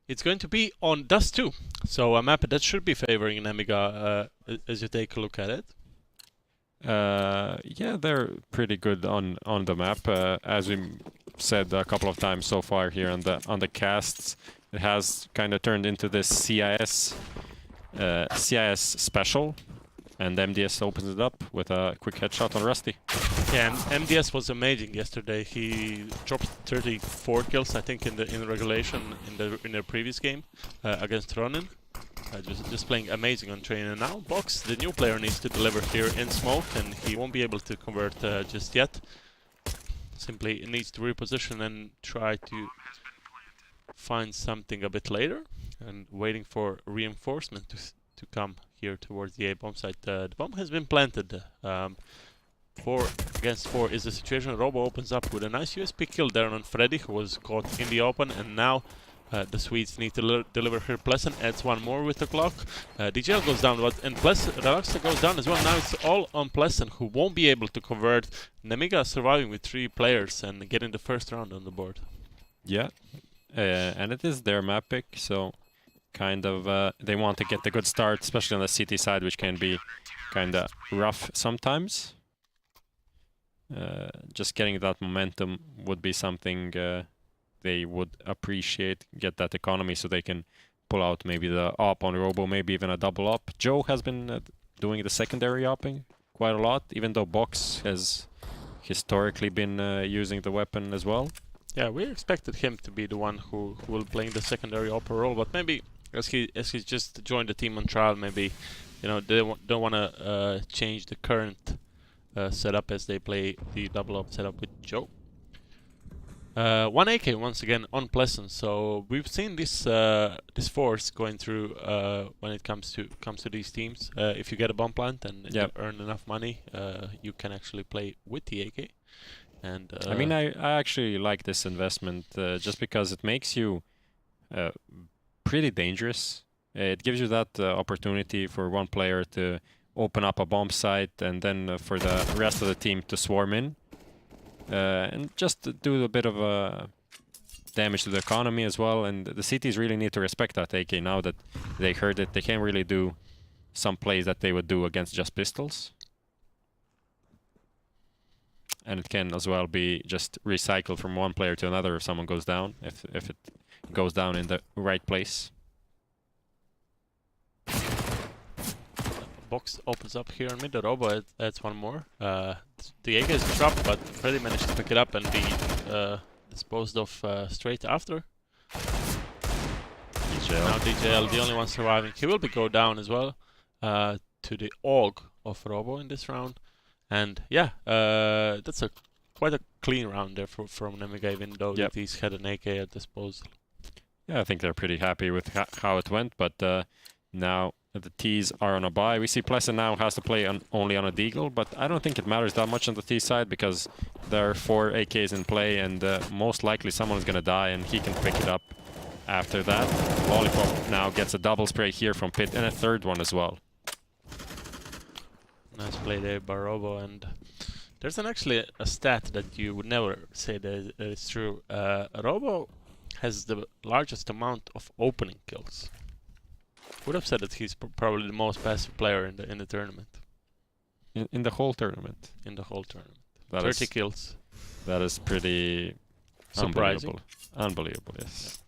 It's going to be on Dust 2, so a map that should be favoring Nemiga as you take a look at it. Yeah, they're pretty good on the map. As we said a couple of times so far here on the casts, it has kind of turned into this CIS special, and MDS opens it up with a quick headshot on Rusty. Yeah, and MDS was amazing yesterday. He dropped 34 kills, I think, in the regulation in the previous game against Ronin. Just playing amazing on train. And now Box, the new player, needs to deliver here in smoke, and he won't be able to convert just yet. Simply needs to reposition and try to find something a bit later, and waiting for reinforcement to come here towards the A bomb site. The bomb has been planted. 4 against 4 is the situation. Robo opens up with a nice USP kill there on Freddy, who was caught in the open, and now the Swedes need to deliver here. Pleasant adds one more with the clock. DJL goes down, and Relaxa goes down as well. Now it's all on Pleasant, who won't be able to convert. Nemiga surviving with 3 players and getting the first round on the board. Yeah, and it is their map pick, so kind of they want to get the good start, especially on the city side, which can be kind of rough sometimes. Just getting that momentum would be something they would appreciate, get that economy so they can pull out maybe the op on Robo, maybe even a double op. Joe has been doing the secondary opping quite a lot, even though Box has historically been using the weapon as well. Yeah, we expected him to be the one who will play the secondary opera role, but maybe as he's just joined the team on trial, maybe they don't want to change the current setup as they play the double op setup with Joe. 1 AK once again on Pleasant, so we've seen this this force going through when it comes to these teams. If you get a bomb plant and you earn enough money, you can actually play with the AK. And I mean, I actually like this investment just because it makes you pretty dangerous. It gives you that opportunity for one player to open up a bomb site, and then for the rest of the team to swarm in. And just do a bit of damage to the economy as well. And the cities really need to respect that AK now that they heard it. They can't really do some plays that they would do against just pistols. And it can as well be just recycled from one player to another if someone goes down, if it goes down in the right place. Box opens up here in mid. The Robo adds one more. The AK is dropped, but Freddy managed to pick it up and be disposed of straight after. DJL. Now DJL, the only one surviving. He will go down as well to the AUG of Robo in this round. And yeah, that's quite a clean round there from Nemiga, even though he's had an AK at disposal. Yeah, I think they're pretty happy with how it went, but now the T's are on a bye. We see Pleasant now has to play only on a Deagle, but I don't think it matters that much on the T side because there are 4 AKs in play, and most likely someone's gonna die and he can pick it up after that. Lollipop now gets a double spray here from Pit and a third one as well. Nice play there by Robo, and there's actually a stat that you would never say that is true. Robo has the largest amount of opening kills. Would have said that he's probably the most passive player in the tournament. In the whole tournament? In the whole tournament. That 30 kills. That is pretty surprising. Unbelievable, yes.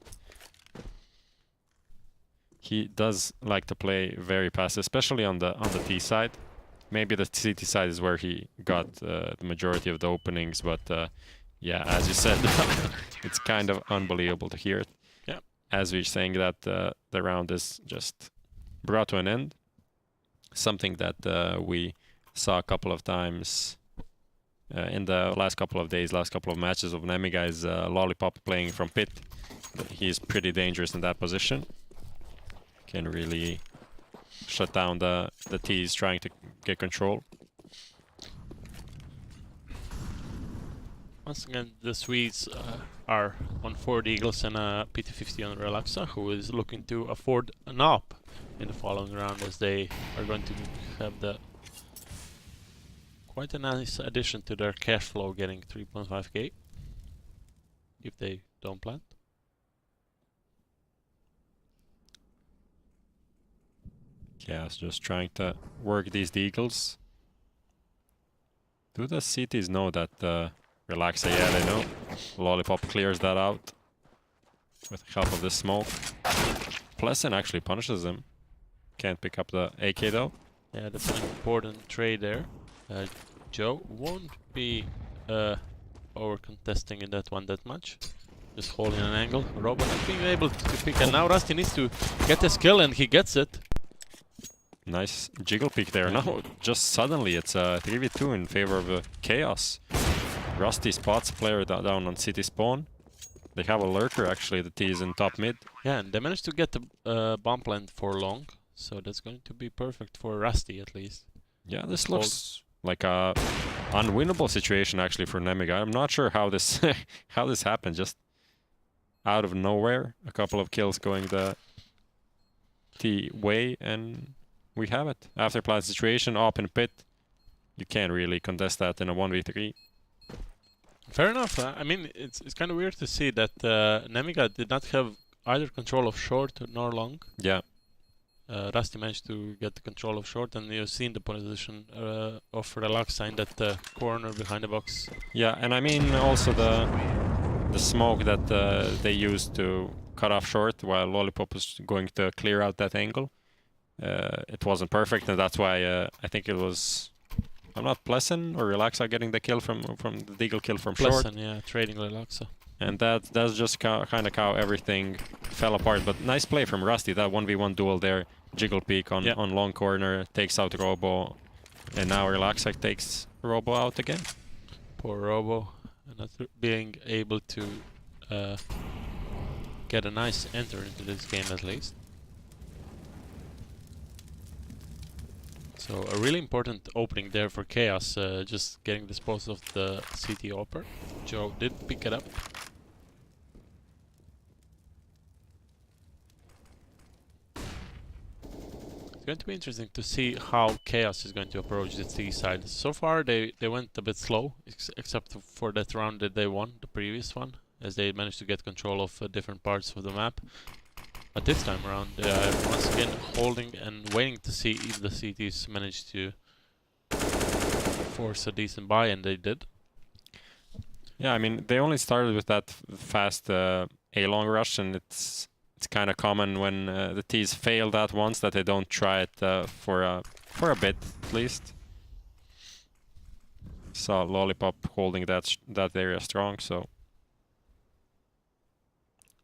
He does like to play very passive, especially on the T side. Maybe the CT side is where he got the majority of the openings, but yeah, as you said, it's kind of unbelievable to hear it. Yeah. As we're saying that the round is just brought to an end. Something that we saw a couple of times in the last couple of days, last couple of matches of Nemiga is Lollipop playing from Pit. He's pretty dangerous in that position. Can really shut down the T's trying to get control. Once again, the Swedes are on 4 Eagles and a PT-50 on Relaxa, who is looking to afford an op in the following round, as they are going to have quite a nice addition to their cash flow, getting 3.5k if they don't plant. Chaos just trying to work these deagles. Do the CTs know that Relaxa? Yeah, they know. Lollipop clears that out with the help of this smoke. Pleasant actually punishes him. Can't pick up the AK though. Yeah, that's an important trade there. Joe won't be over contesting in that one that much. Just holding an angle. Robo not being able to pick, and now Rusty needs to get his kill, and he gets it. Nice jiggle peek there. Now, just suddenly it's a 3v2 in favor of Chaos. Rusty spots player down on city spawn. They have a lurker actually, the T is in top mid. Yeah, and they managed to get the bomb plant for long, so that's going to be perfect for Rusty at least. Yeah, this looks like a unwinnable situation actually for Nemiga. I'm not sure how this how this happened. Just out of nowhere, a couple of kills going the T way, and we have it. After plant situation, up in pit. You can't really contest that in a 1v3. Fair enough. I mean, it's kind of weird to see that Nemiga did not have either control of short nor long. Yeah. Rusty managed to get the control of short, and you've seen the position of Relaxa in that corner behind the box. Yeah, and I mean also the smoke that they used to cut off short while Lollipop was going to clear out that angle. It wasn't perfect, and that's why I think it was, I'm not Pleasant or Relaxa getting the kill from the deagle kill from short. Pleasant, yeah, trading Relaxa. And that's just kind of how everything fell apart. But nice play from Rusty. That 1v1 duel there, jiggle peek on long corner, takes out Robo, and now Relaxa takes Robo out again. Poor Robo, not being able to get a nice enter into this game at least. So a really important opening there for Chaos, just getting disposed of the CT Opera. Joe did pick it up. It's going to be interesting to see how Chaos is going to approach the T side. So far they went a bit slow, except for that round that they won, the previous one, as they managed to get control of different parts of the map. But this time around, they are once again holding and waiting to see if the CTs manage to force a decent buy, and they did. Yeah, I mean, they only started with that fast A-long rush, and it's kind of common when the T's fail that once that they don't try it for a bit at least. Saw Lollipop holding that area strong, so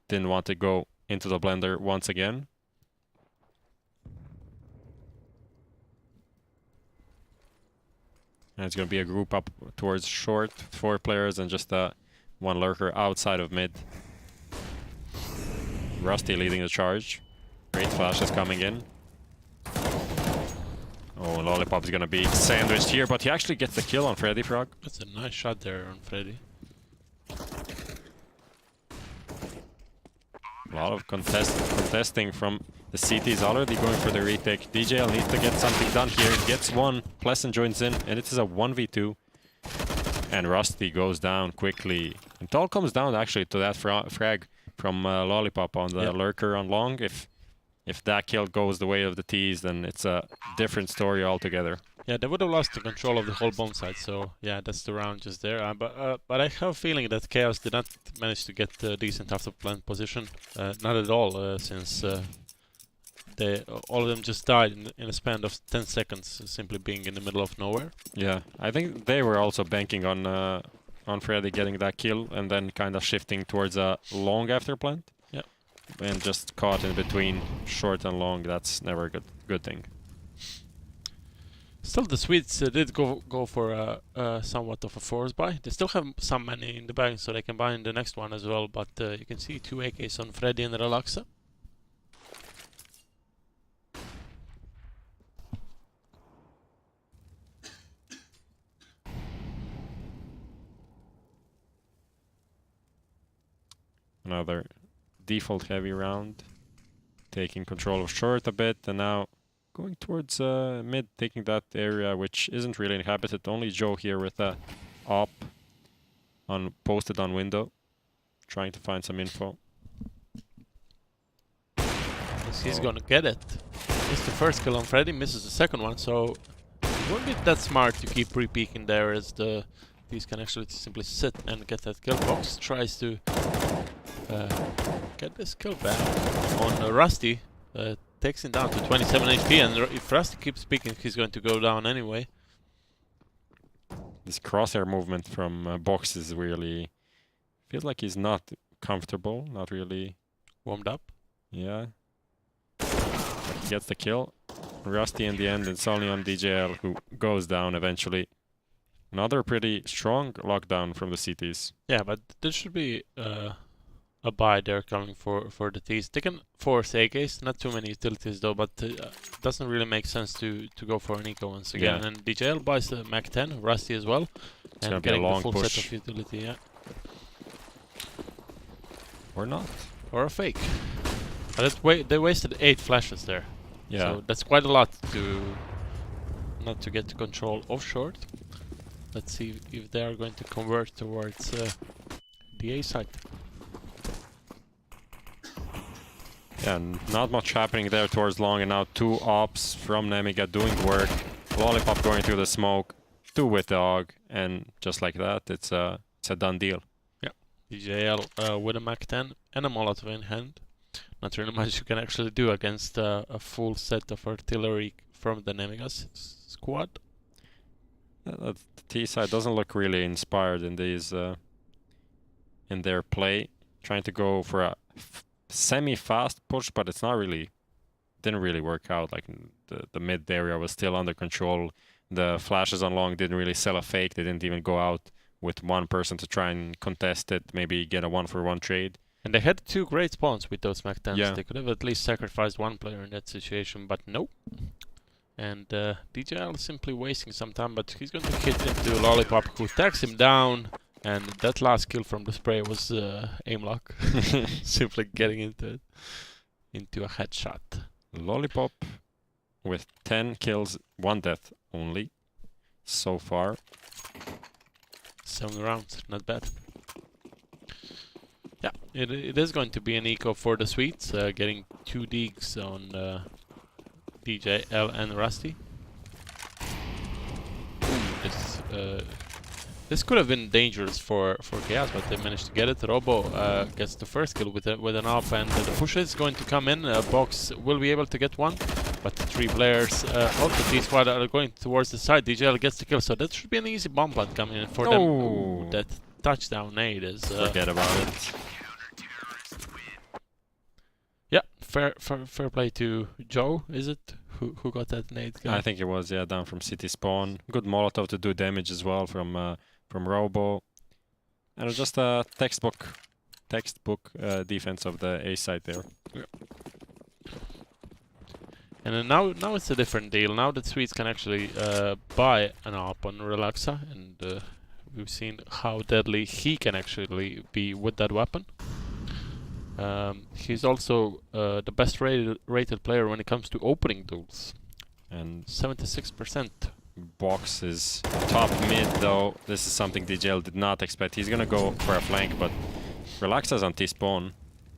didn't want to go into the blender once again. And it's going to be a group up towards short, 4 players and just one lurker outside of mid. Rusty leading the charge. Great flashes coming in. Oh, Lollipop is going to be sandwiched here, but he actually gets the kill on Freddy Frog. That's a nice shot there on Freddy. A lot of contesting from the CTs, already going for the retake. DJL needs to get something done here. Gets one. Pleasant joins in, and it is a 1v2. And Rusty goes down quickly. And it all comes down actually to that frag from Lollipop on the lurker on long. If that kill goes the way of the T's, then it's a different story altogether. Yeah, they would have lost the control of the whole bomb site, so yeah, that's the round just there. But I have a feeling that Chaos did not manage to get a decent after plant position. Not at all, since all of them just died in a span of 10 seconds, simply being in the middle of nowhere. Yeah, I think they were also banking on Freddy getting that kill and then kind of shifting towards a long after plant. Yeah. And just caught in between short and long. That's never a good thing. Still, the Swedes did go for somewhat of a force buy. They still have some money in the bank, so they can buy in the next one as well. But you can see 2 AKs on Freddy and Relaxa. Another default heavy round. Taking control of short a bit, and now going towards mid, taking that area which isn't really inhabited. Only Joe here with a op posted on window, trying to find some info. He's gonna get it. Missed the first kill on Freddy, misses the second one, so it won't be that smart to keep pre-peeking there, as these can actually simply sit and get that kill. Box tries to get this kill back on Rusty. Takes him down to 27 HP, and if Rusty keeps peeking, he's going to go down anyway. This crosshair movement from Box is really... feels like he's not comfortable, not really... Warmed up. Yeah. But he gets the kill. Rusty in the end, it's only on DJL who goes down eventually. Another pretty strong lockdown from the CTs. Yeah, but there should be a buy there coming for the Ts. They can force AKs, not too many utilities though, but doesn't really make sense to go for an eco once again. Yeah. And DJL buys the Mac 10, Rusty as well. It's and gonna be a getting long the full push. set of utility, yeah. Or not. Or a fake. But they wasted 8 flashes there. Yeah. So that's quite a lot to not to get control of short. Let's see if they are going to convert towards the A side. Yeah, not much happening there towards long, and now 2 ops from Nemiga doing work. Lollipop going through the smoke, 2 with the AUG, and just like that, it's a done deal. Yeah, DJL with a Mac 10 and a Molotov in hand. Not really much you can actually do against a full set of artillery from the Nemiga's squad. The T side doesn't look really inspired in these in their play, trying to go for a semi-fast push, but it's not really, didn't really work out. Like the mid area was still under control. The flashes on long didn't really sell a fake. They didn't even go out with one person to try and contest it, maybe get a 1-for-1 trade. And they had 2 great spawns with those Mac 10s. Yeah. They could have at least sacrificed one player in that situation, but no. And DJL is simply wasting some time, but he's going to hit into Lollipop, who tags him down. And that last kill from the spray was aim lock. Simply getting into a headshot. Lollipop with 10 kills, 1 death only so far. 7 rounds, not bad. Yeah, it is going to be an eco for the Swedes, getting 2 digs on DJL and Rusty. This could have been dangerous for Chaos, but they managed to get it. Robo gets the first kill with an up, and the push is going to come in. Box will be able to get one, but the 3 players of the T squad are going towards the side. DJL gets the kill, so that should be an easy bomb pad coming in for them. Ooh, that touchdown nade is... Forget about it. Yeah, fair play to Joe, is it? Who got that nade gun? I think it was, yeah, down from city spawn. Good Molotov to do damage as well from Robo. And just a textbook defense of the A side there. Yeah. And then now it's a different deal. Now the Swedes can actually buy an AWP on Relaxa, and we've seen how deadly he can actually be with that weapon. He's also the best rated player when it comes to opening duels. And 76%. Box is top mid though. This is something DJL did not expect. He's gonna go for a flank, but Relaxa's on T-spawn.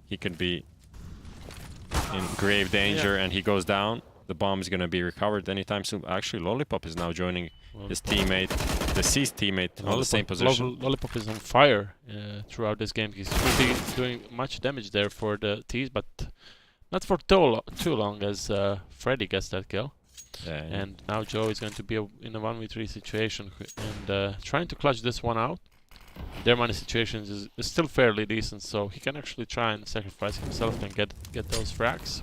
He could be in grave danger, and he goes down. The bomb is gonna be recovered anytime soon. Actually, Lollipop is now joining his teammate, the C's teammate, on the same position. Lollipop is on fire throughout this game. He's really doing much damage there for the T's, but not for too long, as Freddy gets that kill. Yeah. And now Joe is going to be in a 1v3 situation and trying to clutch this one out. Their money situation is still fairly decent, so he can actually try and sacrifice himself and get those frags.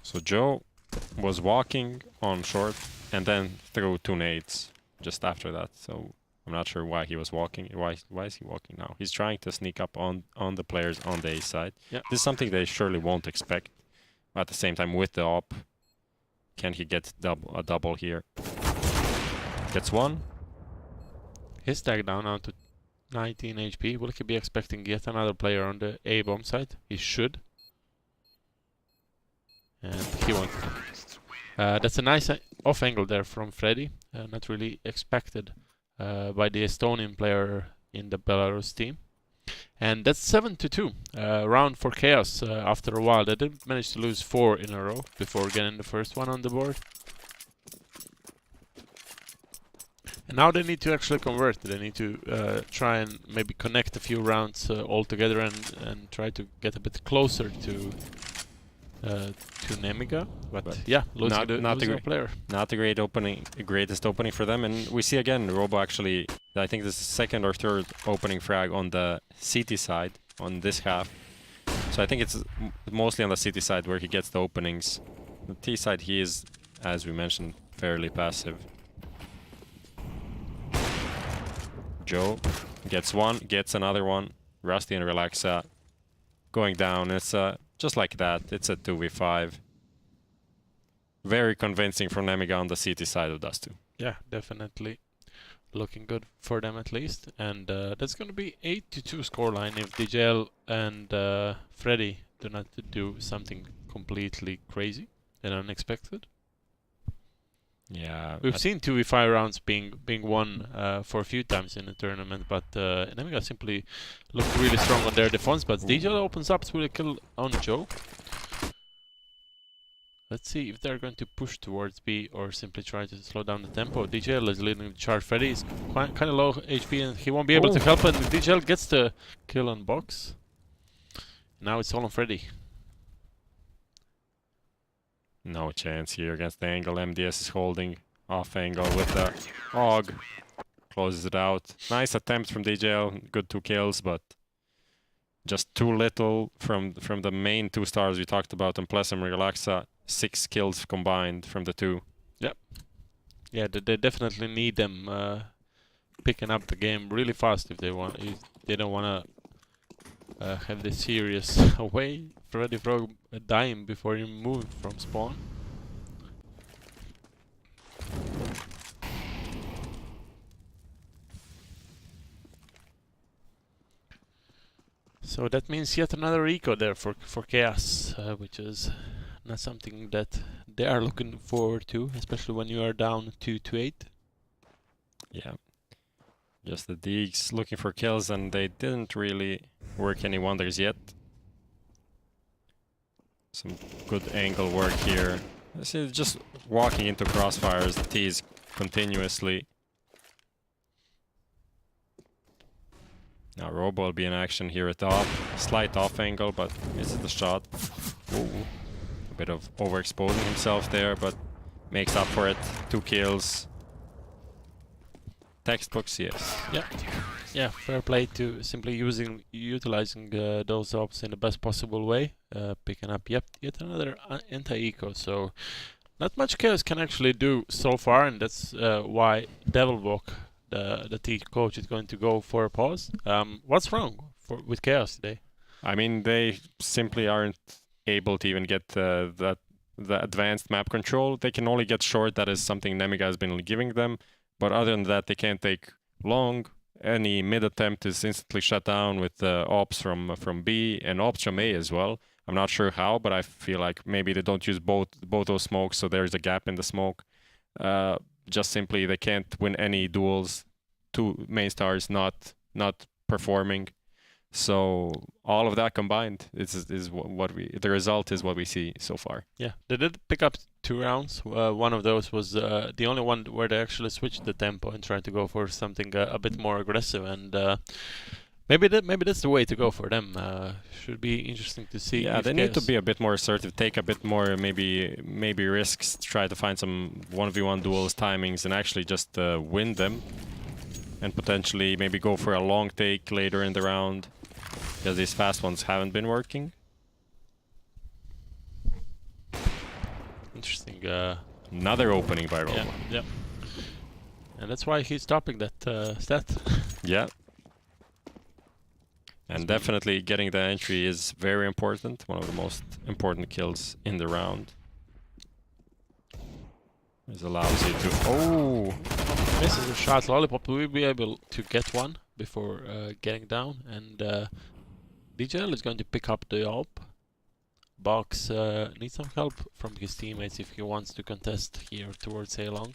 So Joe was walking on short and then threw 2 nades just after that. So I'm not sure why he was walking. Why is he walking now? He's trying to sneak up on the players on the A side. Yeah. This is something they surely won't expect. At the same time, with the op, can he get a double here? Gets 1. His tag down now to 19 HP. Will he be expecting yet another player on the A bomb side? He should. And he won't. That's a nice off angle there from Freddy. Not really expected by the Estonian player in the Belarus team. And that's 7-2 round for Chaos after a while. They did manage to lose 4 in a row before getting the first one on the board. And now they need to actually convert. They need to try and maybe connect a few rounds all together and try to get a bit closer to Nemiga. But yeah, losing the player. Not the greatest opening for them. And we see again, Robo actually, I think this is second or third opening frag on the CT side on this half. So I think it's mostly on the CT side where he gets the openings. The T side, he is, as we mentioned, fairly passive. Joe gets one, gets another one. Rusty and Relaxa going down. It's just like that. It's a 2v5. Very convincing from Nemiga on the CT side of Dust 2. Yeah, definitely. Looking good for them at least. And that's going to be 8-2 scoreline if DJL and Freddy do not do something completely crazy and unexpected. Yeah, we've seen 2v5 rounds being won for a few times in the tournament, but Nemiga simply looked really strong on their defense. But DJL opens up with a kill on Joe. Let's see if they're going to push towards B or simply try to slow down the tempo. DJL is leading the charge. Freddy is kind of low HP and he won't be able to help. And DJL gets the kill on box. Now it's all on Freddy. No chance here against the angle. MDS is holding off angle with the AUG. Closes it out. Nice attempt from DJL. Good 2 kills, but just too little from the main 2 stars we talked about. And Plessum Relaxa, 6 kills combined from the 2. Yep. Yeah, they definitely need them picking up the game really fast if they want. If they don't want to have this serious away. Freddy Frog dying before you move from spawn. So that means yet another eco there for Chaos, which is not something that they are looking forward to, especially when you are down 2-8. Yeah. Just the Deegs looking for kills, and they didn't really work any wonders yet. Some good angle work here. See, just walking into crossfires, the T's continuously. Now Robo will be in action here at the off. Slight off angle, but misses the shot. Ooh. A bit of overexposing himself there, but makes up for it. 2 kills. Textbooks, yes. Yeah. Yeah, fair play to simply utilizing those ops in the best possible way. Picking up yet another anti-eco, so not much Chaos can actually do so far, and that's why Devilwalk, the T coach, is going to go for a pause. What's wrong with Chaos today? I mean, they simply aren't able to even get the advanced map control. They can only get short. That is something Nemiga has been giving them, but other than that, they can't take long. Any mid attempt is instantly shut down with ops from B and ops from A as well. I'm not sure how, but I feel like maybe they don't use both those smokes, so there's a gap in the smoke. Just simply they can't win any duels. 2 main stars not performing. So all of that combined is what the result is what we see so far. Yeah, they did pick up 2 rounds. One of those was the only one where they actually switched the tempo and tried to go for something a bit more aggressive. And maybe that's the way to go for them. Should be interesting to see. Yeah, they need to be a bit more assertive, take a bit more maybe risks, try to find some 1v1 duels, timings, and actually just win them. And potentially maybe go for a long take later in the round, because these fast ones haven't been working. Interesting. Another opening by Robo. Yeah. And that's why he's topping that stat. Yeah. And definitely getting the entry is very important. One of the most important kills in the round. This allows you to... Oh! Misses a shot. Lollipop will be able to get one before getting down. And DJL is going to pick up the op. Box needs some help from his teammates if he wants to contest here towards A-Long.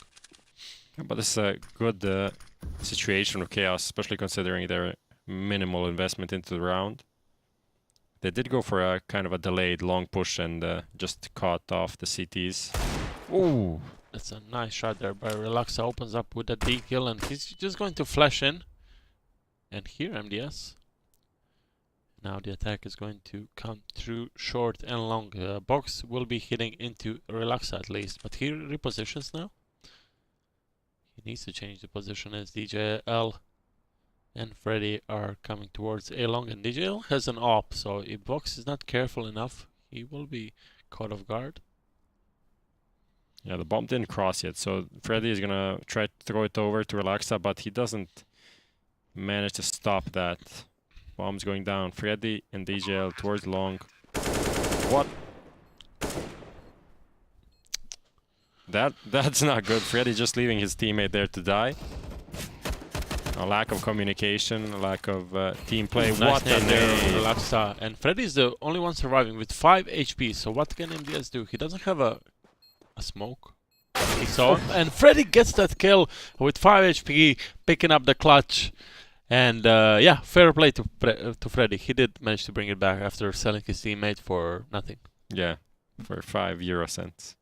Yeah, but this is a good situation of Chaos, especially considering they're minimal investment into the round. They did go for a kind of a delayed long push and just caught off the CTs. Ooh! That's a nice shot there by Relaxa. Opens up with a D kill and he's just going to flash in. And here MDS. Now the attack is going to come through short and long. Box will be hitting into Relaxa at least, but he repositions now. He needs to change the position as DJL and Freddy are coming towards A long, and DJL has an op, so if Box is not careful enough, he will be caught off guard. Yeah, the bomb didn't cross yet, so Freddy is gonna try to throw it over to Relaxa, but he doesn't manage to stop that. Bomb's going down. Freddy and DJL towards long. What? That's not good. Freddy just leaving his teammate there to die. A lack of communication, a lack of team play. Nice What a nade! Relaxa. And Freddy is the only one surviving with 5 HP. So what can MDS do? He doesn't have a smoke. He saw him. And Freddy gets that kill with 5 HP, picking up the clutch. And yeah, fair play to Freddy. He did manage to bring it back after selling his teammate for nothing. Yeah, for 5 euro cents.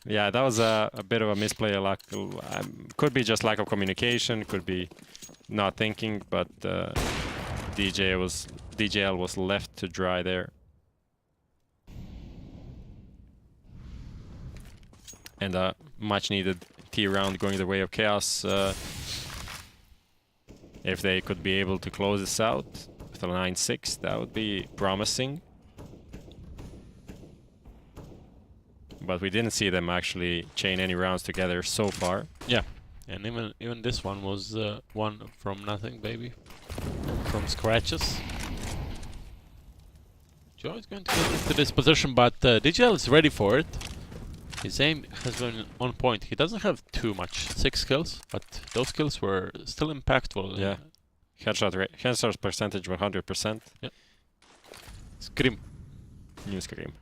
Yeah, that was a bit of a misplay. Could be just lack of communication, could be not thinking, but DJL was left to dry there. And a much needed T round going the way of Chaos. If they could be able to close this out with a 9-6, that would be promising. But we didn't see them actually chain any rounds together so far. Yeah, and even this one was one from nothing, baby. From scratches. Joe is going to get into this position, but DJL is ready for it. His aim has been on point. He doesn't have too much, 6 kills, but those kills were still impactful. Yeah, headshot percentage 100%. Yeah. Scream. New Scream.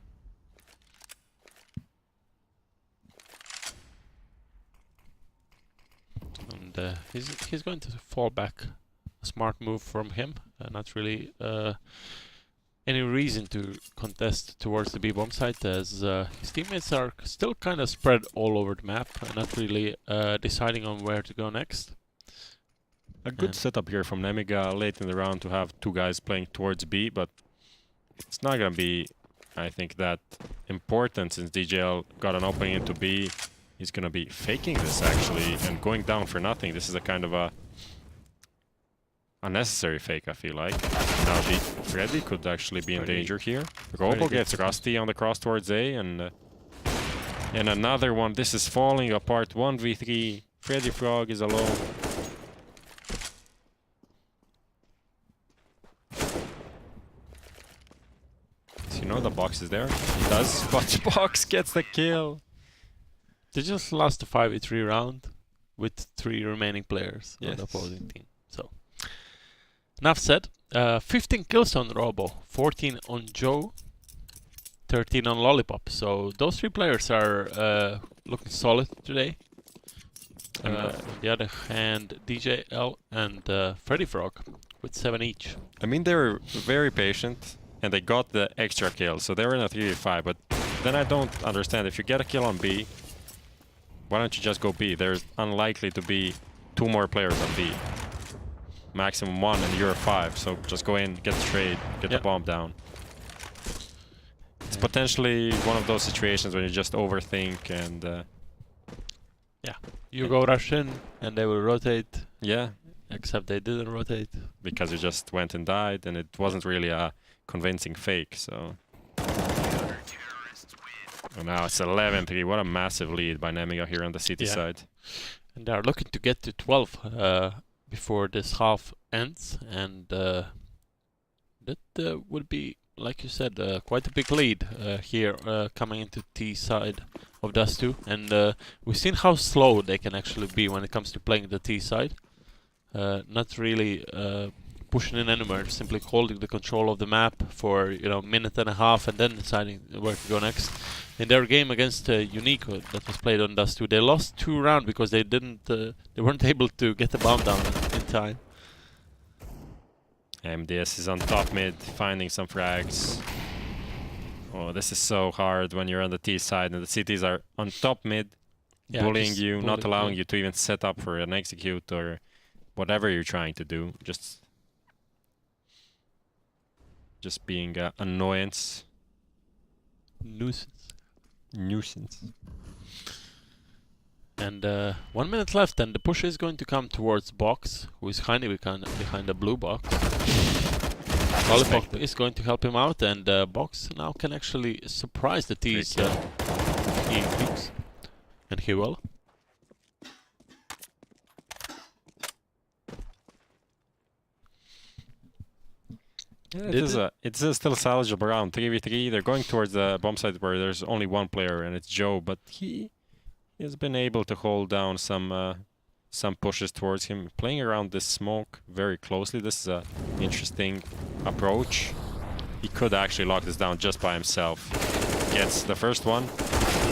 And he's going to fall back. A smart move from him. Not really any reason to contest towards the B-bomb site, as his teammates are still kind of spread all over the map, not really deciding on where to go next. A good setup here from Nemiga late in the round to have 2 guys playing towards B, but it's not gonna be, I think, that important since DJL got an opening into B. He's gonna be faking this actually and going down for nothing. This is a kind of a unnecessary fake, I feel like. Now Freddy could actually be in danger here. Robo gets Rusty on the cross towards A, and another one. This is falling apart. 1v3. Freddy Frog is alone. So you know the box is there? He does, but box gets the kill. They just lost a 5v3 round with 3 remaining players on the opposing team. So, enough said. 15 kills on Robo, 14 on Joe, 13 on Lollipop. So those 3 players are looking solid today. On the other hand, DJL and Freddy Frog with 7 each. I mean, they were very patient and they got the extra kill, so they were in a 3v5. But then I don't understand, if you get a kill on B, why don't you just go B? There's unlikely to be 2 more players on B. Maximum 1 and you're 5, so just go in, get the trade, get the bomb down. It's potentially one of those situations when you just overthink and... yeah, you go rush in and they will rotate. Yeah. Except they didn't rotate. Because you just went and died and it wasn't really a convincing fake, so... And now it's 11-3. What a massive lead by Nemiga here on the city side. And they are looking to get to 12 before this half ends. And that would be, like you said, quite a big lead here coming into T side of Dust 2. And we've seen how slow they can actually be when it comes to playing the T side. Not really pushing in anywhere, simply holding the control of the map for a minute and a half and then deciding where to go next. In their game against Unique that was played on Dust 2, they lost 2 rounds because they weren't able to get the bomb down in time. AMDS is on top mid, finding some frags. Oh, this is so hard when you're on the T side and the CTs are on top mid, bullying you, not allowing you to even set up for an execute or whatever you're trying to do. Just being an annoyance. Nuisance. And 1 minute left, and the push is going to come towards Box, who is hiding behind the blue box. Lollipop is going to help him out, and Box now can actually surprise the T's peaks. And he will. Yeah, it's still a salvageable round. 3v3, they're going towards the bomb site where there's only one player, and it's Joe, but he has been able to hold down some pushes towards him, playing around this smoke very closely. This is an interesting approach. He could actually lock this down just by himself. Gets the first one,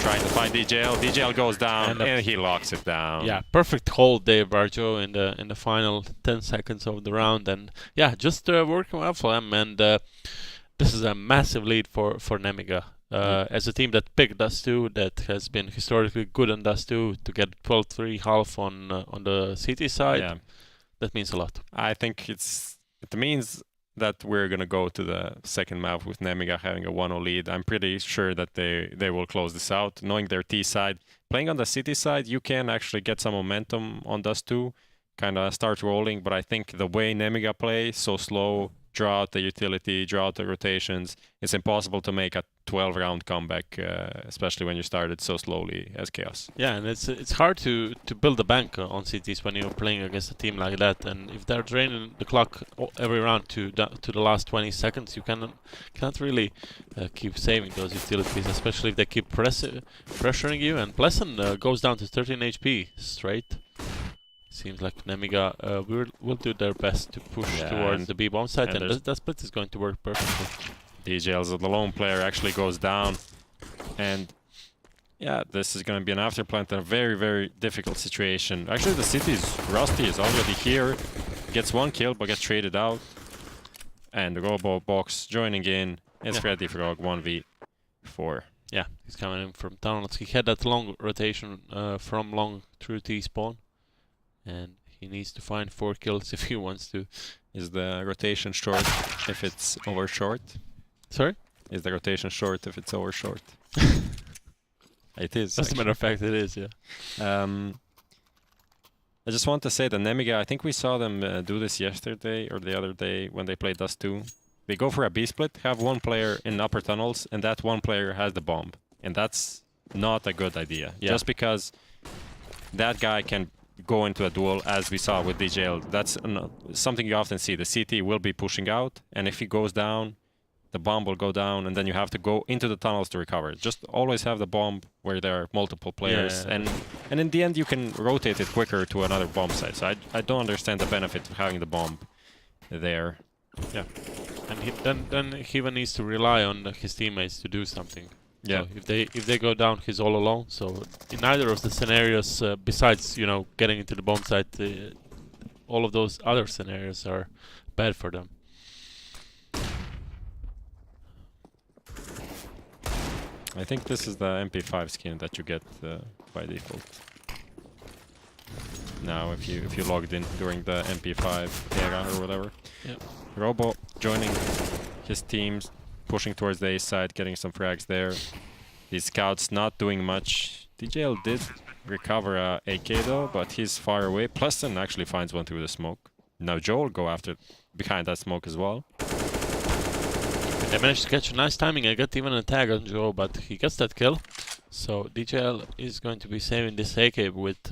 trying to find DJL. DJL goes down, and he locks it down. Yeah, perfect hold there, Barjo, in the final 10 seconds of the round, and yeah, just working well for them. And this is a massive lead for Nemiga. As a team that picked Dust 2, that has been historically good on Dust 2, to get 12-3 half on the CT side, that means a lot. I think it means that we're gonna go to the second map with Nemiga having a 1-0 lead. I'm pretty sure that they will close this out, knowing their T side. Playing on the City side, you can actually get some momentum on Dust 2, kind of start rolling, but I think the way Nemiga play, so slow, draw out the utility, draw out the rotations, it's impossible to make a 12-round comeback, especially when you started so slowly as Chaos. Yeah, and it's hard to build a bank on CTs when you're playing against a team like that. And if they're draining the clock every round to the last 20 seconds, you can't really keep saving those utilities, especially if they keep pressuring you. And Pleasant goes down to 13 HP straight. Seems like Nemiga will do their best to push towards the B bomb site, and that split is going to work perfectly. DJL's the lone player actually goes down, and yeah, this is going to be an afterplant in a very, very difficult situation. Actually, the city's Rusty is already here, gets one kill but gets traded out, and the Robo Box joining in. It's Freddy Frog 1v4. Yeah, he's coming in from tunnels. He had that long rotation from long through T spawn. And he needs to find 4 kills if he wants to. Is the rotation short if it's over short? Sorry? Is the rotation short if it's over short? It is. As a matter of fact, it is, yeah. I just want to say that Nemiga, I think we saw them do this yesterday or the other day when they played Dust 2. They go for a B split, have one player in upper tunnels, and that one player has the bomb. And that's not a good idea. Yeah. Just because that guy can go into a duel, as we saw with DJL. That's something you often see. The CT will be pushing out, and if he goes down, the bomb will go down, and then you have to go into the tunnels to recover. Just always have the bomb where there are multiple players, and in the end you can rotate it quicker to another bomb site. So I don't understand the benefit of having the bomb there. Yeah, and then he even needs to rely on his teammates to do something. Yeah. So if they go down, he's all alone. So in either of the scenarios, besides getting into the bomb site, all of those other scenarios are bad for them. I think this is the MP5 skin that you get by default. Now, if you logged in during the MP5 era or whatever. Yep. Robo joining his teams, pushing towards the A side, getting some frags there. These scouts not doing much. DJL did recover a AK though, but he's far away. Pleasant actually finds one through the smoke. Now Joe will go after behind that smoke as well. They managed to catch a nice timing. I got even a tag on Joe, but he gets that kill. So DJL is going to be saving this AK with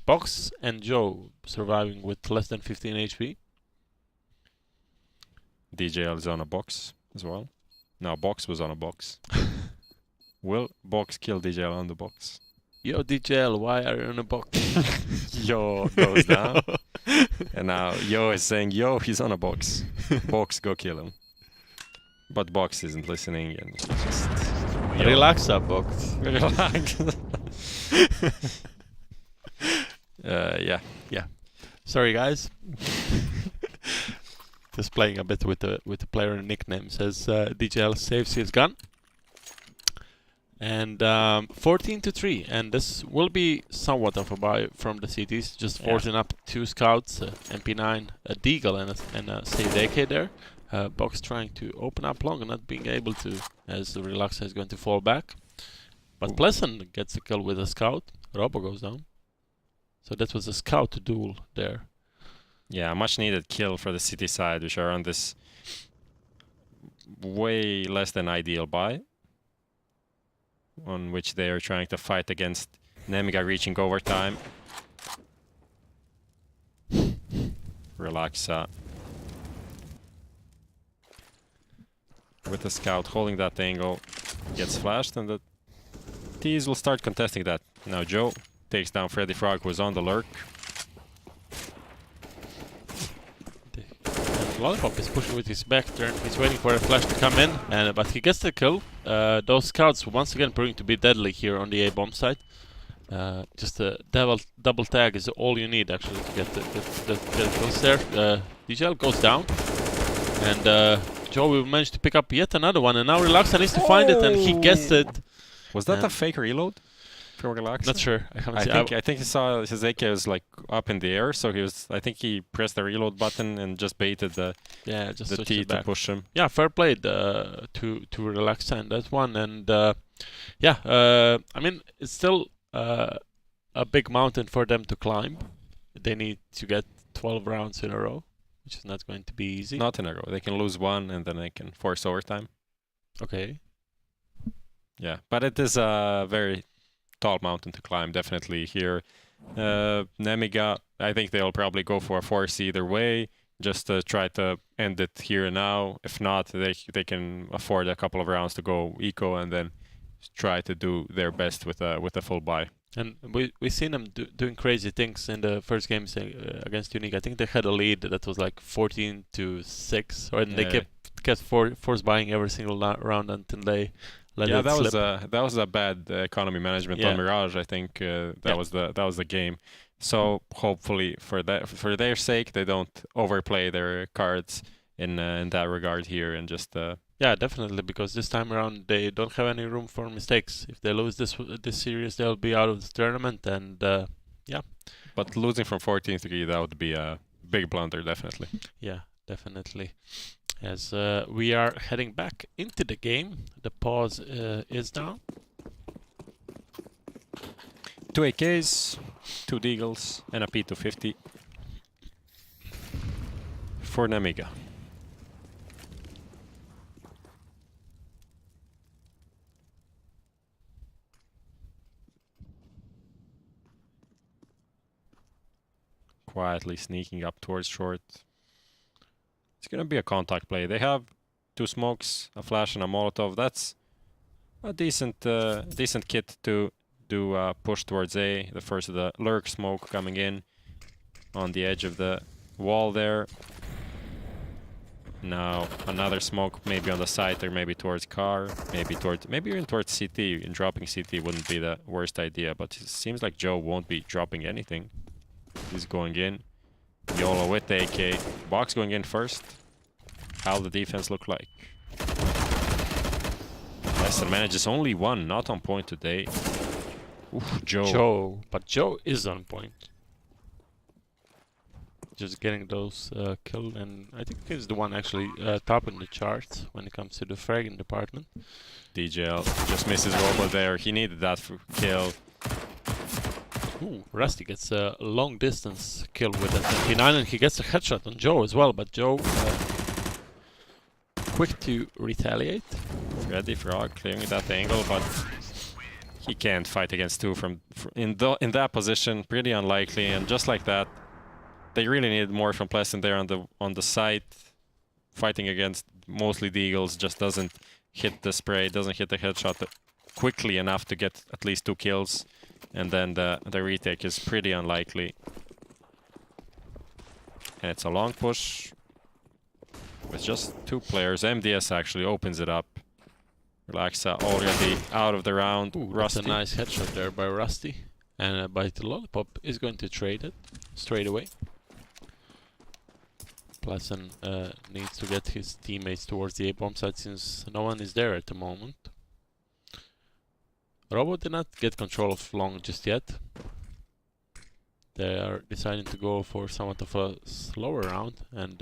Box and Joe surviving with less than 15 HP. DJL is on a box as well. Now Box was on a box. Will Box kill DJL on the box? Yo, DJL, why are you on a box? Yo goes down. And now Yo is saying, yo, he's on a box. Box, go kill him. But Box isn't listening and he just... Relax up, Box. Relax. Yeah. Sorry, guys. just playing a bit with the player nickname. Says DJL saves his gun. And 14-3, and this will be somewhat of a buy from the CTs, just forcing up 2 scouts, MP9, a Deagle, and a saved AK there. Box trying to open up long and not being able to, as the Relaxa is going to fall back. But Pleasant gets a kill with a scout. Robo goes down. So that was a scout duel there. Yeah, much needed kill for the city side, which are on this way less than ideal buy, on which they are trying to fight against Nemiga reaching overtime. Relaxa with the scout holding that angle, gets flashed, and the T's will start contesting that. Now Joe takes down Freddy Frog, who is on the lurk. Lollipop is pushing with his back turn. He's waiting for a flash to come in, but he gets the kill. Those scouts once again proving to be deadly here on the A bomb site. Just a double tag is all you need actually to get the kills there. DJL goes down, and Joe will manage to pick up yet another one. And now Relaxa needs to find it, and he gets it. Was that a fake reload? Relax. Not sure. I think he saw his AK was like up in the air, so he was. I think he pressed the reload button and just baited the T to push him. Yeah, fair play to Relaxa in that one, and I mean it's still a big mountain for them to climb. They need to get 12 rounds in a row, which is not going to be easy. Not in a row. They can lose one and then they can force overtime. Okay. Yeah, but it is a very tall mountain to climb, definitely here. Nemiga, I think they'll probably go for a force either way, just to try to end it here and now. If not, they can afford a couple of rounds to go eco and then try to do their best with a full buy. And we've seen them doing crazy things in the first games against Unique. I think they had a lead that was like 14-6, and they kept force buying every single round until they let it slip. That was a bad economy management on Mirage. I think that was the game. So hopefully for their sake they don't overplay their cards in that regard here, and just yeah, definitely, because this time around they don't have any room for mistakes. If they lose this series, they'll be out of the tournament, and yeah. But losing from 14-3, that would be a big blunder, definitely. Yeah, definitely. As we are heading back into the game, the pause is down. 2 AKs, 2 Deagles, and a P250 for Nemiga. Quietly sneaking up towards short. It's gonna be a contact play. They have 2 smokes, a flash, and a Molotov. That's a decent kit to do a push towards A. The first of the lurk smoke coming in on the edge of the wall there. Now another smoke, maybe on the side or maybe towards car, maybe even towards CT. And dropping CT wouldn't be the worst idea, but it seems like Joe won't be dropping anything. He's going in. YOLO with the AK. Box going in first. How the defense look like? Leicester manages only 1, not on point today. Oof, Joe. But Joe is on point. Just getting those killed, and I think he's the one actually topping the charts when it comes to the fragging department. DJL just misses Robo there. He needed that for kill. Ooh, Rusty gets a long distance kill with that MP9, and he gets a headshot on Joe as well, but Joe quick to retaliate. Freddy Frog clearing that angle, but he can't fight against 2 in that position. Pretty unlikely, and just like that, they really needed more from Pleasant there on the site. Fighting against mostly Deagles just doesn't hit the spray, doesn't hit the headshot quickly enough to get at least 2 kills. And then the retake is pretty unlikely. And it's a long push with just 2 players. MDS actually opens it up. Relaxa already out of the round. Ooh, that's a nice headshot there by Rusty. And by the Lollipop is going to trade it straight away. Pleasant needs to get his teammates towards the A bomb site since no one is there at the moment. Robo did not get control of long just yet. They are deciding to go for somewhat of a slower round, and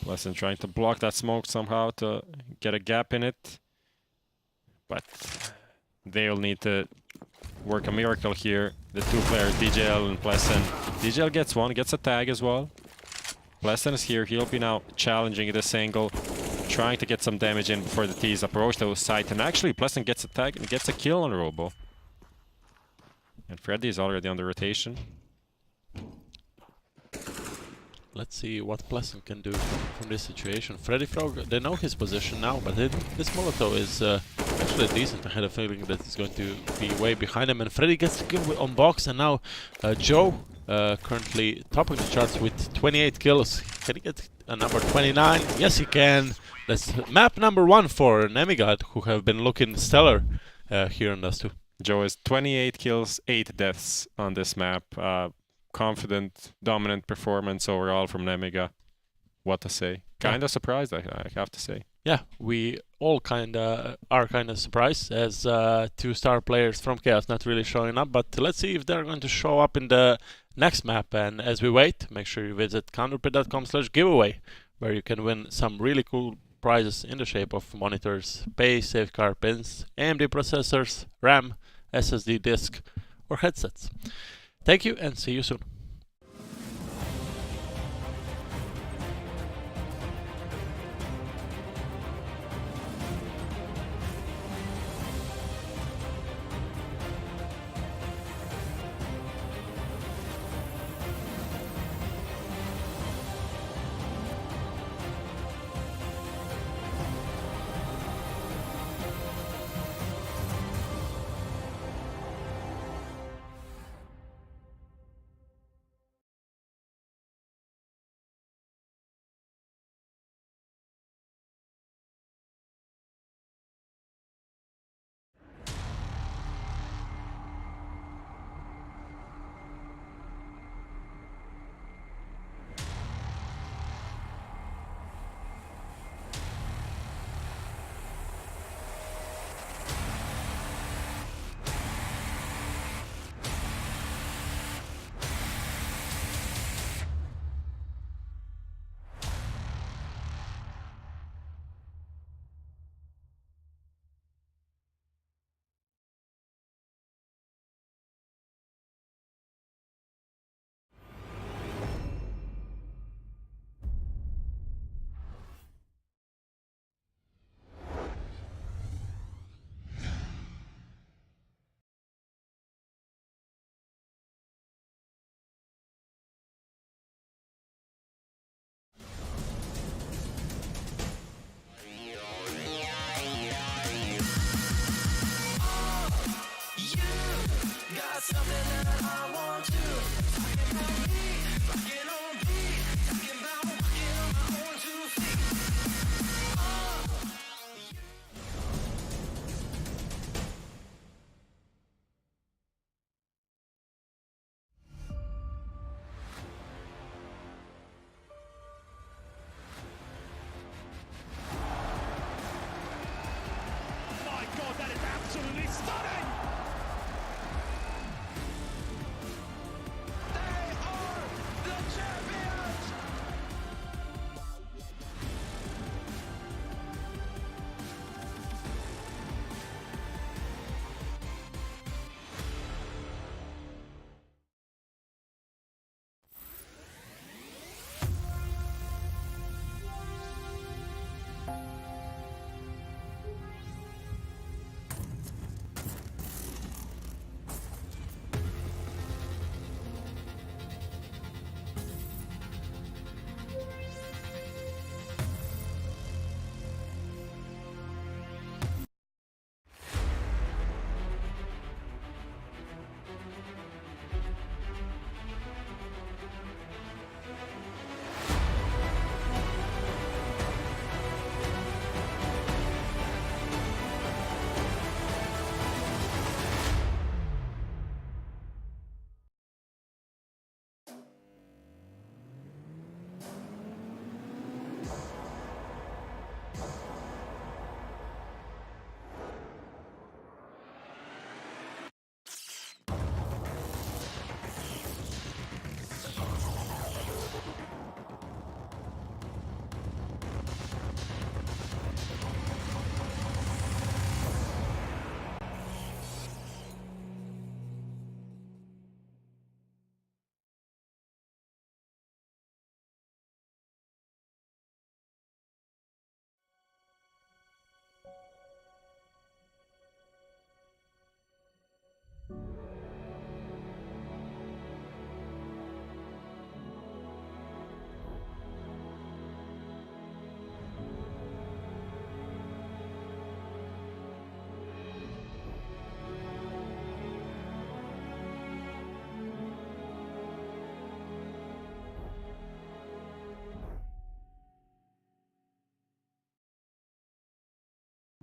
Pleasant trying to block that smoke somehow to get a gap in it. But they'll need to work a miracle here. The two players, DJL and Pleasant. DJL gets one, gets a tag as well. Pleasant is here. He'll be now challenging this angle, trying to get some damage in before the T's approach the site. And actually, Pleasant gets a tag and gets a kill on Robo. And Freddy is already on the rotation. let's see what Pleasant can do from this situation. Freddy Frog, they know his position now, but this Molotov is actually decent. I had a feeling that he's going to be way behind him, and Freddy gets the kill on box, and now Joe currently topping the charts with 28 kills. Can he get a number 29? Yes, he can. That's map number 1 for Nemiga, who have been looking stellar here on Dust 2. Joe is 28 kills, 8 deaths on this map. Confident, dominant performance overall from Nemiga. What to say? Kinda surprised, I have to say. Yeah, we all are kinda surprised as 2-star players from Chaos not really showing up, but let's see if they're going to show up in the next map. And as we wait, make sure you visit counterpit.com/giveaway, where you can win some really cool prizes in the shape of monitors, base safeguard pins, AMD processors, RAM, SSD disk, or headsets. Thank you and see you soon.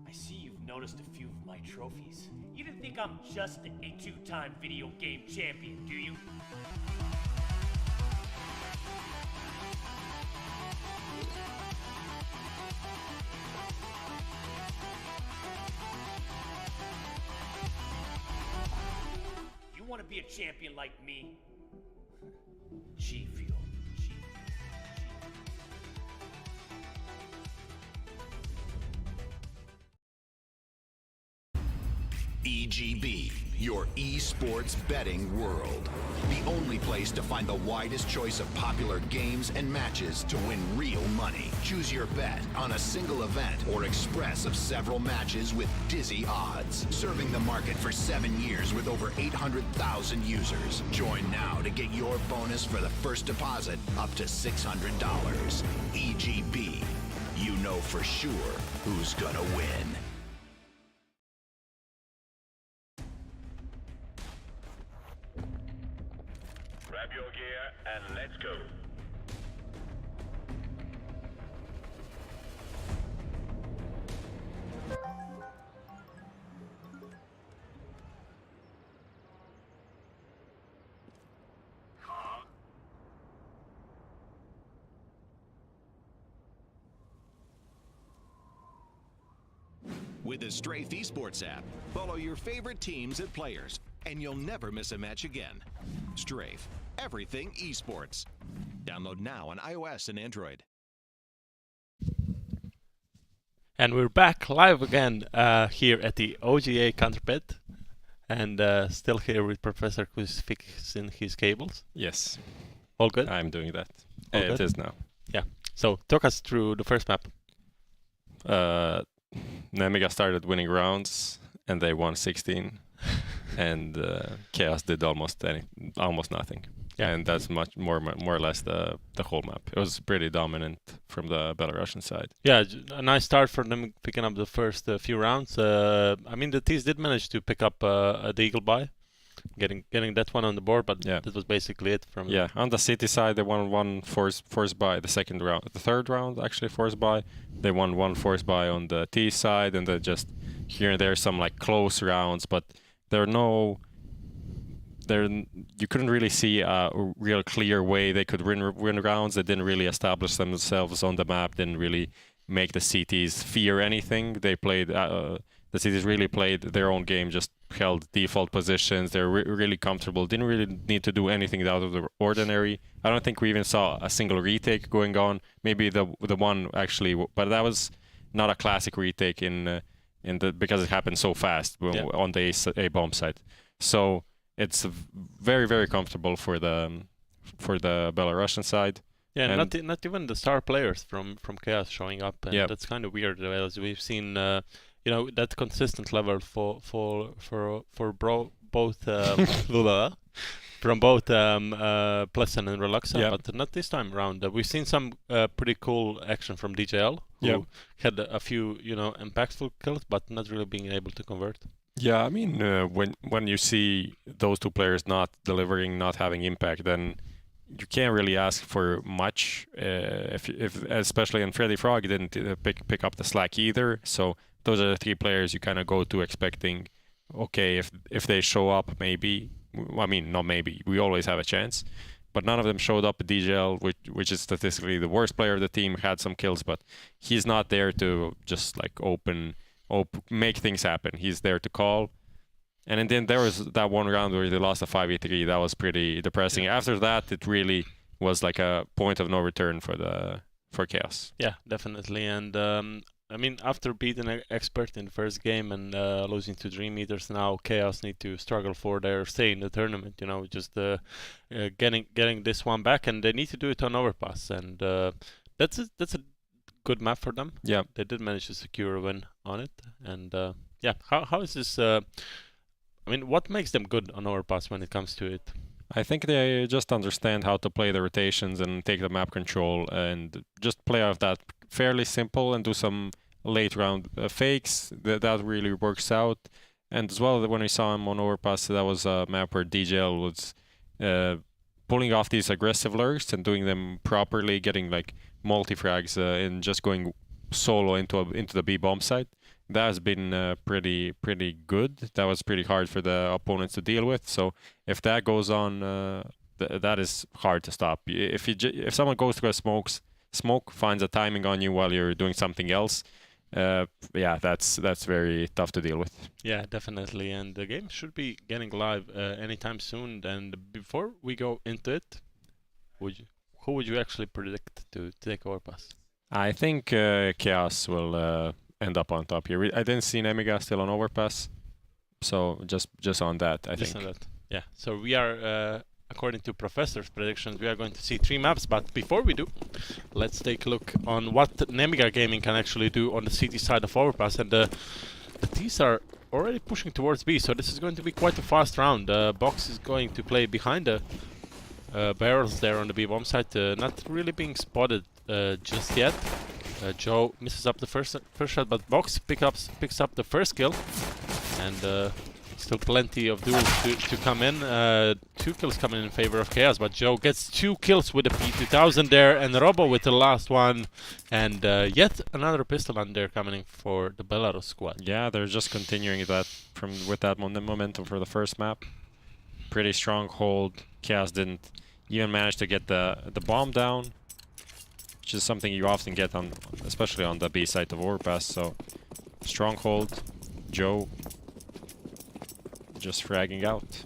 I see you've noticed a few of my trophies. You didn't think I'm just a two-time video game champion, do you? You want to be a champion like me? G Fuel. EGB, your esports betting world. The only place to find the widest choice of popular games and matches to win real money. Choose your bet on a single event or express of several matches with dizzy odds. Serving the market for 7 years with over 800,000 users. Join now to get your bonus for the first deposit up to $600. EGB, you know for sure who's gonna win. Grab your gear and let's go. With the Strafe Esports app, follow your favorite teams and players, and you'll never miss a match again. Strafe, everything esports. Download now on iOS and Android. And we're back live again here at the OGA counterpit, and still here with Professor who's fixing his cables. Yes, All good? I'm doing that. All It good? is now. Yeah. So talk us through the first map. Nemiga started winning rounds, and they won 16, and Chaos did almost nothing. Yeah. And that's more or less the whole map. It was pretty dominant from the Belarusian side. Yeah, a nice start for them picking up the first few rounds. I mean, the T's did manage to pick up the Eagle buy, getting that one on the board, but Yeah. that was basically it from. Yeah, on the City side, they won one force buy the second round. The third round, actually, force buy. They won one force buy on the T side, and then just here and there some like close rounds, but you couldn't really see a real clear way they could win rounds. They didn't really establish themselves on the map, didn't really make the CTs fear anything. They played, the CTs really played their own game, just held default positions. They're really comfortable, didn't really need to do anything out of the ordinary. I don't think we even saw a single retake going on. Maybe the one actually, but that was not a classic retake because it happened so fast on the A bomb site. So it's very, very comfortable for the Belarusian side. Yeah, And not even the star players from Chaos showing up, and Yeah. that's kind of weird. As we've seen, that consistent level for both from both Pleasant and Relaxa, Yeah. but not this time around. We've seen some pretty cool action from DJL, who Yeah. had a few impactful kills, but not really being able to convert. Yeah, I mean, when you see those two players not delivering, not having impact, then you can't really ask for much. If especially in Freddy Frog didn't pick up the slack either. So those are the three players you kind of go to expecting. Okay, if they show up, maybe. I mean, not maybe. We always have a chance. But none of them showed up at DJL, which is statistically the worst player of the team. Had some kills, but he's not there to just like make things happen. He's there to call. And then there was that one round where they lost a 5v3. That was pretty depressing. Yeah. After that, it really was like a point of no return for Chaos. Yeah, definitely. And I mean, after beating an expert in the first game and losing to Dream Eaters, now Chaos need to struggle for their stay in the tournament. Just getting this one back, and they need to do it on Overpass, and that's a good map for them. Yeah. They did manage to secure a win on it, and how is this? I mean, what makes them good on Overpass when it comes to it? I think they just understand how to play the rotations and take the map control and just play off that fairly simple and do some late round fakes. That really works out. And as well, when we saw him on Overpass, that was a map where DJL was pulling off these aggressive lurks and doing them properly, getting like multi-frags and just going solo into the B bomb site. that has been pretty good. That was pretty hard for the opponents to deal with. So if that goes on, that is hard to stop. If someone goes through a smoke finds a timing on you while you're doing something else, yeah, that's very tough to deal with. Yeah, definitely. And the game should be getting live anytime soon. And before we go into it, who would you actually predict to take Overpass? I think Chaos will end up on top here. I didn't see Nemiga still on Overpass, so just on that, I Just think. on that. Yeah. So we are, according to Professor's predictions, we are going to see 3 maps. But before we do, let's take a look on what Nemiga Gaming can actually do on the CT side of Overpass. And the T's are already pushing towards B, so this is going to be quite a fast round. Box is going to play behind the barrels there on the B bomb side, not really being spotted just yet. Joe misses up the first shot, but Box picks up the first kill, and still plenty of duels to come in. 2 kills coming in favor of Chaos, but Joe gets 2 kills with the P2000 there, and Robo with the last one, and yet another pistol on there coming in for the Belarus squad. Yeah, they're just continuing that with that momentum for the first map. Pretty strong hold. Chaos didn't even manage to get the bomb down, which is something you often get on, especially on the B side of Overpass. So stronghold, Joe just fragging out.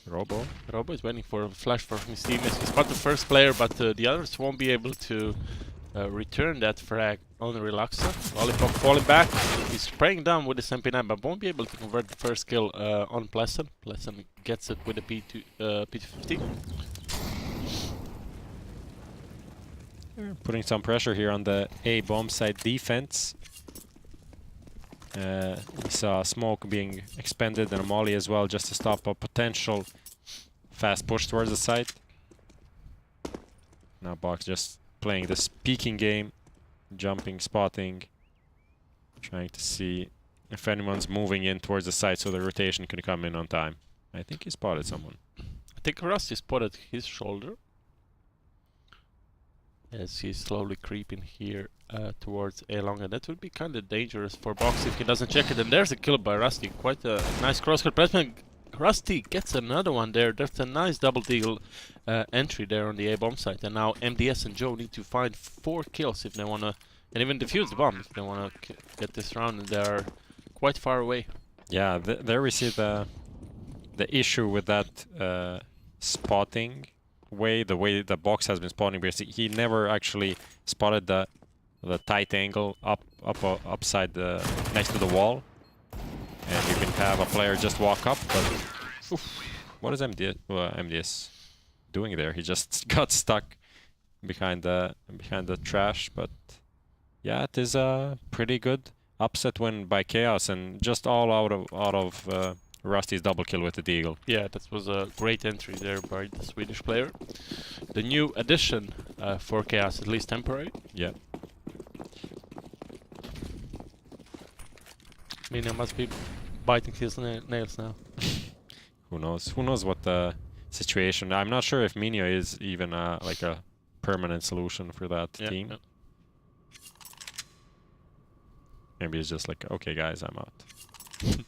Robo is waiting for a flash from his teammates. He's spot the first player, but the others won't be able to return that frag on the Relaxer. Lollipop falling back. He's spraying down with his MP9, but won't be able to convert the first kill on Pleasant. Pleasant gets it with a P250. putting some pressure here on the A bomb side defense. We saw smoke being expended and a molly as well, just to stop a potential fast push towards the site. Now Box just playing this peeking game, jumping, spotting, trying to see if anyone's moving in towards the site so the rotation can come in on time. I think he spotted someone. I think Rusty spotted his shoulder as he's slowly creeping here towards A long, and that would be kind of dangerous for Box if he doesn't check it. And there's a kill by Rusty, quite a nice crosscut placement. Rusty gets another one there. There's a nice double deal entry there on the A bomb site, and now MDS and Joe need to find 4 kills if they want to, and even defuse the bomb if they want to get this round, and they're quite far away. Yeah, there we see the issue with that spotting way, the way the Box has been spotting, because he never actually spotted the tight angle upside next to the wall, and you can have a player just walk up. But oof, what is MDS doing there? He just got stuck behind the trash. But yeah, it is a pretty good upset win by Chaos, and just all out of Rusty's double kill with the Deagle. Yeah, that was a great entry there by the Swedish player. The new addition for Chaos, at least temporary. Yeah. Mina must be biting his nails now. Who knows? Who knows what the situation? I'm not sure if Minio is even like a permanent solution for that team. Yeah. Maybe it's just like, okay, guys, I'm out.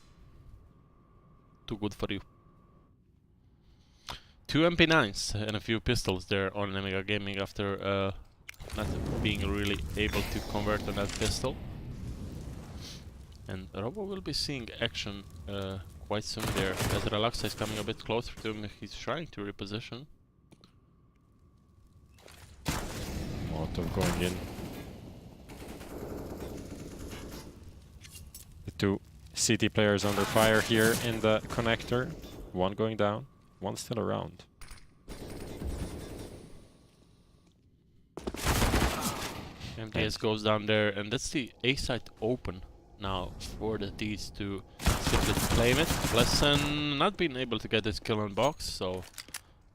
Too good for you. 2 MP9s and a few pistols there on Nemiga Gaming after not being really able to convert on that pistol. And Robo will be seeing action quite soon there, as Relaxa is coming a bit closer to him. He's trying to reposition. Molotov going in. The 2 CT players under fire here in the connector. 1 going down, 1 still around. MDS goes down there, and that's the A site open now for the D's to simply claim it. Pleasant not being able to get this kill on Box, so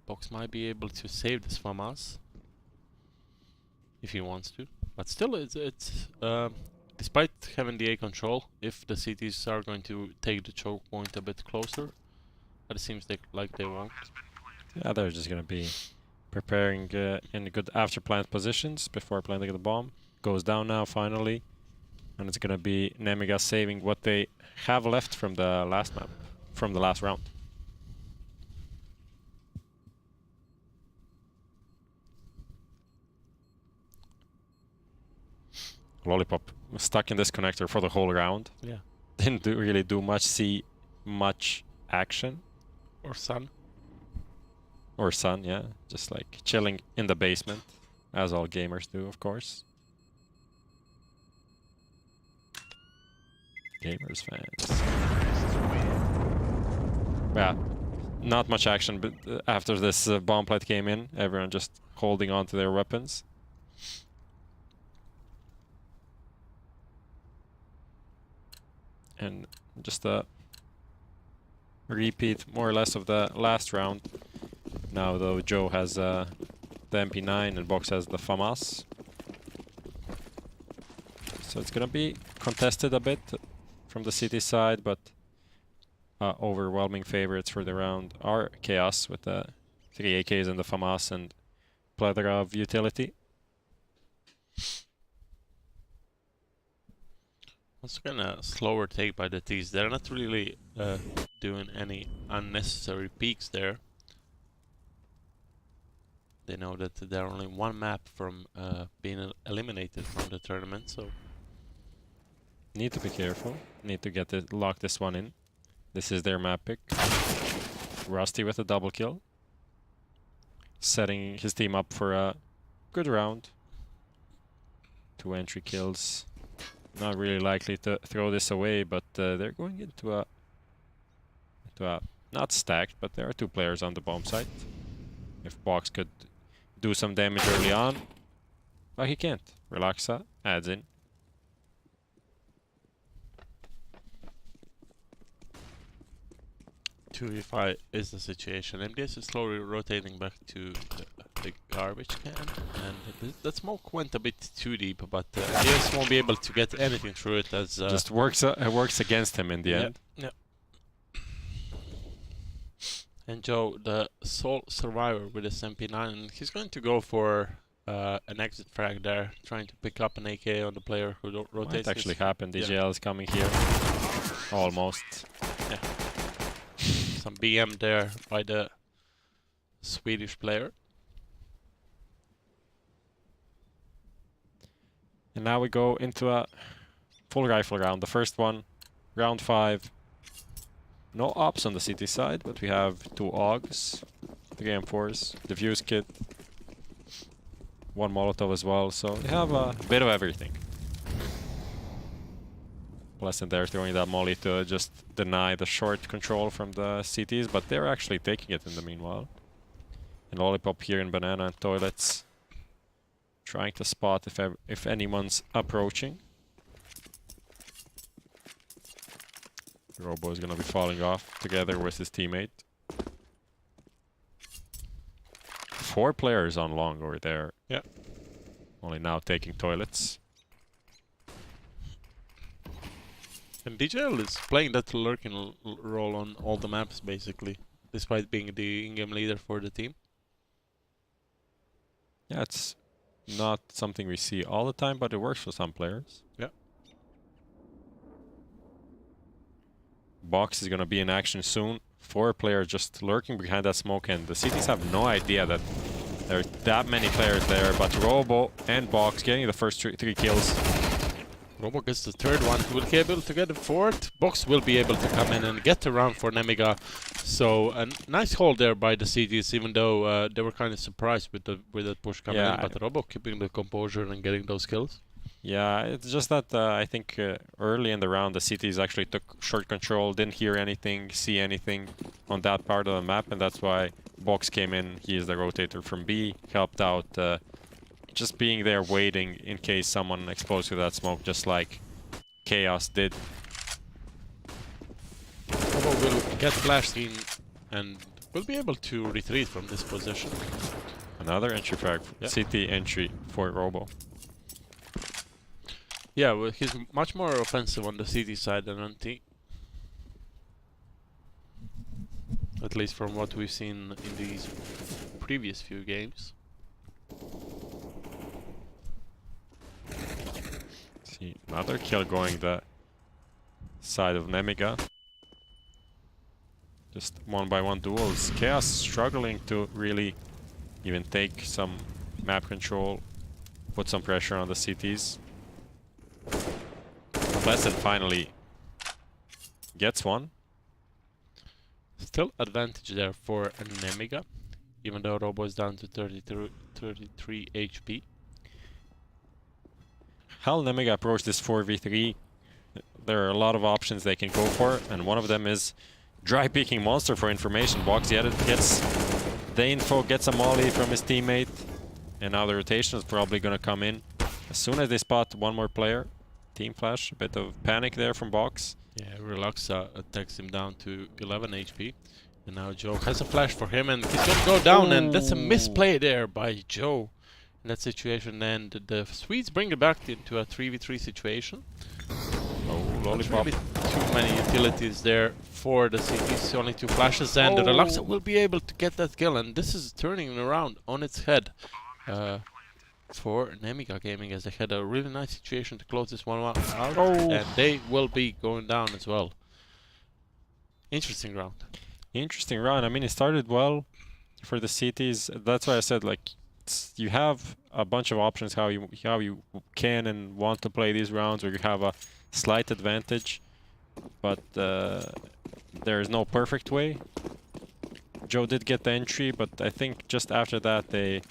Box might be able to save this from us if he wants to. But still, it's despite having the A control, if the CTs are going to take the choke point a bit closer, but it seems like they won't. Yeah, they're just gonna be preparing in good after plant positions before planting the bomb. Goes down now finally. And it's gonna be Nemiga saving what they have left from the last map, from the last round. Lollipop was stuck in this connector for the whole round. Yeah. Didn't really do much, see much action. Or Sun. Or Sun, yeah. Just like chilling in the basement, as all gamers do, of course. Gamers fans. Yeah, not much action, but after this bomb plate came in, everyone just holding on to their weapons. And just a repeat, more or less, of the last round. Now, though, Joe has the MP9 and Box has the FAMAS. So it's gonna be contested a bit from the city side, but overwhelming favorites for the round are Chaos with the 3 AKs and the FAMAS and plethora of utility. Also kind of slower take by the T's. They're not really doing any unnecessary peaks there. They know that they're only one map from being eliminated from the tournament, so Need to be careful. Need to get it, lock this one in. This is their map pick. Rusty with a double kill. Setting his team up for a good round. 2 entry kills. Not really likely to throw this away, but they're going into a not stacked, but there are 2 players on the bomb site. If Box could do some damage early on, but he can't. Relaxa adds in. 2v5 is the situation. MDS is slowly rotating back to the garbage can, and that smoke went a bit too deep, but MDS won't be able to get anything through it as... Just works against him in the end. Yeah. And Joe, the sole survivor with his MP9, and he's going to go for an exit frag there, trying to pick up an AK on the player who rotates. Might actually happen. DJL Yeah. is coming here. Almost. Yeah. Some BM there by the Swedish player. And now we go into a full rifle round. The first one, round 5. No ops on the city side, but we have 2 AUGs, 3 M4s, defuse kit, 1 Molotov as well, so they have a bit of everything. Pleasant there throwing that molly to just deny the short control from the CTs, but they're actually taking it in the meanwhile. And Lollipop here in Banana and Toilets, trying to spot if anyone's approaching. Robo is gonna be falling off together with his teammate. 4 players on long over there. Yeah. Only now taking Toilets. And DJL is playing that lurking role on all the maps, basically, despite being the in-game leader for the team. Yeah, it's not something we see all the time, but it works for some players. Yeah. Box is gonna be in action soon. 4 players just lurking behind that smoke, and the cities have no idea that there are that many players there, but Robo and Box getting the first 3 kills. Robo gets the 3rd one. He will be able to get the 4th. Box will be able to come in and get around for Nemiga. So a nice hold there by the CTs, even though they were kind of surprised with the push coming in. But Robo keeping the composure and getting those kills. Yeah, it's just that I think early in the round the CTs actually took short control, didn't hear anything, see anything on that part of the map, and that's why Box came in. He is the rotator from B, helped out. Just being there waiting in case someone exposed to that smoke, just like Chaos did. Robo will get flashed in and will be able to retreat from this position. Another entry frag, CT entry for Robo. Yeah, well, he's much more offensive on the CT side than on T. At least from what we've seen in these previous few games. Another kill going the side of Nemiga. Just one by one duels. Chaos struggling to really even take some map control, put some pressure on the CTs. Pleasant finally gets one. Still advantage there for Nemiga, even though Robo is down to 33 HP. How Nemiga approach this 4v3, there are a lot of options they can go for, and one of them is dry peeking monster for information. Box gets the info, gets a molly from his teammate, and now the rotation is probably gonna come in. As soon as they spot one more player, team flash, a bit of panic there from Box. Yeah, Relaxa takes him down to 11 HP. And now Joe has a flash for him and he's gonna go down. And that's a misplay there by Joe in that situation. And the Swedes bring it back into a 3v3 situation. Oh, lollipop. Not really too many utilities there for the CTs, only 2 flashes, and the Relaxa will be able to get that kill, and this is turning around on its head for Nemiga Gaming, as they had a really nice situation to close this one out, and they will be going down as well. Interesting round. Interesting round. I mean, it started well for the CTs. That's why I said, like, you have a bunch of options how you can and want to play these rounds, where you have a slight advantage, but there is no perfect way. Joe did get the entry, but I think just after that they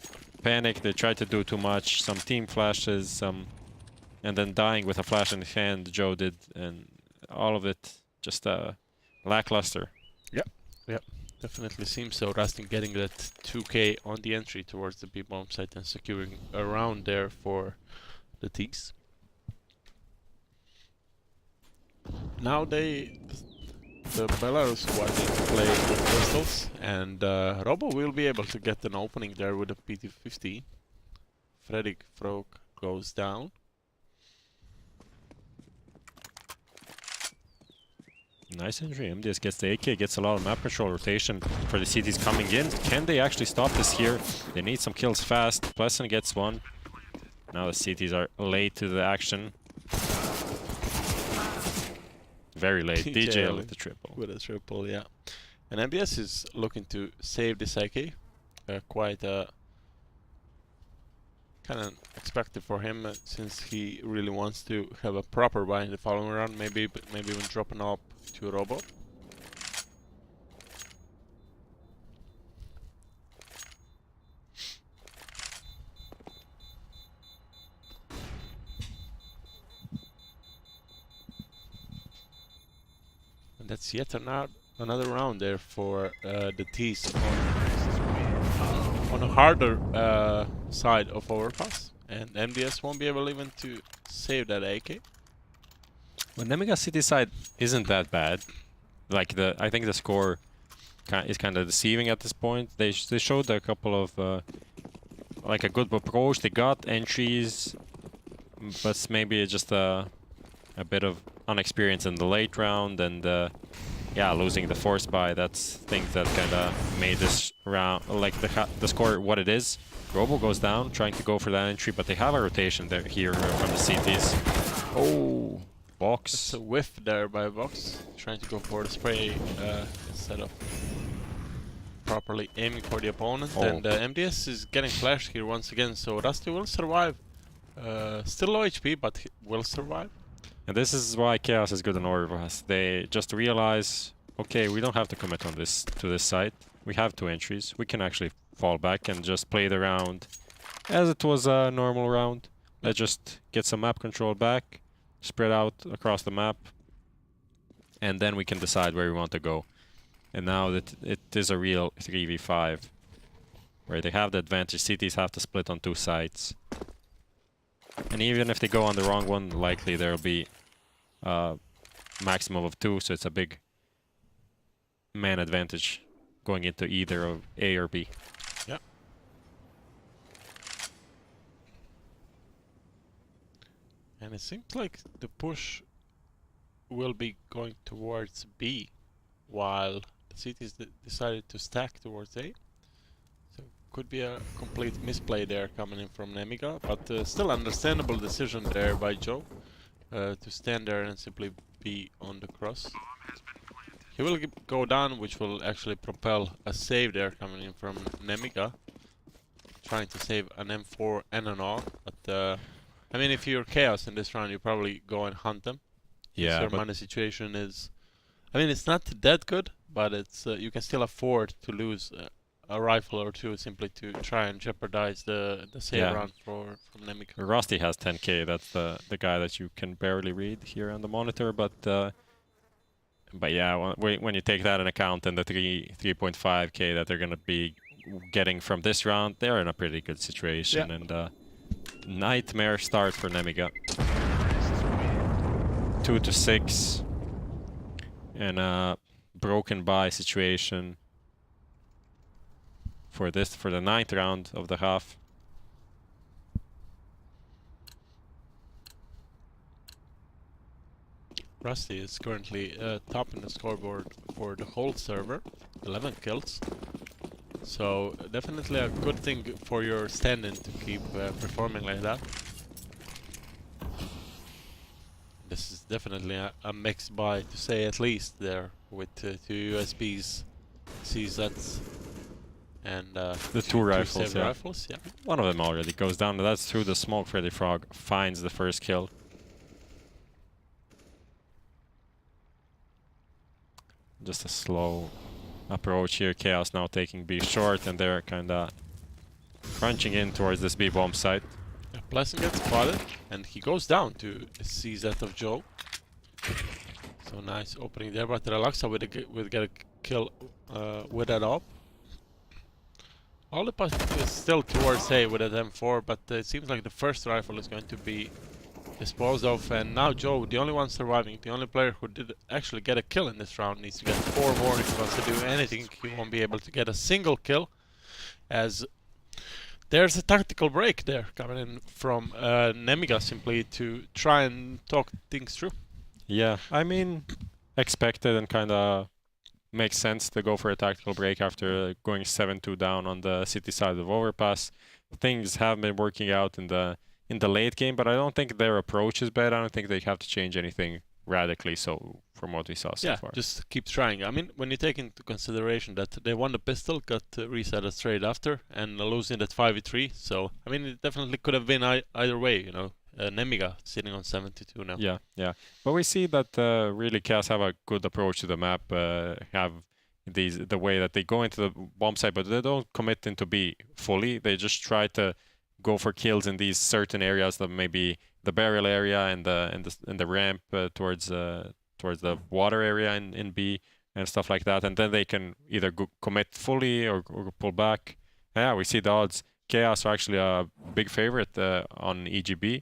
panicked, they tried to do too much, some team flashes, and then dying with a flash in his hand, Joe did, and all of it just lackluster. Yep, definitely seems so. Rastin getting that 2k on the entry towards the B-bomb site and securing a round there for the T's. Now the Belarus squad need to play with pistols, and Robo will be able to get an opening there with a PT-50. Fredrik Frog goes down. Nice entry. MDS gets the AK, gets a lot of map control rotation for the CTs coming in. Can they actually stop this here? They need some kills fast. Pleasant gets one. Now the CTs are late to the action. Very late. DJ with the triple. With a triple, yeah. And MBS is looking to save this AK. Quite kind of expected for him, since he really wants to have a proper buy in the following round. Maybe even dropping up to Robo. And that's yet another round there for the T's on a harder side of overpass, and MDS won't be able even to save that AK. Well, Nemiga City side isn't that bad. Like, I think the score is kind of deceiving at this point. They showed a couple of like a good approach. They got entries, but maybe just a bit of unexperience in the late round, and yeah, losing the force buy. That's things that kind of made this round, like the score what it is. Robo goes down, trying to go for that entry, but they have a rotation there here from the CTs. Oh, Box. It's a whiff there by Box, trying to go for the spray instead of properly aiming for the opponent. And MDS is getting flashed here once again, so Rusty will survive. Still low HP, but he will survive. And this is why Chaos is good on Overpass. They just realize, okay, we don't have to commit on this to this site. We have 2 entries. We can actually fall back and just play the round as it was a normal round. Let's just get some map control back, spread out across the map, and then we can decide where we want to go. And now that it is a real 3v5, where they have the advantage, CTs have to split on 2 sides. And even if they go on the wrong one, likely there'll be a maximum of 2, so it's a big man advantage going into either of A or B. Yeah. And it seems like the push will be going towards B, while the cities decided to stack towards A. So could be a complete misplay there coming in from Nemiga, but still understandable decision there by Joe. to stand there and simply be on the cross. He will go down, which will actually propel a save there coming in from Nemiga. Trying to save an M4 and an AUG, but I mean, if you're Chaos in this round, you probably go and hunt them. Yeah, Your but money situation is, I mean, it's not that good, but it's you can still afford to lose a rifle or two simply to try and jeopardize the save round from Nemiga. Rusty has 10k. That's the guy that you can barely read here on the monitor, but yeah, when you take that in account and the 3.5k that they're gonna be getting from this round, they're in a pretty good situation. Yeah. And nightmare start for Nemiga. 2 to 6 and a broken by situation for the 9th round of the half. Rusty is currently top in the scoreboard for the whole server, 11 kills. So definitely a good thing for your stand-in to keep performing like that. This is definitely a mixed buy, to say at least, there with 2 USBs, CZs, and the two rifles. Yeah. rifles. Yeah. One of them already goes down. That's through the smoke. Freddy Frog finds the first kill. Just a slow approach here. Chaos now taking B short, and they're kind of crunching in towards this B bomb site. Yeah, Blessing gets spotted, and he goes down to CZ of Joe. So nice opening there, but Relaxa will get a kill with that up. All the push is still towards A with that M4, but it seems like the first rifle is going to be disposed of, and now Joe, the only one surviving, the only player who did actually get a kill in this round, needs to get 4 more if he wants to do anything. He won't be able to get a single kill, as there's a tactical break there coming in from Nemiga simply to try and talk things through. Yeah, I mean, expected and kind of makes sense to go for a tactical break after going 7-2 down on the city side of Overpass. Things have been working out in the late game, but I don't think their approach is bad. I don't think they have to change anything radically so from what we saw so far. Just keep trying. I mean, when you take into consideration that they won the pistol, got reset straight after, and losing that 5v3, so I mean, it definitely could have been either way, you know. Nemiga sitting on 72 now. Yeah. But we see that really Chaos have a good approach to the map, have the way that they go into the bomb site, but they don't commit into B fully. They just try to go for kills in these certain areas, that maybe the barrel area and the ramp towards the water area in B and stuff like that, and then they can either commit fully or pull back. Yeah, we see the odds. Chaos are actually a big favorite on EGB.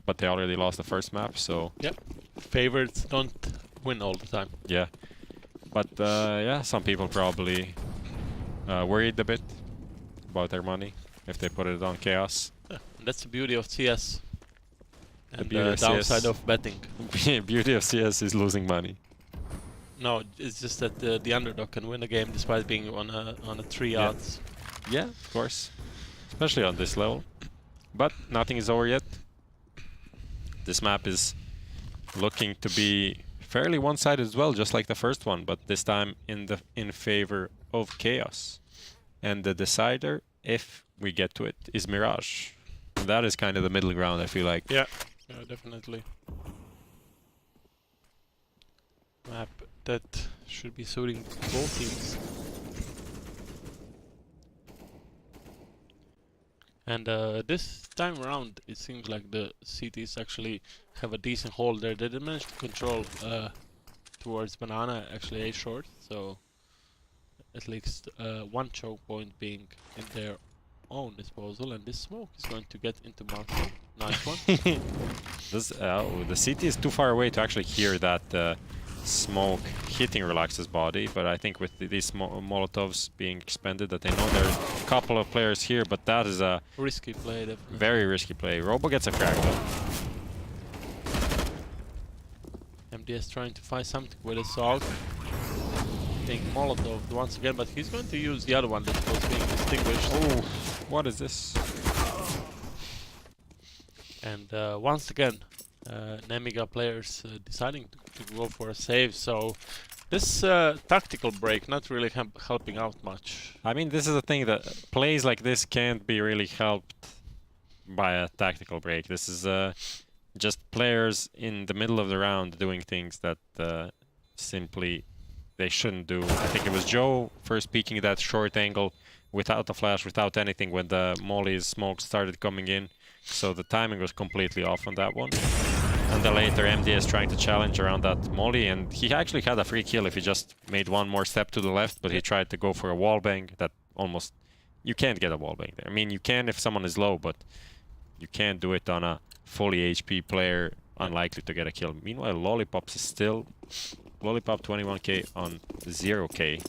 But they already lost the first map, so... Yeah, favorites don't win all the time. Yeah, but yeah, some people probably worried a bit about their money if they put it on Chaos. Yeah, that's the beauty of CS. And the beauty of downside CS. of betting. Beauty of CS is losing money. No, it's just that the underdog can win a game despite being on a 3 odds. Yeah, of course. Especially on this level. But nothing is over yet. This map is looking to be fairly one-sided as well, just like the first one, but this time in favor of Chaos. And the decider, if we get to it, is Mirage. And that is kind of the middle ground, I feel like. Yeah, definitely. Map that should be suiting both teams. And this time around, it seems like the CTs actually have a decent hold there. They did manage to control towards Banana, actually A short, so at least one choke point being in their own disposal. And this smoke is going to get into Monster. Nice one. The CT is too far away to actually hear that smoke hitting Relax's body, but I think with these Molotovs being expended, that they know there's a couple of players here, but that is a risky play, definitely. Very risky play. Robo gets a crack though. MDS trying to find something with his AUG. Being Molotov once again, but he's going to use the other one that was being distinguished. Oh, what is this? And once again, Nemiga players deciding to go for a save. So this tactical break not really helping out much. I mean, this is the thing that plays like this can't be really helped by a tactical break. This is just players in the middle of the round doing things that simply they shouldn't do. I think it was Joe first peeking that short angle without the flash, without anything, when the Molly's smoke started coming in. So the timing was completely off on that one. And then later MDS trying to challenge around that Molly, and he actually had a free kill if he just made one more step to the left, but he tried to go for a wallbang that almost... You can't get a wallbang there. I mean, you can if someone is low, but you can't do it on a fully HP player, unlikely to get a kill. Meanwhile, Lollipops is still... Lollipop 21k on 0k.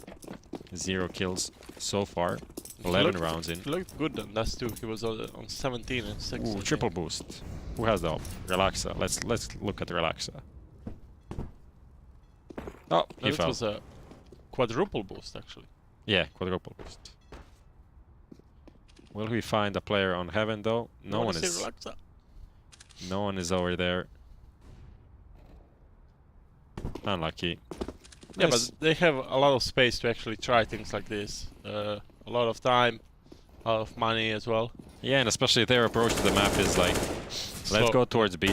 0 kills so far. 11 rounds in. He looked good on that too. He was on 17 and 6. Ooh, triple boost. Who has the op? Relaxa. Let's look at Relaxa. Oh, he That fell. was a quadruple boost actually. Yeah, quadruple boost. Will we find a player on Heaven though? No one is. Relaxa. No one is over there. Unlucky. Yeah, Nice. but they have a lot of space to actually try things like this. A lot of time, a lot of money as well. Yeah, and especially their approach to the map is like, let's go towards B.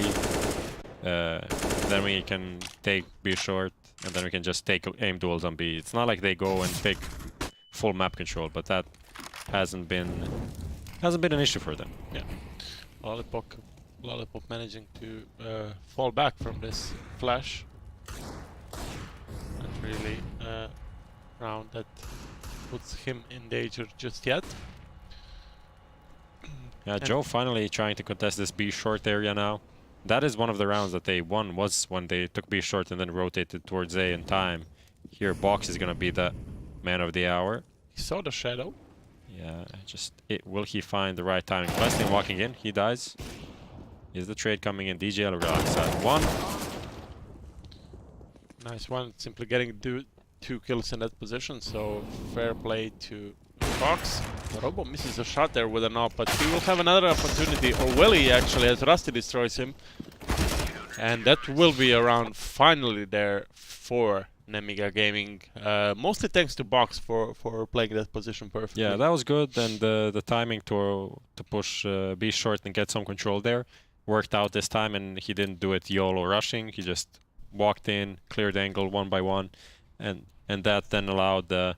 Then we can take B short, and then we can just take aim duels on B. It's not like they go and take full map control, but that hasn't been an issue for them. Yeah, Lollipop managing to fall back from this flash. Not really a round that puts him in danger just yet. Yeah, Joe finally trying to contest this B short area now. That is one of the rounds that they won, was when they took B short and then rotated towards A in time. Here, Box is gonna be the man of the hour. He saw the shadow. Yeah, will he find the right timing? Blessing walking in, he dies. Is the trade coming in? DJL relax at 1. Nice one, simply getting 2 kills in that position, so fair play to Fox. Robo misses a shot there with an op, but he will have another opportunity, or will he actually, as Rusty destroys him. And that will be a round finally there for Nemiga Gaming. Mostly thanks to Box for playing that position perfectly. Yeah, that was good, and the timing to push B short and get some control there worked out this time, and he didn't do it YOLO rushing, he just walked in, cleared angle one by one, and that then allowed the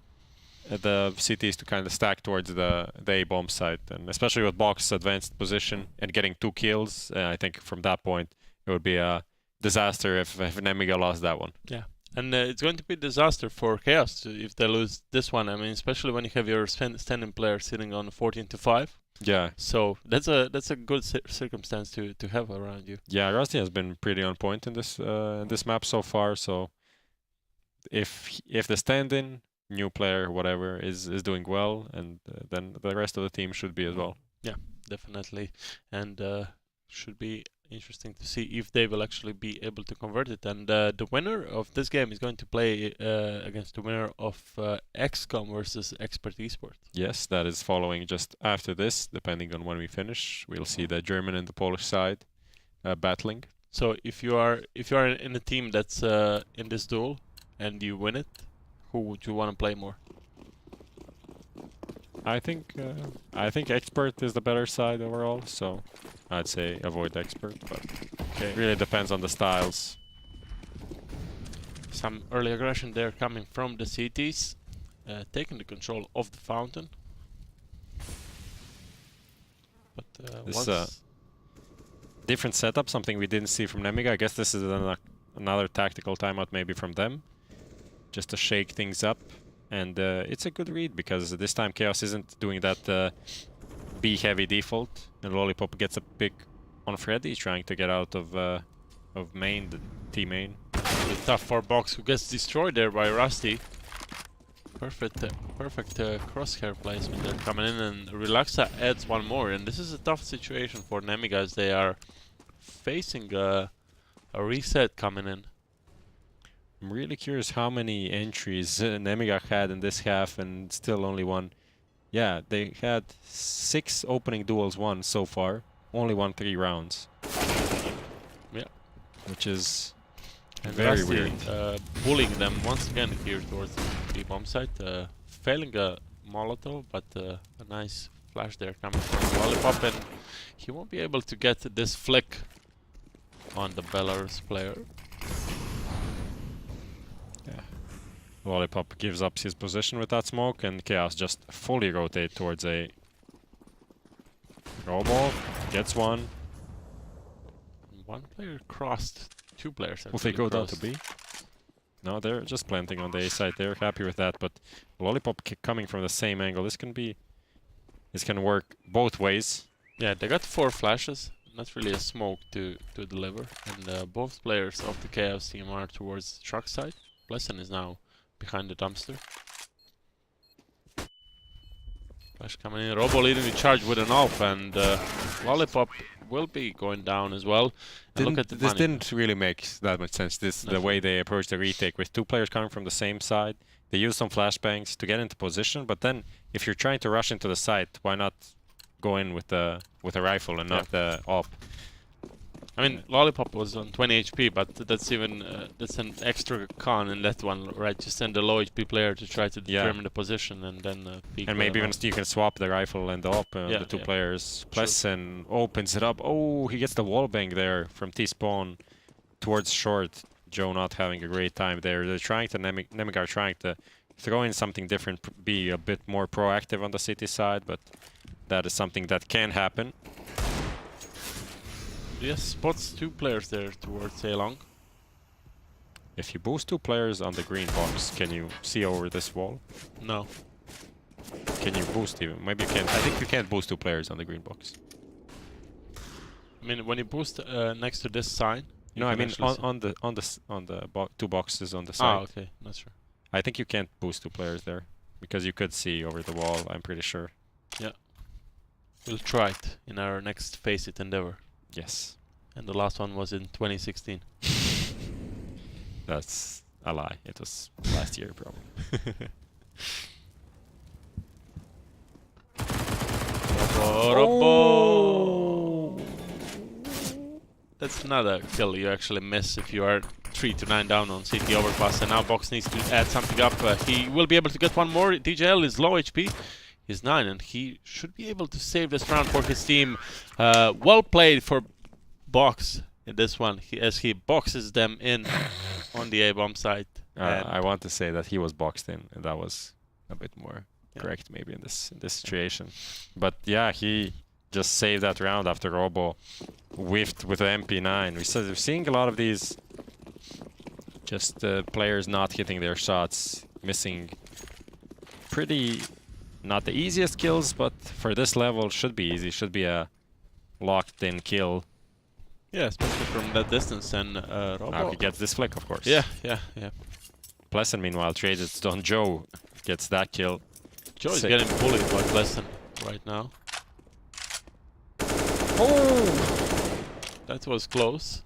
CTs to kind of stack towards the A bomb site, and especially with Box's advanced position and getting 2 kills, I think from that point it would be a disaster if Nemiga lost that one. Yeah, and it's going to be a disaster for Chaos if they lose this one. I mean, especially when you have your standing player sitting on 14-5. Yeah. So that's a good circumstance to have around you. Yeah, Rusty has been pretty on point in this map so far. So if the stand-in new player whatever is doing well, and then the rest of the team should be as well. Yeah, definitely, and should be interesting to see if they will actually be able to convert it. And the winner of this game is going to play against the winner of XCOM versus Expert Esports. Yes, that is following just after this. Depending on when we finish, we'll see the German and the Polish side battling. So if you are in a team that's in this duel and you win it, who would you want to play more? I think Expert is the better side overall, so I'd say avoid Expert, but it really depends on the styles. Some early aggression there coming from the CTs, taking the control of the fountain. But this different setup, something we didn't see from Nemiga. I guess this is another tactical timeout maybe from them, just to shake things up. And it's a good read, because this time Chaos isn't doing that B-heavy default, and Lollipop gets a pick on Freddy, trying to get out of main, the T-main. It's tough for Box, who gets destroyed there by Rusty. Perfect crosshair placement there coming in, and Relaxa adds one more. And this is a tough situation for Nemiga, as they are facing a reset coming in. I'm really curious how many entries Nemiga had in this half, and still only one. Yeah, they had 6 opening duels won so far, only won 3 rounds. Yeah. Which is And very Rusty, weird. bullying them once again here towards the bomb site. Failing a Molotov, but a nice flash there coming from Lollipop, and he won't be able to get this flick on the Belarus player. Yeah. Lollipop gives up his position with that smoke, and Chaos just fully rotate towards A. Robo gets one. One player crossed, two players Will they actually go down to crossed. B? No, they're just planting on the A side. They're happy with that, but Lollipop coming from the same angle. This can work both ways. Yeah, they got 4 flashes. Not really a smoke to deliver, and both players of the Chaos team are towards the truck side. Pleasant is now behind the dumpster. Flash coming in. Robo leading the charge with an AWP, and Lollipop will be going down as well. And look at the This money. didn't really make that much sense. The way they approached the retake with 2 players coming from the same side. They use some flashbangs to get into position, but then if you're trying to rush into the site, why not go in with a rifle and not the AWP? I mean, Lollipop was on 20 HP, but that's even that's an extra con in that one, right? You send a low HP player to try to determine the position, and then peek. And maybe even you can swap the rifle and the AWP, the 2 players. Plessen opens it up. Oh, he gets the wallbang there from T-spawn towards short. Joe not having a great time there. They're trying to Nemiga are trying to throw in something different, be a bit more proactive on the city side, but that is something that can happen. Yes, spots 2 players there towards A long. If you boost 2 players on the green box, can you see over this wall? No. Can you boost even? Maybe you can. I think you can't boost 2 players on the green box. I mean, when you boost next to this sign. No, I mean on the 2 boxes on the side. Ah, okay, not sure. I think you can't boost 2 players there because you could see over the wall. I'm pretty sure. Yeah. We'll try it in our next Face It endeavor. Yes. And the last one was in 2016. That's a lie. It was last year, probably. Robo. That's not a kill you actually miss if you are 3 to 9 down on CT overpass, and now Box needs to add something up. He will be able to get one more. DJL is low HP. He's 9, and he should be able to save this round for his team. Well played for Box in this one, as he boxes them in on the A-bomb site. I want to say that he was boxed in, and that was a bit more correct maybe in this situation. But yeah, he just saved that round after Robo whiffed with the MP9. We're seeing a lot of these just players not hitting their shots, missing pretty not the easiest kills, but for this level should be easy, should be a locked-in kill. Yeah, especially from that distance, and Robo... Now he gets this flick, of course. Yeah. Pleasant, meanwhile, traded stone. Joe gets that kill. Joe is getting bullied by Pleasant right now. Oh! That was close.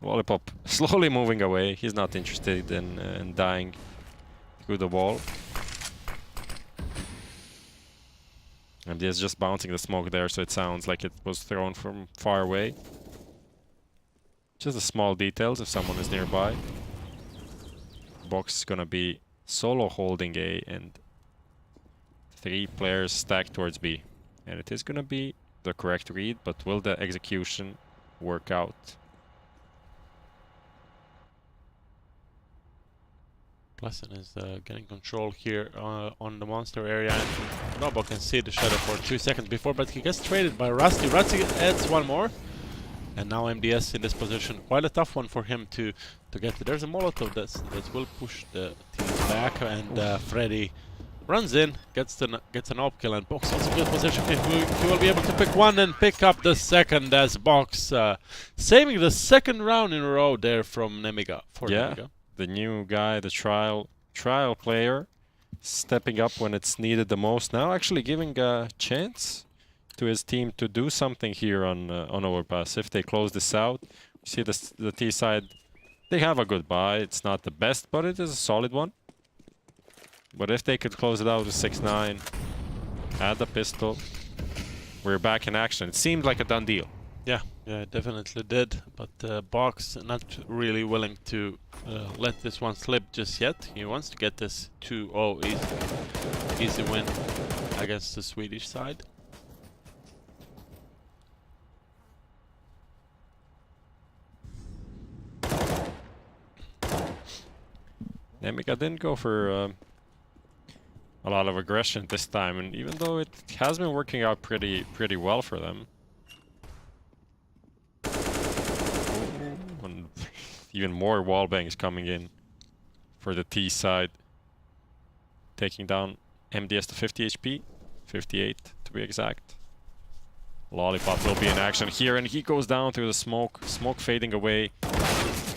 Lollipop slowly moving away. He's not interested in dying through the wall. And he's just bouncing the smoke there, so it sounds like it was thrown from far away. Just the small details if someone is nearby. Box is gonna be solo holding A, and 3 players stacked towards B. And it is gonna be the correct read, but will the execution work out? Pleasant is getting control here on the monster area, and Robo can see the shadow for 2 seconds before, but he gets traded by Rusty. Rusty adds one more, and now MDS in this position. Quite a tough one for him to get to. There's a Molotov that will push the team back, and Freddy runs in, gets an AWP kill, and Box also good position. He will be able to pick one and pick up the second, as Box saving the second round in a row there from Nemiga. Nemiga. The new guy, the trial player, stepping up when it's needed the most. Now actually giving a chance to his team to do something here on overpass. If they close this out, you see the T side, they have a good buy. It's not the best, but it is a solid one. But if they could close it out with 6-9, add the pistol, we're back in action. It seemed like a done deal. Yeah, it definitely did. But Box not really willing to let this one slip just yet. He wants to get this 2-0 easy win against the Swedish side. Nemiga didn't go for a lot of aggression this time, and even though it has been working out pretty well for them. And even more wall bangs coming in for the T side, taking down MDS to 50 HP, 58 to be exact. Lollipop will be in action here, and he goes down through the smoke fading away.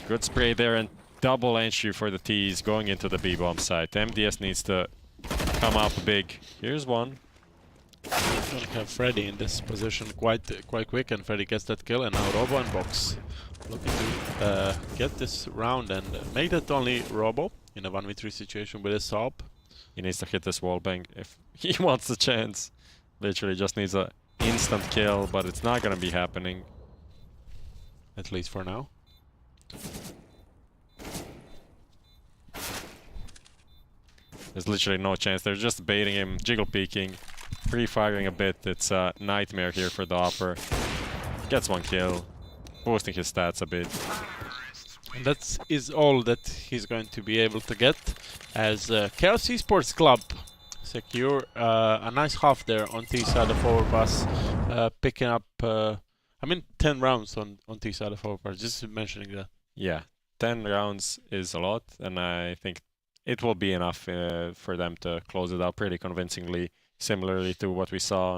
Good spray there, and double entry for the T's going into the B-bomb site. MDS needs to come up big. Here's one. Gonna have Freddy in this position quite quick, and Freddy gets that kill, and now Robo and Box looking to get this round and make that only Robo in a 1v3 situation with a Saab. He needs to hit this wall bang if he wants the chance. Literally just needs a instant kill, but it's not gonna be happening. At least for now. There's literally no chance. They're just baiting him, jiggle peeking, pre-firing a bit. It's a nightmare here for the Hopper. Gets one kill, boosting his stats a bit. And that is all that he's going to be able to get as Chaos Esports Club secure a nice half there on T side of overpass, picking up 10 rounds on T side of overpass, just mentioning that. Yeah, 10 rounds is a lot, and I think it will be enough for them to close it out pretty convincingly, similarly to what we saw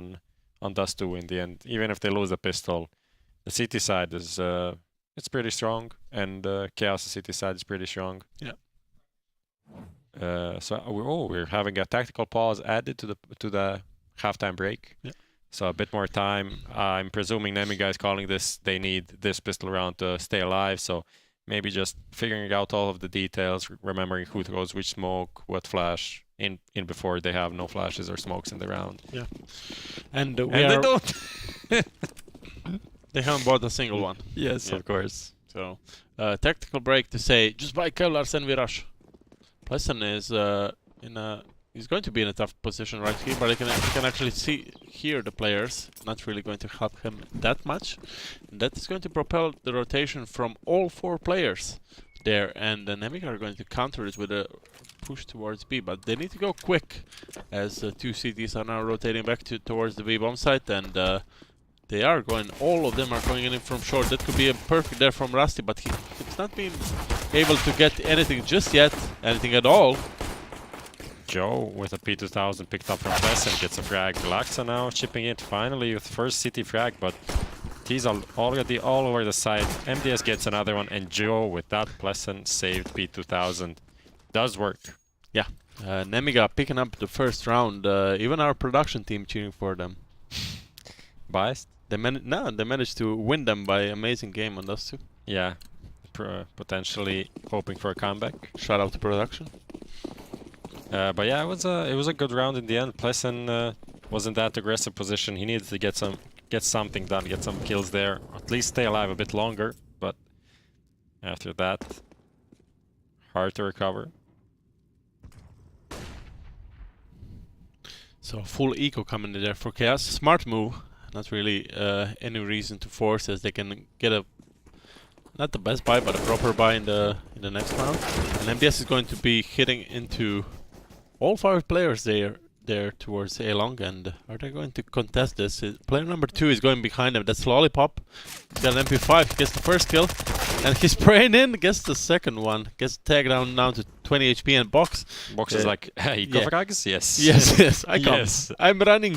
on Dust 2 in the end. Even if they lose the pistol, the City side is it's pretty strong, and Chaos City side is pretty strong. Yeah. So we're having a tactical pause added to the halftime break. Yeah. So a bit more time. I'm presuming Nemiga is calling this. They need this pistol round to stay alive. So maybe just figuring out all of the details, remembering who throws which smoke, what flash in before they have no flashes or smokes in the round. Yeah. And they don't. They haven't bought a single one. Yes, Yeah. of course. So tactical break to say just buy Kevlars and we rush. Pleasant is he's going to be in a tough position right here, but he can actually hear the players. Not really going to help him that much. And that is going to propel the rotation from all 4 players there, and the Nemiga are going to counter it with a push towards B, but they need to go quick as 2 CTs are now rotating back towards the B bomb site, and they are going, all of them are going in from short. That could be a perfect there from Rusty, but he's not been able to get anything just yet, anything at all. Joe with a P2000 picked up from Pleasant, gets a frag. Laxa now chipping it finally with first city frag, but he's already all over the side. MDS gets another one, and Joe with that Pleasant saved P2000. Does work. Yeah, Nemiga picking up the first round. Even our production team cheering for them. Biased? They managed to win them by amazing game on those 2. Yeah, potentially hoping for a comeback. Shout out to production. But yeah, it was a good round in the end. Pleasant was in that aggressive position. He needed to get something done, get some kills there, at least stay alive a bit longer. But after that, hard to recover. So full eco coming in there for Chaos. Smart move. Not really any reason to force, as they can get a not the best buy, but a proper buy in the next round. And MDS is going to be hitting into all 5 players there towards A long, and are they going to contest this? Player number 2 is going behind them. That's Lollipop. He's got an MP5. He gets the first kill, and he's spraying in. Gets the second one. Gets tagged down to 20 HP, and Box. Box is like, hey, go frags? Yes. Yes, I come. Yes. I'm running.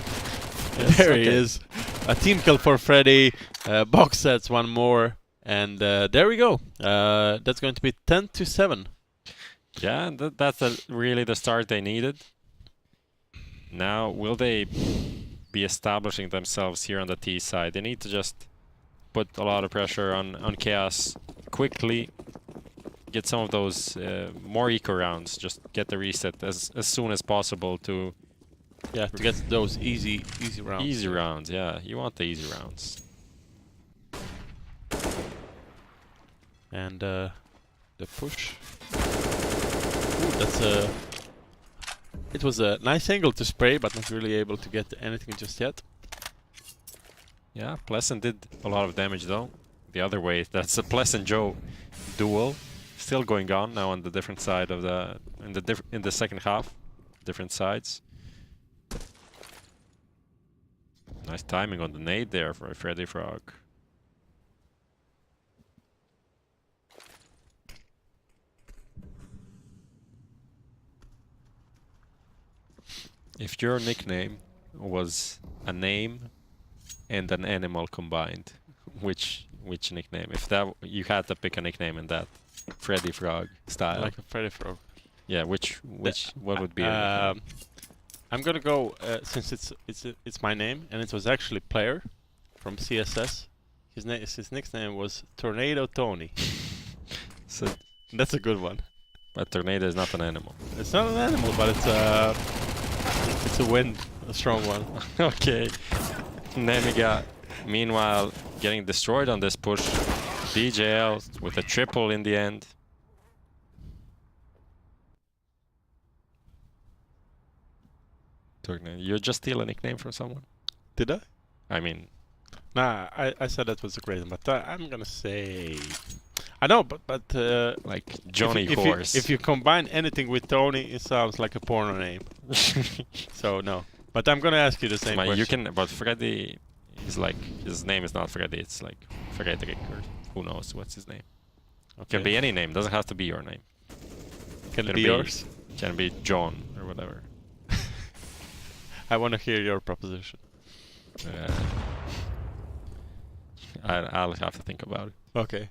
Yes, There okay. he is. A team kill for Freddy. Box sets one more. And there we go. That's going to be 10-7. Yeah, and that's really the start they needed. Now, will they be establishing themselves here on the T side? They need to just put a lot of pressure on Chaos quickly. Get some of those more eco rounds. Just get the reset as soon as possible to... Yeah, to get those easy rounds. Easy rounds, yeah. You want the easy rounds. And the push. Ooh, that's a. It was a nice angle to spray, but not really able to get anything just yet. Yeah, Pleasant did a lot of damage though. The other way, that's a Pleasant Joe duel, still going on now on the different side of the in the second half, different sides. Nice timing on the nade there for Freddy Frog. If your nickname was a name and an animal combined, which nickname? If that you had to pick a nickname in that Freddy Frog style, Like a Freddy Frog. yeah, what would be? Your nickname? I'm gonna go since it's my name, and it was actually player from CSS. His nickname was Tornado Tony. So, That's a good one. but tornado is not an animal. It's not an animal, but it's a wind, a strong one. Okay. Nemiga, meanwhile, getting destroyed on this push. DJL with a triple in the end. You just steal a nickname from someone? Did I? I mean, Nah, I said that was a great one, but I'm gonna say. I know, but like Johnny if Horse. if you combine anything with Tony, it sounds like a porno name. So no. But I'm gonna ask you the same question. You can, but Freddy is like, his name is not Freddy, it's like Frederick or who knows what's his name. Okay. Can be any name, doesn't have to be your name. Can it be yours? Can be John or whatever. I want to hear your proposition. I'll have to think about it. Okay.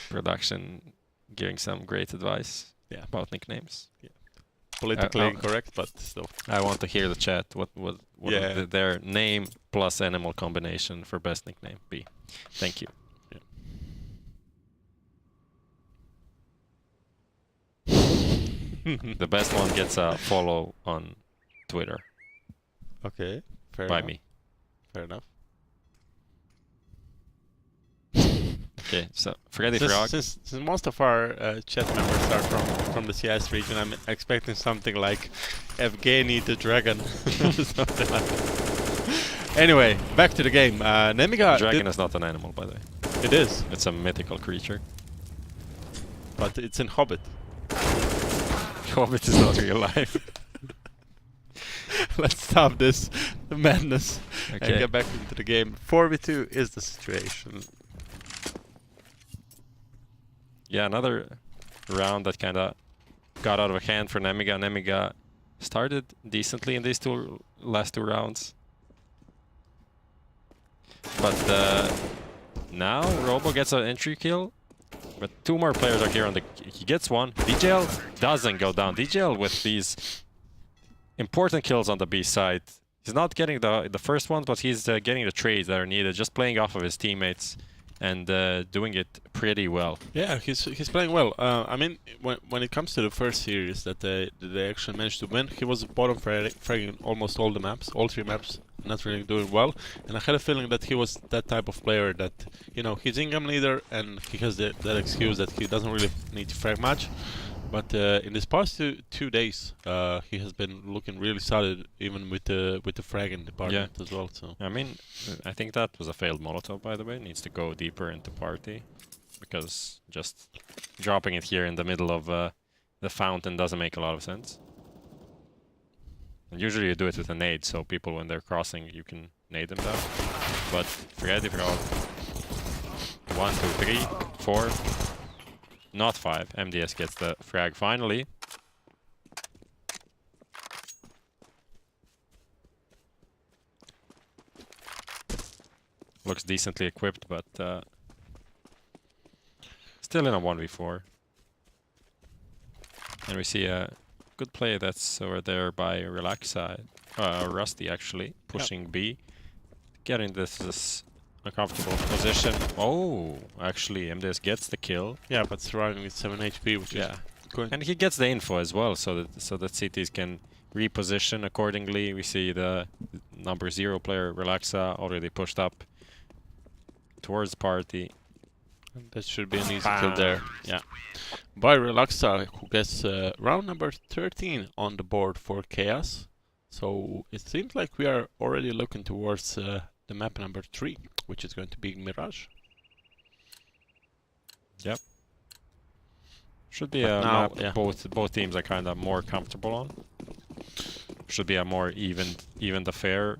Production giving some great advice about nicknames. Politically incorrect, but still. I want to hear the chat. What Yeah. would their name plus animal combination for best nickname be? Thank you. The best one gets a follow on Twitter Okay. Fair by enough. me. Fair enough. Okay, so Freddy Frog. Since most of our chat members are from the CS region, I'm expecting something like Evgeny the Dragon. Something like that. Anyway, back to the game. Nemiga. Dragon is not an animal, by the way. It is, It's a mythical creature. but it's in Hobbit. Hobbit is not real life. Let's stop this madness and Okay. get back into the game. 4v2 is the situation. Yeah, another round that kind of got out of hand for Nemiga. Nemiga started decently in these last two rounds. But now Robo gets an entry kill. But two more players are here on the... He gets one. DJL doesn't go down. DJL with these important kills on the B side. He's not getting the first ones, but he's getting the trades that are needed. Just playing off of his teammates and doing it pretty well. Yeah, he's playing well. I mean, when it comes to the first series that they actually managed to win, he was bottom fragging almost all the maps, all 3 maps, not really doing well. And I had a feeling that he was that type of player that, you know, he's in-game leader and he has that excuse that he doesn't really need to frag much. But in this past two days, he has been looking really solid, even with the fragging department as well. So I mean, I think that was a failed Molotov, by the way. Needs to go deeper into party, because just dropping it here in the middle of the fountain doesn't make a lot of sense. And usually you do it with a nade, so people when they're crossing, you can nade them down. But Freddy Frog, 1, 2, 3, 4. Not 5. MDS gets the frag finally. Looks decently equipped, but still in a 1v4. And we see a good play that's over there by Rusty actually, pushing B. Getting this uncomfortable position. Oh, actually, MDS gets the kill. yeah, but surviving with 7 HP, which is good. And he gets the info as well, so that CTs can reposition accordingly. We see the number 0 player Relaxa already pushed up towards party. That should be an easy kill there. Yeah. By Relaxa, who gets round number 13 on the board for Chaos. So it seems like we are already looking towards the map number 3, which is going to be Mirage. Yep. Should be But a now, map yeah. both teams are kind of more comfortable on. Should be a more even affair.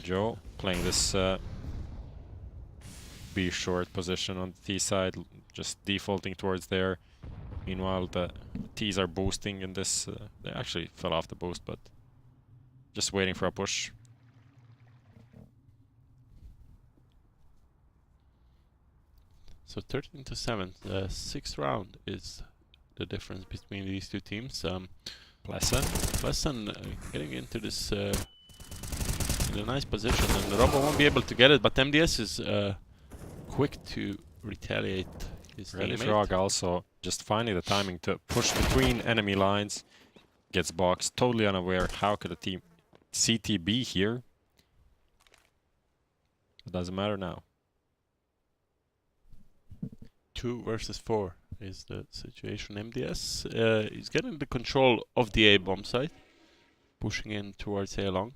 Joe playing this B short position on the T side, just defaulting towards there. Meanwhile, the T's are boosting in this. They actually fell off the boost, but just waiting for a push. So 13 to 7. The 6th round is the difference between these two teams. Pleasant getting into this in a nice position, and Robo won't be able to get it, but MDS is quick to retaliate his Ready teammate. Frog also just finding the timing to push between enemy lines. Gets boxed, totally unaware. How could a team CT be here? It doesn't matter now. 2 versus 4 is the situation. MDS is getting the control of the A bomb site, pushing in towards A long.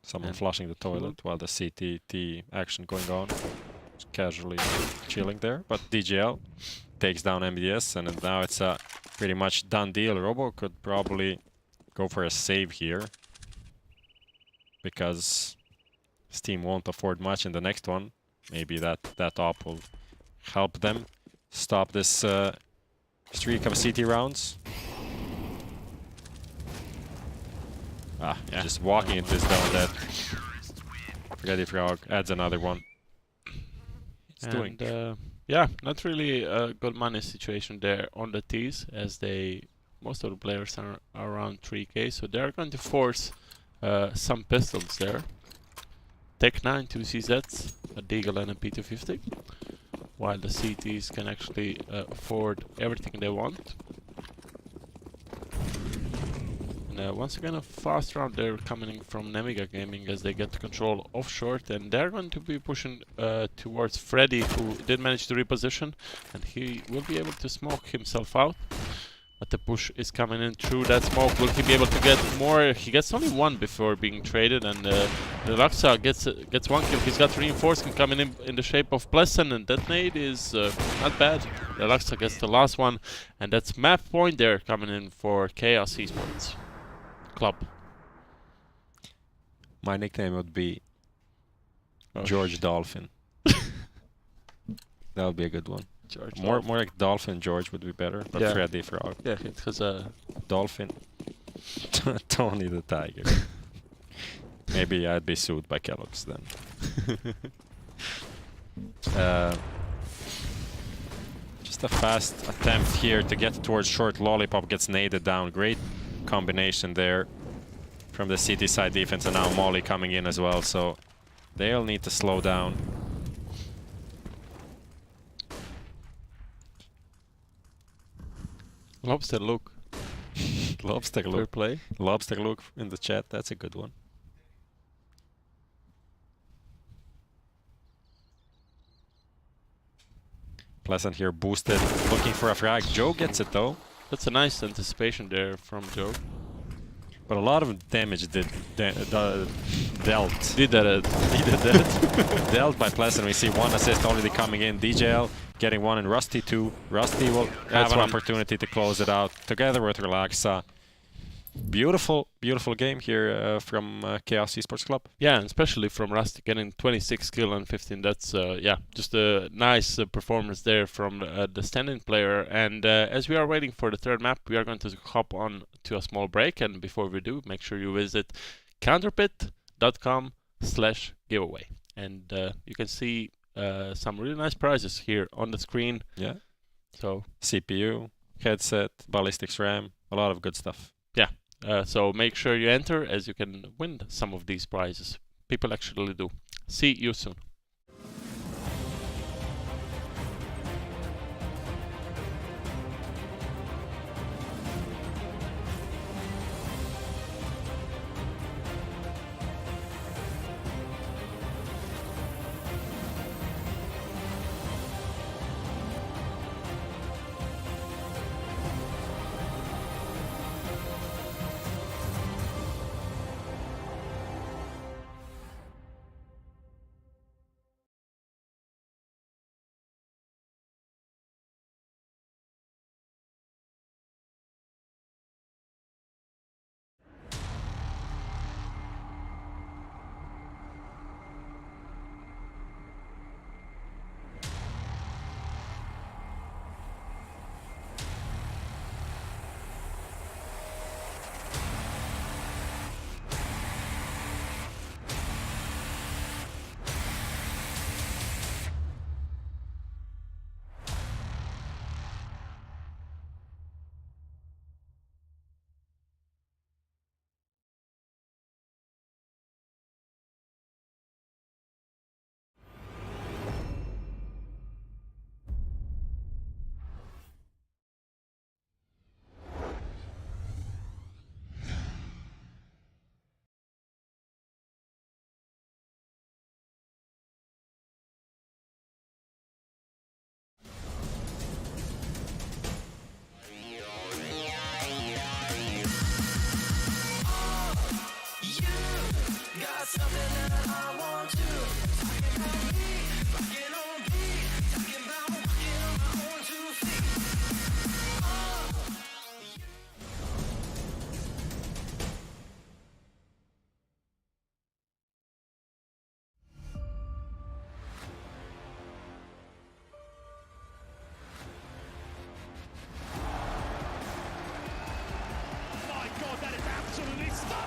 Someone And flushing the toilet while the CTT action going on. Just casually chilling there. But DGL takes down MDS, and now it's a pretty much done deal. Robo could probably go for a save here, because his team won't afford much in the next one. Maybe that op will help them stop this streak of CT rounds. Ah, yeah. Just walking into this down dead. Ready Frog adds another one. It's doing. Yeah, not really a good money situation there on the T's, as most of the players are around 3k, so they're going to force some pistols there. Tech 9, 2 CZs, a Deagle and a P250, while the CTs can actually afford everything they want. And once again, a fast round there coming in from Nemiga Gaming as they get control of short, and they're going to be pushing towards Freddy, who did manage to reposition, and he will be able to smoke himself out. But the push is coming in through that smoke. Will he be able to get more? He gets only 1 before being traded, and Relaxa gets 1 kill. He's got reinforcement coming in the shape of Pleasant, and that nade is not bad. Relaxa gets the last one, and that's map point there coming in for Chaos Esports Club. My nickname would be Oh, George Dolphin. That would be a good one. George More like Dolphin George would be better, but Yeah. Freddy Frog. Yeah, it has a Dolphin. Tony the Tiger. Maybe I'd be sued by Kellogg's then. Just a fast attempt here to get towards short. Lollipop gets naded down. Great combination there from the CT side defense, and now Molly coming in as well, so they'll need to slow down. Lobster look. Lobster Fair look. play. Lobster look in the chat, that's a good one. Pleasant here boosted, looking for a frag. Joe gets it though. That's a nice anticipation there from Joe. But a lot of damage dealt. Did that. Dealt by Pleasant. We see 1 assist already coming in. DJL getting 1 and Rusty 2. Rusty will have an opportunity to close it out together with Relaxa. Beautiful, beautiful game here from Chaos Esports Club. Yeah, and especially from Rusty getting 26 kill and 15. That's yeah, just a nice performance there from the standing player. And as we are waiting for the third map, we are going to hop on to a small break. And before we do, make sure you visit counterpit.com/giveaway, and you can see some really nice prizes here on the screen. Yeah. So CPU, headset, ballistics RAM, a lot of good stuff. yeah. So make sure you enter, as you can win some of these prizes. People actually do. See you soon. My God, that is absolutely stunning!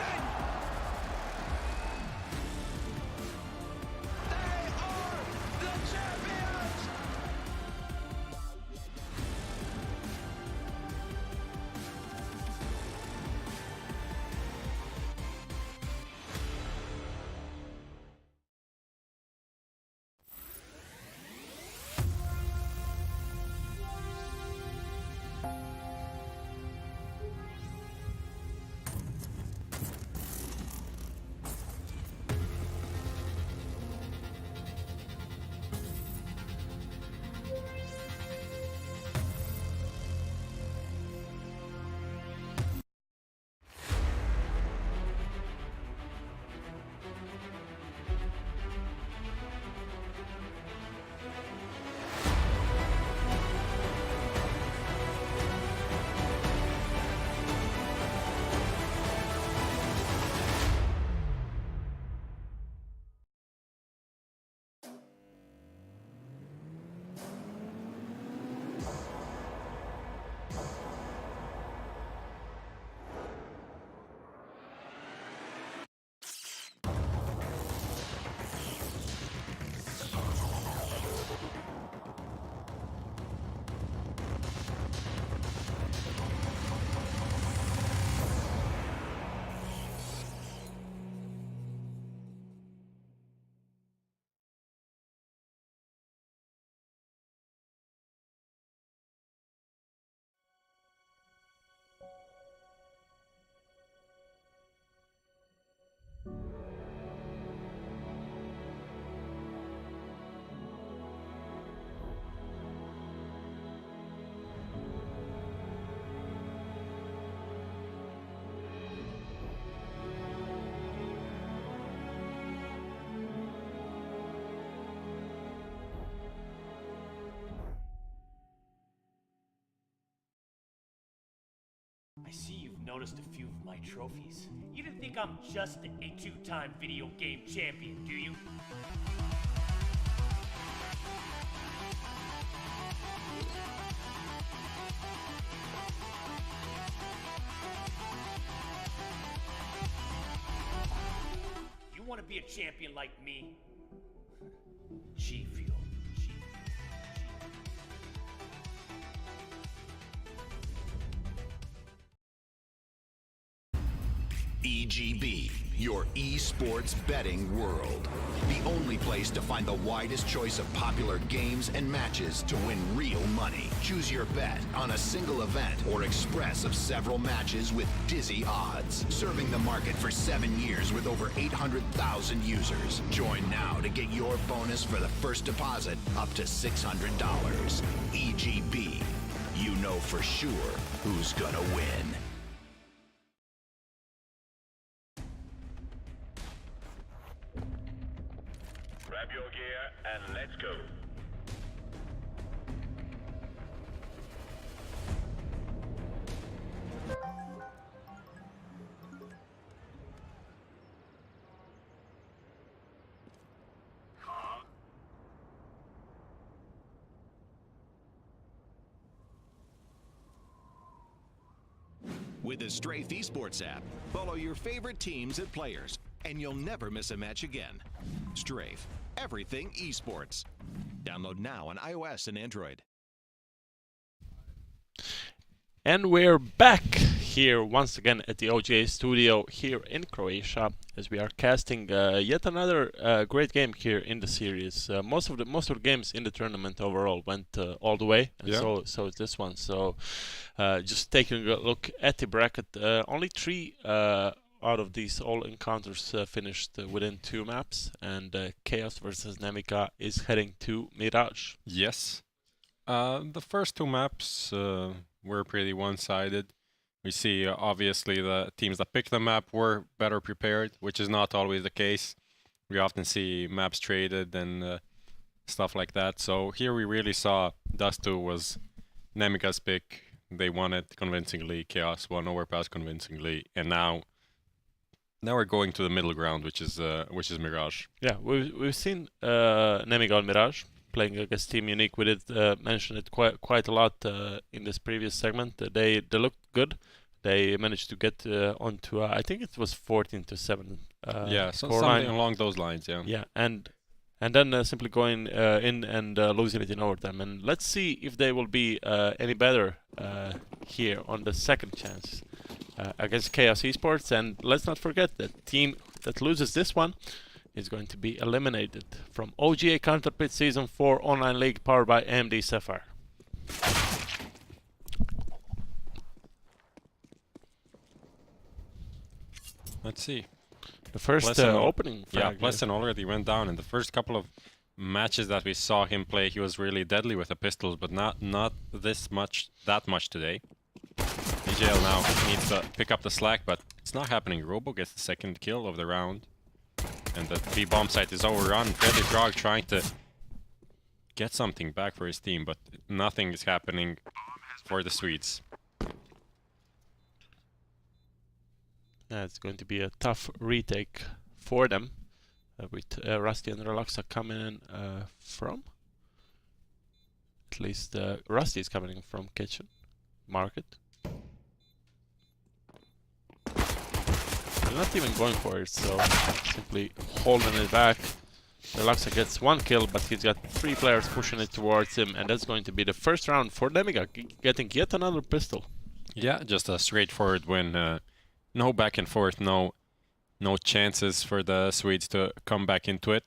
I see you've noticed a few of my trophies. You didn't think I'm just a two-time video game champion, do you? You want to be a champion like me? G Fuel. EGB, your esports betting world. The only place to find the widest choice of popular games and matches to win real money. Choose your bet on a single event or express of several matches with dizzy odds. Serving the market for 7 years with over 800,000 users. Join now to get your bonus for the first deposit up to $600. EGB, you know for sure who's gonna win. Grab your gear and let's go. With the Strafe Esports app, follow your favorite teams and players, and you'll never miss a match again. Strafe, everything esports. Download now on iOS and Android. And we're back here once again at the OGA studio here in Croatia as we are casting yet another great game here in the series. Most of the games in the tournament overall went all the way, and so is this one. So just taking a look at the bracket, only 3 out of these all encounters finished within 2 maps, and Chaos versus Nemiga is heading to Mirage. Yes. The first 2 maps were pretty one-sided. We see obviously the teams that picked the map were better prepared, which is not always the case. We often see maps traded and stuff like that. So here we really saw Dust 2 was Nemiga's pick. They won it convincingly. Chaos won Overpass convincingly, and now we're going to the middle ground, which is Mirage. Yeah, we've seen Nemiga on Mirage playing against Team Unique. We did mention it quite a lot in this previous segment. They looked good. They managed to get onto I think it was 14-7. Yeah, so score something line. along those lines. Yeah. Yeah, and then simply going in and losing it in overtime. And let's see if they will be any better here on the second chance against Chaos Esports. And let's not forget that team that loses this one is going to be eliminated from OGA Counterpit Season 4 Online League powered by AMD Sapphire. Let's see. The first Pleasant opening Yeah, frag. Pleasant already went down in the first couple of matches that we saw him play. He was really deadly with the pistols, but not that much today. DJL now needs to pick up the slack, but it's not happening. Robo gets the second kill of the round, and the B bomb site is overrun. Freddy Frog trying to get something back for his team, but nothing is happening for the Swedes. Yeah, it's going to be a tough retake for them. With Rusty and Relaxa coming in from. At least Rusty is coming in from Kitchen Market. They're not even going for it, so simply holding it back. Relaxa gets one kill, but he's got 3 players pushing it towards him, and that's going to be the first round for Nemiga, getting yet another pistol. Yeah, just a straightforward win. No back and forth, no chances for the Swedes to come back into it.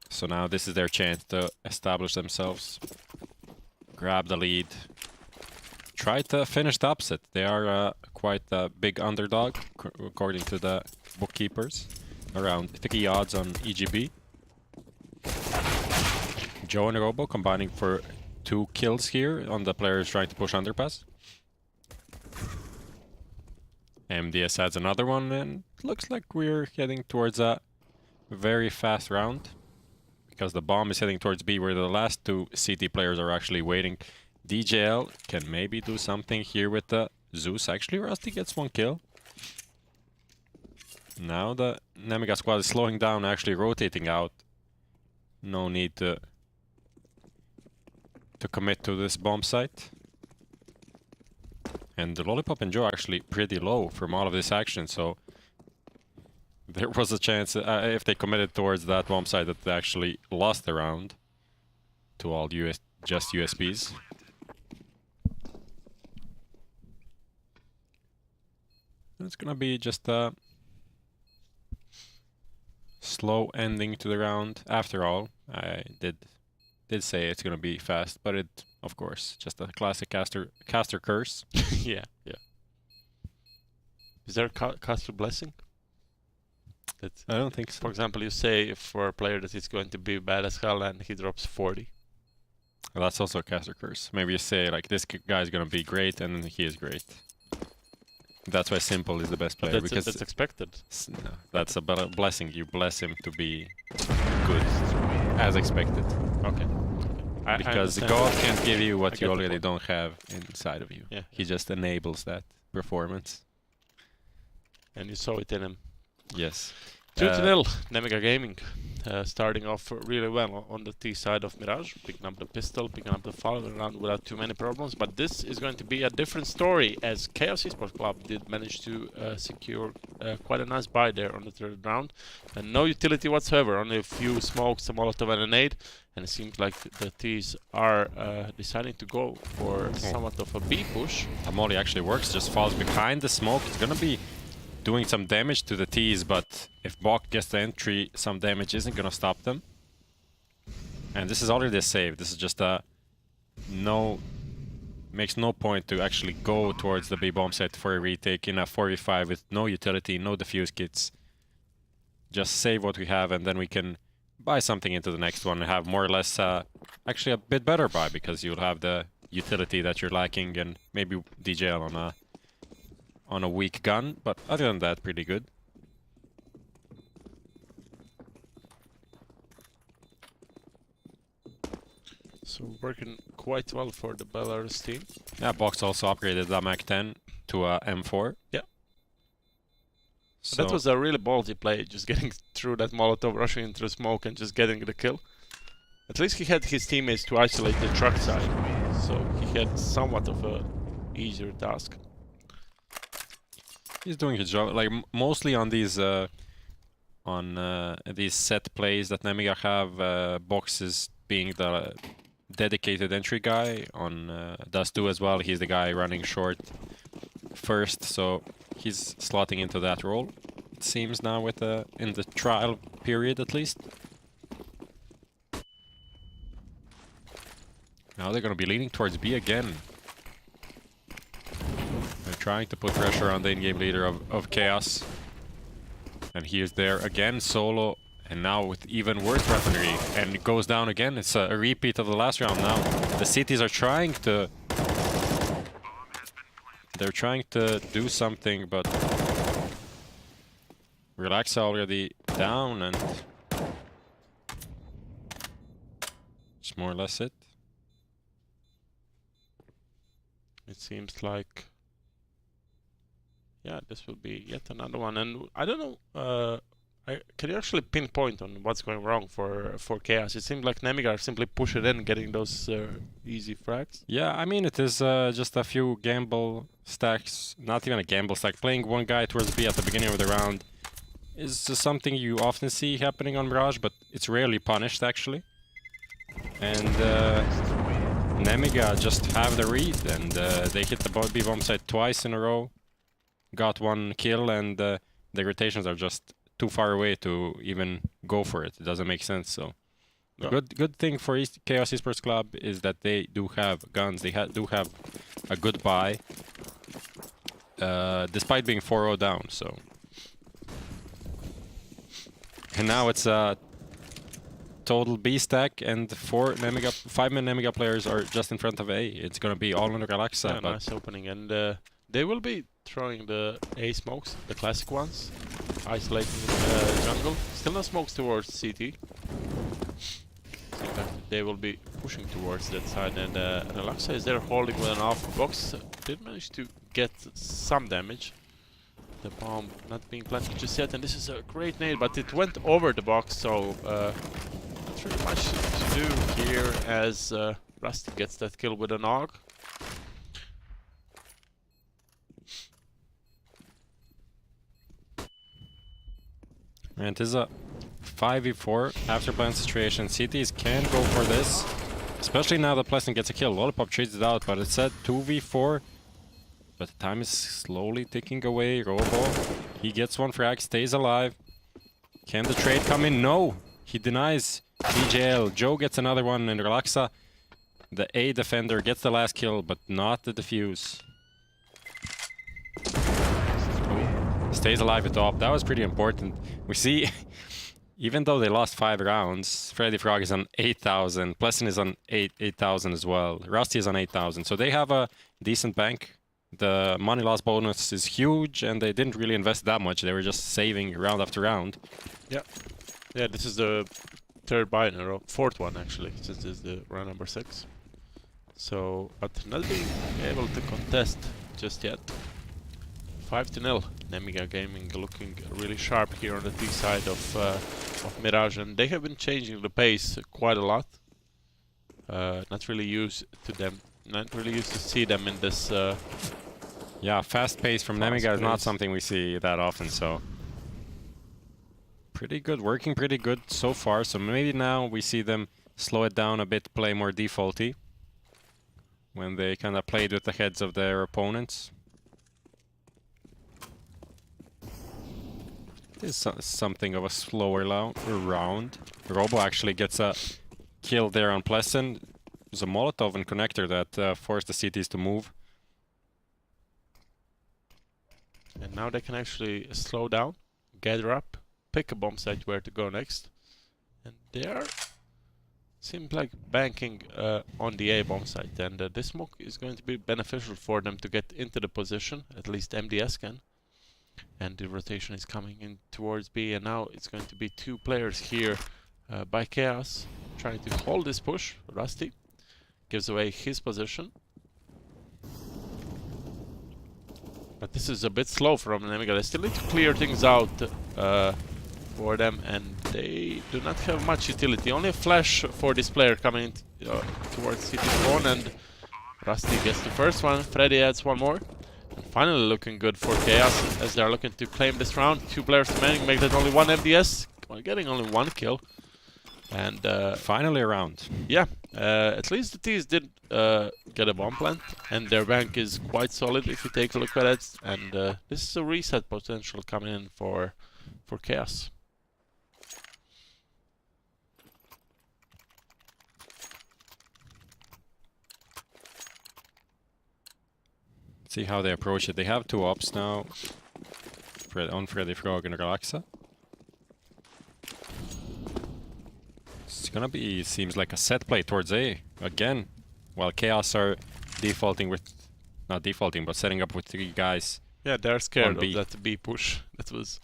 So now this is their chance to establish themselves, grab the lead, try to finish the upset. They are quite a big underdog, according to the bookkeepers. Around 50 odds on EGB. Joe and Robo combining for 2 kills here on the players trying to push underpass. MDS adds another one, and looks like we're heading towards a very fast round, because the bomb is heading towards B, where the last 2 CT players are actually waiting. DJL can maybe do something here with the Zeus. Actually, Rusty gets 1 kill. Now the Nemiga squad is slowing down, actually rotating out. No need to commit to this bomb site. And the Lollipop and Joe are actually pretty low from all of this action, so there was a chance, if they committed towards that bomb site, that they actually lost the round to all just USBs. It's gonna be just a slow ending to the round. After all, I did say it's gonna be fast, but it, of course, just a classic caster curse. Yeah. Is there a caster blessing? I don't think so. For example, you say for a player that he's going to be bad as hell and he drops 40. Well, that's also a caster curse. Maybe you say like this guy's gonna be great, and he is great. That's why Simple is the best player, because that's expected. No, that's a blessing. You bless him to be good, as expected. Okay. Because I God can't give you what get you the already point. don't have inside of you. Yeah. He just enables that performance. And you saw it in him. Yes. 2-0, Nemiga Gaming. Starting off really well on the T side of Mirage, picking up the pistol, picking up the following round without too many problems. But this is going to be a different story, as Chaos Esports Club did manage to secure quite a nice buy there on the 3rd round. And no utility whatsoever, only a few smokes, a Molotov and a nade. And it seems like the T's are deciding to go for somewhat of a B push. Amoli actually works, just falls behind the smoke. It's gonna be doing some damage to the T's, but if Bok gets the entry, some damage isn't gonna stop them. And this is already a save. This is just a makes no point to actually go towards the B bomb set for a retake in a 4v5 with no utility, no defuse kits. Just save what we have, and then we can buy something into the next one and have more or less actually a bit better buy, because you'll have the utility that you're lacking, and maybe DJL on a weak gun, but other than that, pretty good. So working quite well for the Belarus team. Yeah, Box also upgraded the Mac 10 to a M4. Yeah. So That was a really ballsy play, just getting through that Molotov, rushing into the smoke and just getting the kill. At least he had his teammates to isolate the truck side, so he had somewhat of a easier task. he's doing his job. Like mostly on these set plays that Nemiga have, Box is being the dedicated entry guy. On Dust 2 as well, he's the guy running short first, so he's slotting into that role, it seems now, with in the trial period at least. Now they're going to be leaning towards B again. They're trying to put pressure on the in-game leader of Chaos. And he is there again, solo, and now with even worse weaponry, and it goes down again. It's a repeat of the last round now. The cities are trying to... They're trying to do something, but... Relaxa already down, and... It's more or less it. It seems like... Yeah, this will be yet another one, and I don't know, can you actually pinpoint on what's going wrong for Chaos? It seems like Nemiga simply push it in, getting those easy frags. Yeah, I mean, it is just a few gamble stacks, not even a gamble stack. Playing one guy towards B at the beginning of the round is just something you often see happening on Mirage, but it's rarely punished, actually. And Nemiga just have the read, and they hit the B bomb site twice in a row, got one kill, and the rotations are just too far away to even go for it. It doesn't make sense. So No. good thing for Chaos Esports Club is that they do have guns. They do have a good buy, despite being 4-0 down. So, and now it's a total B stack, and 5-man Nemiga players are just in front of A. It's gonna be all under Relaxa. Yeah, nice opening, and they will be throwing the A smokes, the classic ones, isolating jungle. Still no smokes towards CT. They will be pushing towards that side, and Relaxa is there holding with an off box. Did manage to get some damage. The bomb not being planted just yet, and this is a great nade, but it went over the box, so not really much to do here as Rusty gets that kill with an AUG. And it is a 5v4 after plan situation. CTs can go for this, especially now that Pleasant gets a kill. Lollipop trades it out, but it's at 2v4. But the time is slowly ticking away. Robo, he gets one frag, stays alive. Can the trade come in? No! He denies DJL. Joe gets another one, and Relaxa, the A defender, gets the last kill, but not the defuse. Stays alive at top. That was pretty important. We see, even though they lost 5 rounds, Freddy Frog is on 8,000. Pleasant is on 8,000 as well. Rusty is on 8,000. So they have a decent bank. The money loss bonus is huge, and they didn't really invest that much. They were just saving round after round. Yeah. Yeah, this is the third buy in a row. Fourth one, actually, since this is the round number 6. So, but not being able to contest just yet. 5-0. Nemiga Gaming looking really sharp here on the T side of Mirage, and they have been changing the pace quite a lot. Not really used to see them in this. Yeah, fast pace from Nemiga is not something we see that often. So pretty good, working pretty good so far. So maybe now we see them slow it down a bit, play more defaulty when they kind of played with the heads of their opponents. This is something of a slower round. Robo actually gets a kill there on Pleasant. There's a Molotov and connector that forced the CTs to move. And now they can actually slow down, gather up, pick a bomb site where to go next. And they are seems like banking on the A bomb site, and this smoke is going to be beneficial for them to get into the position, at least MDS can. And the rotation is coming in towards B, and now it's going to be 2 players here by Chaos trying to hold this push. Rusty gives away his position. But this is a bit slow from Nemiga. They still need to clear things out for them, and they do not have much utility. Only a flash for this player coming in towards City spawn, and Rusty gets the first one. Freddy adds one more. And finally looking good for Chaos as they are looking to claim this round. 2 players remaining, make that only 1 MDS. Getting only 1 kill. And finally a round. Yeah, at least the T's did get a bomb plant, and their bank is quite solid if you take a look at it. And this is a reset potential coming in for Chaos. See how they approach it. They have 2 ops now. On Freddy Frog and Relaxa. It's gonna be, seems like a set play towards A again, while Chaos are defaulting with, not defaulting, but setting up with 3 guys. Yeah, they're scared B. of that B push. That was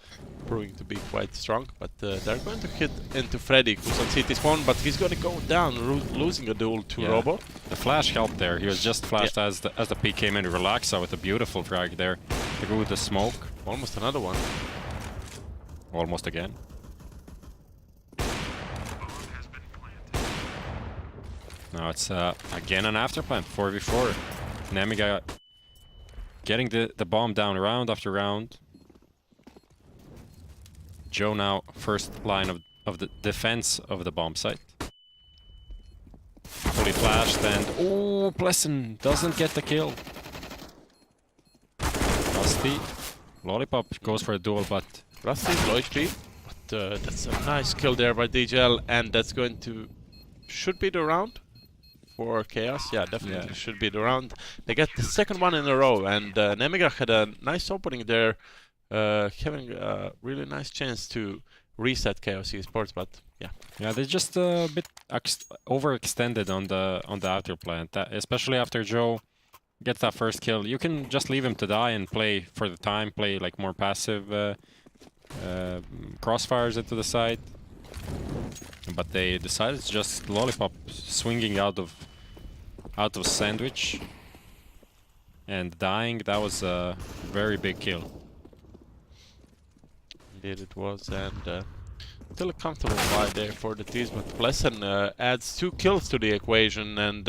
proving to be quite strong, but they're going to hit into Freddy, who's on CT spawn, but he's going to go down, losing a duel to Robo. The flash helped there. He was just flashed as the P came in. Relaxa with a beautiful frag there through the smoke. Almost another one. Almost again. Now it's again an afterplant, 4v4. Nemiga getting the bomb down round after round. Joe now first line of the defense of the bomb site. Fully flashed, and oh, Pleasant doesn't get the kill. Rusty. Lollipop goes for a duel, but Rusty is low HP, but that's a nice kill there by DJL, and that's going to... should be the round for Chaos. Yeah, definitely should be the round. They get the second one in a row, and Nemiga had a nice opening there, having a really nice chance to reset Chaos Esports, but yeah. Yeah, they're just a bit overextended on the outer plant, especially after Joe gets that first kill. You can just leave him to die and play for the time, play like more passive crossfires into the side. But they decided to just Lollipop swinging out of sandwich and dying. That was a very big kill. Indeed it was, and still a comfortable fight there for the T's, but Pleasant adds 2 kills to the equation and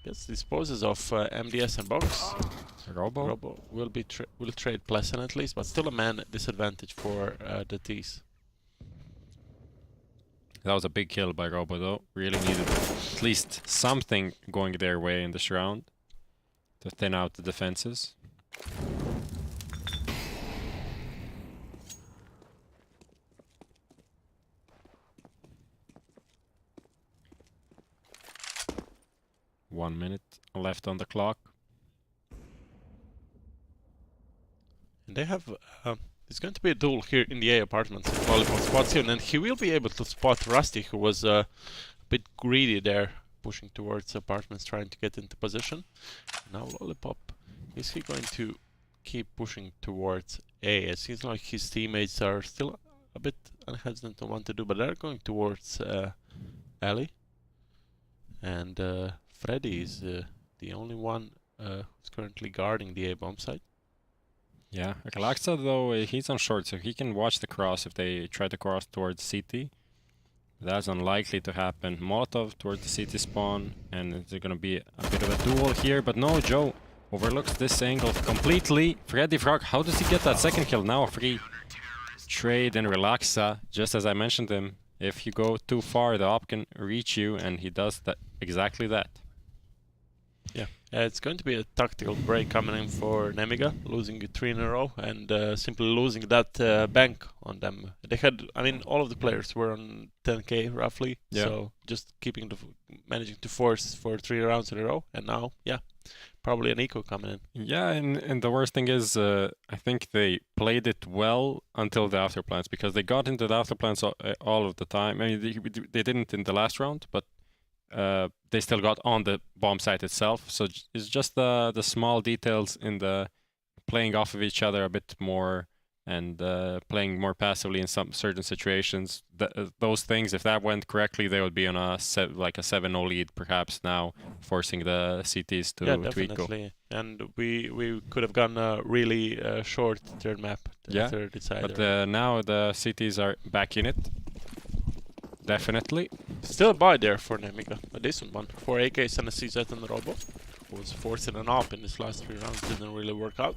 gets disposes of MDS and Box. Robo will trade Pleasant at least, but still a man disadvantage for the T's. That was a big kill by Robo though. Really needed at least something going their way in this round to thin out the defenses. One minute left on the clock. And they have... there's going to be a duel here in the A apartments. Lollipop spots him, and he will be able to spot Rusty, who was a bit greedy there, pushing towards apartments, trying to get into position. Now Lollipop, is he going to keep pushing towards A? It seems like his teammates are still a bit unhesitant on what to do, but they're going towards Alley. And Freddy is the only one who's currently guarding the A bomb site. Yeah, Relaxa though, he's on short, so he can watch the cross if they try to cross towards CT. That's unlikely to happen. Molotov towards the CT spawn, and it's gonna be a bit of a duel here, but no, Joe overlooks this angle completely. Freddy Frog, how does he get that second kill? Now a free trade, and Relaxa, just as I mentioned him, if you go too far, the op can reach you, and he does that exactly that. Yeah, it's going to be a tactical break coming in for Nemiga, losing 3 in a row and simply losing that bank on them. They had, I mean, all of the players were on 10k roughly, so just keeping managing to force for 3 rounds in a row, and now, yeah, probably an eco coming in. Yeah, and the worst thing is, I think they played it well until the afterplants, because they got into the afterplants all of the time. I mean, they didn't in the last round, but they still got on the bomb site itself. So it's just the small details in the playing off of each other a bit more and playing more passively in some certain situations. Those things, if that went correctly, they would be on a 7-0 lead perhaps now, forcing the CTs to Yeah, eco. definitely. And we could have gone a really short third map, the Yeah, third decider. but now the CTs are back in it. Definitely. Still a buy there for Nemiga, a decent one. 4 AKs and a CZ and a Robo. Was forcing an op in his last 3 rounds, didn't really work out.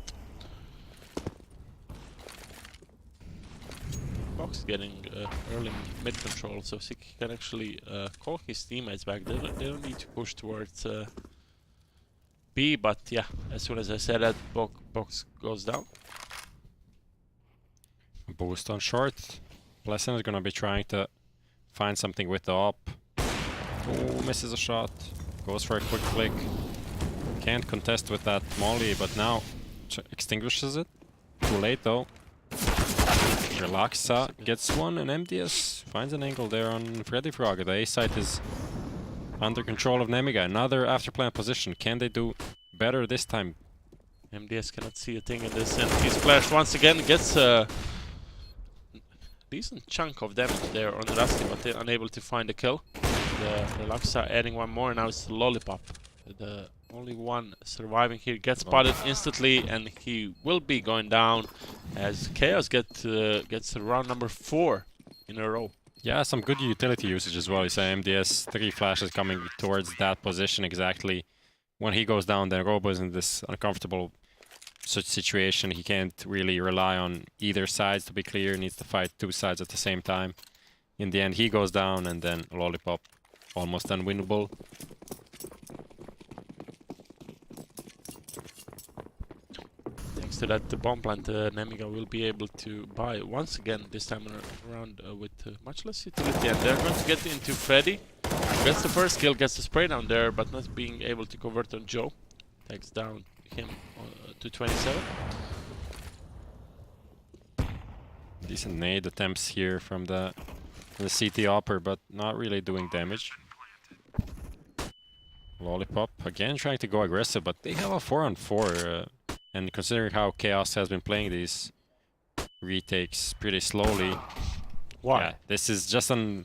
Box getting early mid control, so he can actually call his teammates back. They don't need to push towards B, but yeah, as soon as I said that, Box goes down. Boost on short. Pleasant is gonna be trying to find something with the op. Oh, misses a shot. Goes for a quick flick. Can't contest with that molly, but now extinguishes it. Too late though. Relaxa gets one, and MDS finds an angle there on Freddy Frog. The A site is under control of Nemiga. Another afterplant position. Can they do better this time? MDS cannot see a thing in this, and he splashed once again, gets a decent chunk of damage there on the Rusty, but they're unable to find a kill. The Relaxa adding one more, now it's the Lollipop. The only one surviving here gets spotted instantly, and he will be going down as Chaos gets round number 4 in a row. Yeah, some good utility usage as well. You say MDS, 3 flashes coming towards that position exactly. When he goes down, then Robo is in this uncomfortable situation. He can't really rely on either side to be clear. He needs to fight 2 sides at the same time. In the end, he goes down, and then Lollipop almost unwinnable. Thanks to that, the bomb plant, Nemiga will be able to buy once again, this time around with much less utility. And they're going to get into Freddy. Gets the first kill, gets the spray down there, but not being able to convert on Joe. Takes down him to 27. Decent nade attempts here from the CT Hopper, but not really doing damage. Lollipop again trying to go aggressive, but they have a 4-on-4. And considering how Chaos has been playing these retakes pretty slowly, Wow. Yeah, this is just a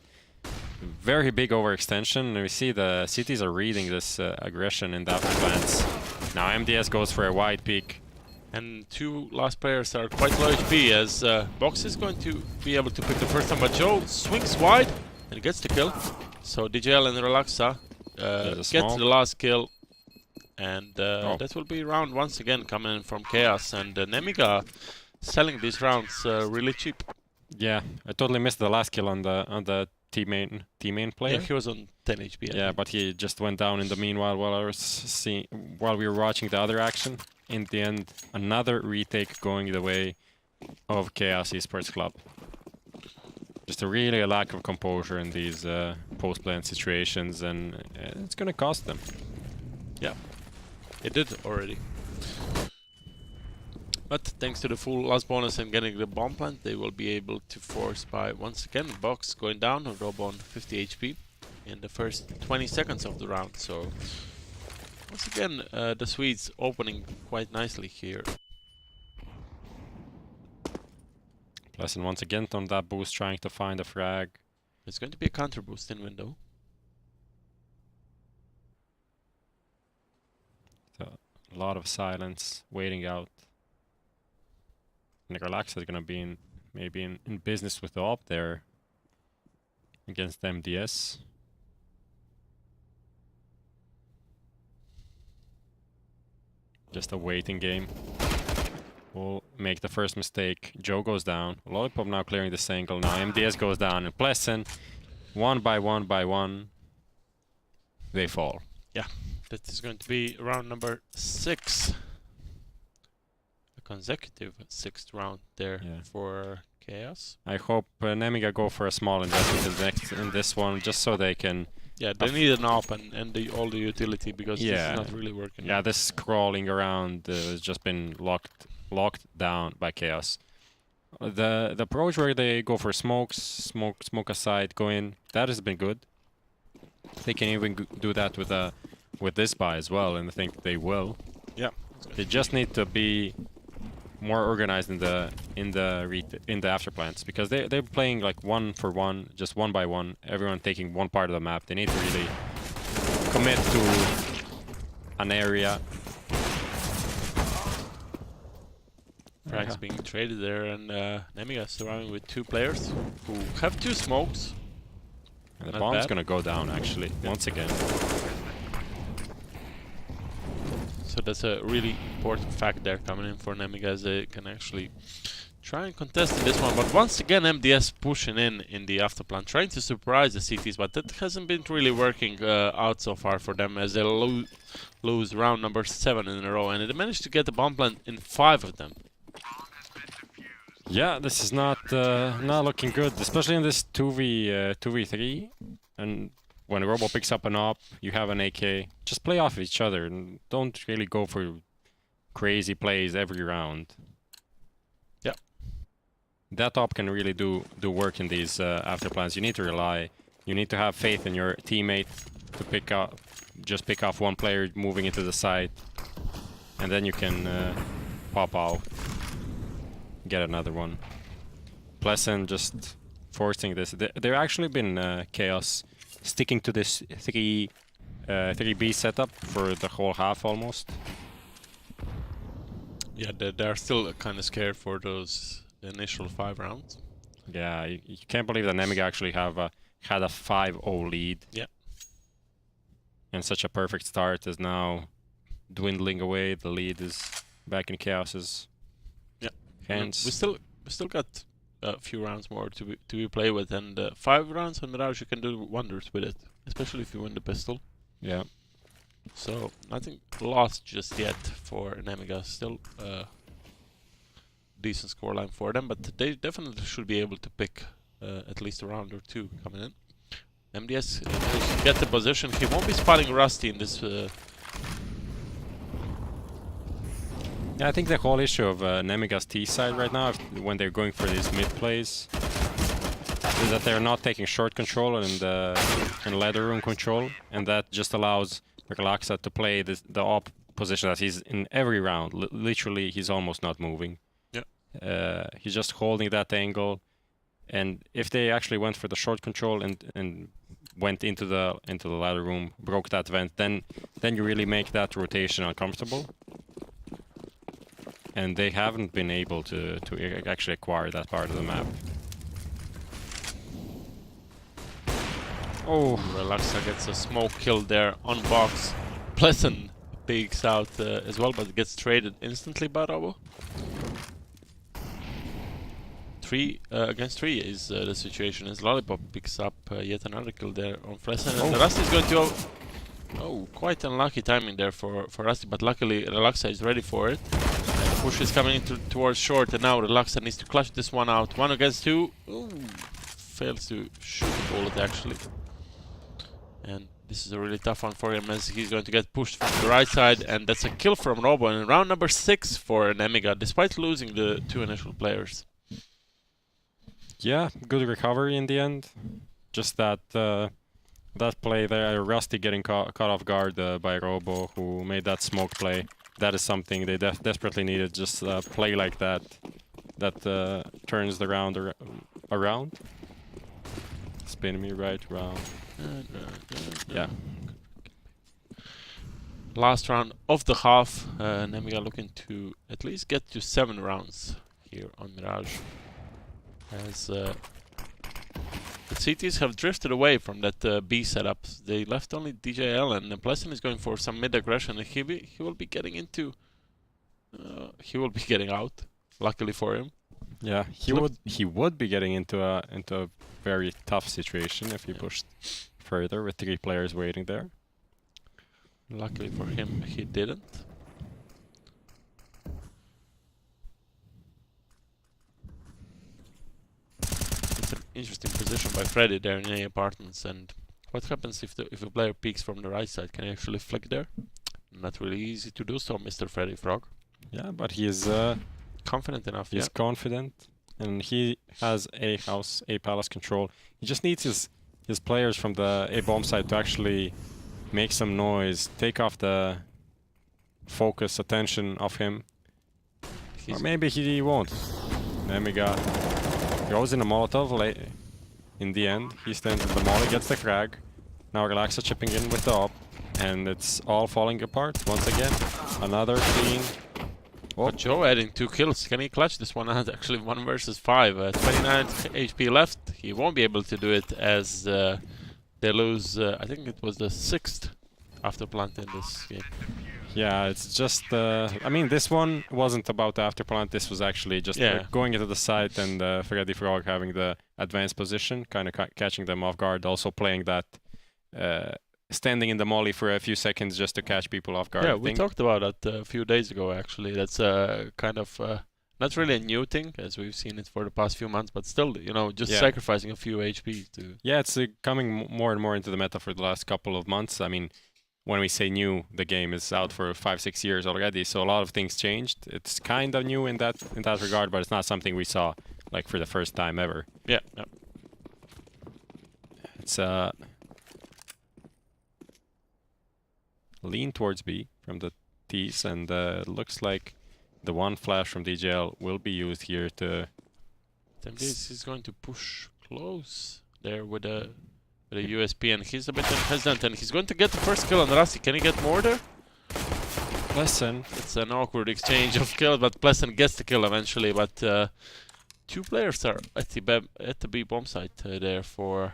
very big overextension. We see the CTs are reading this aggression in the afterplants. Now MDS goes for a wide peek. And 2 last players are quite low HP, as Box is going to be able to pick the first time, but Joe swings wide and gets the kill. So DJL and Relaxa get the last kill. And that will be round once again coming in from Chaos, and Nemiga selling these rounds really cheap. Yeah, I totally missed the last kill on the T-main player. Yeah, he was on 10 HP. Yeah, but he just went down in the meanwhile while we were watching the other action. In the end, another retake going the way of Chaos Esports Club. Just a lack of composure in these post-plant situations, and it's gonna cost them. Yeah. It did already. But thanks to the full last bonus and getting the bomb plant, they will be able to force by once again Box going down and Robo on 50 HP in the first 20 seconds of the round. So once again the Swedes opening quite nicely here. Pleasant once again on that boost trying to find a frag. It's going to be a counter boost in window. A lot of silence, waiting out. And Relaxa is gonna be maybe in business with the op there against MDS. Just a waiting game. Will make the first mistake. Joe goes down. Lollipop now clearing this angle. Now MDS goes down, and Pleasant, one by one, they fall. Yeah. That is going to be round number 6. A consecutive 6th round there for Chaos. I hope Nemiga go for a small investment in this one, just so they can Yeah, they need an op and all the utility because this Yeah. is not really working. Yeah, this crawling around has just been locked down by Chaos. The approach where they go for smoke aside, go in, that has been good. They can even do that with this buy as well, and I think they will. Yeah. They just need to be more organized in the after plants, because they're playing like one for one, just one by one, everyone taking one part of the map. They need to really commit to an area. Frags being traded there, and Nemiga surrounding with 2 players who have 2 smokes. And the Not bomb's bad. gonna go down actually, once again. So that's a really important fact there coming in for Nemiga, as they can actually try and contest in this one. But once again, MDS pushing in the afterplan, trying to surprise the CTs, but that hasn't been really working out so far for them, as they lose round number 7 in a row, and they managed to get the bomb plant in 5 of them. Yeah, this is not looking good, especially in this 2v3. And when Robo picks up an op, you have an AK. Just play off each other and don't really go for crazy plays every round. Yeah. That op can really do work in these after plans. You need to rely. You need to have faith in your teammate to pick off one player moving into the site, and then you can pop out. Get another one. Pleasant just forcing this. There actually been Chaos sticking to this 3B setup for the whole half almost. Yeah, they're still kind of scared for those initial 5 rounds. Yeah, you can't believe that Nemiga actually had a 5-0 lead. Yeah. And such a perfect start is now dwindling away. The lead is back in Chaos's hands. We still got a few rounds more to play with, and 5 rounds on Mirage, you can do wonders with it, especially if you win the pistol. Yeah. So nothing lost just yet for Nemiga. Still decent scoreline for them, but they definitely should be able to pick at least a round or 2 coming in. MDS managed to get the position. He won't be spotting Rusty in this. Yeah, I think the whole issue of Nemiga's T side right now, when they're going for these mid plays, is that they're not taking short control and ladder room control, and that just allows Relaxa to play the op position that he's in every round. Literally, he's almost not moving. Yeah. He's just holding that angle, and if they actually went for the short control and went into the ladder room, broke that vent, then you really make that rotation uncomfortable. And they haven't been able to actually acquire that part of the map. Oh, Relaxa gets a smoke kill there on box. Pleasant peeks out as well, but gets traded instantly by Robo. 3 against 3 is the situation, as Lollipop picks up yet another kill there on Pleasant. And Rusty is going to... Oh, quite unlucky timing there for Rusty, but luckily Relaxa is ready for it. Push is coming towards short, and now Relaxa needs to clutch this one out. 1 against 2. Ooh, fails to shoot the bullet actually. And this is a really tough one for him, as he's going to get pushed from the right side, and that's a kill from Robo in round number 6 for Nemiga, despite losing the 2 initial players. Yeah, good recovery in the end. Just that that play there, Rusty getting caught off guard by Robo, who made that smoke play. That is something they desperately needed, just play like that turns the round around. Spin me right round. Yeah. Last round of the half, Nemiga looking to at least get to 7 rounds here on Mirage. As the CTs have drifted away from that B setup. They left only DJL, and Pleasant is going for some mid aggression. He will be getting into... he will be getting out, luckily for him. Yeah, he would be getting into a very tough situation if he pushed further with 3 players waiting there. Luckily for him, he didn't. It's an interesting position by Freddy there in A apartments, and What happens if a player peeks from the right side? Can he actually flick there? Not really easy to do so, Mr. Freddy Frog. Yeah, but he is Confident enough, he's confident, and he has A house, A palace control. He just needs his players from the A bomb side to actually make some noise, take off the focus, attention of him. Or maybe he won't. Nemiga goes in a Molotov late. In the end, he stands in the molly, gets the frag. Now Relaxa chipping in with the op, and it's all falling apart once again. Another clean. But Joe adding 2 kills. Can he clutch this one out? Actually 1 versus 5. 29 HP left. He won't be able to do it as they lose, I think it was the 6th after plant in this game. Yeah, it's just, I mean, this one wasn't about the afterplant. This was actually just going into the site and Freddy Frog having the advanced position, kind of catching them off guard. Also playing that, standing in the molly for a few seconds just to catch people off guard. Yeah, we talked about that a few days ago, actually. That's kind of not really a new thing, as we've seen it for the past few months, but still, you know, just sacrificing a few HP to... Yeah, it's coming more and more into the meta for the last couple of months. I mean, when we say new, the game is out for 5-6 years already, so a lot of things changed. It's kind of new in that regard, but it's not something we saw like for the first time ever. Yeah. It's lean towards B from the T's, and looks like the one flash from DJL will be used here to... He's going to push close there with a USP, and he's a bit hesitant, and he's going to get the first kill on Rasi. Can he get more there? Pleasant. It's an awkward exchange of kills, but Pleasant gets the kill eventually. But 2 players are at the B bomb site there for...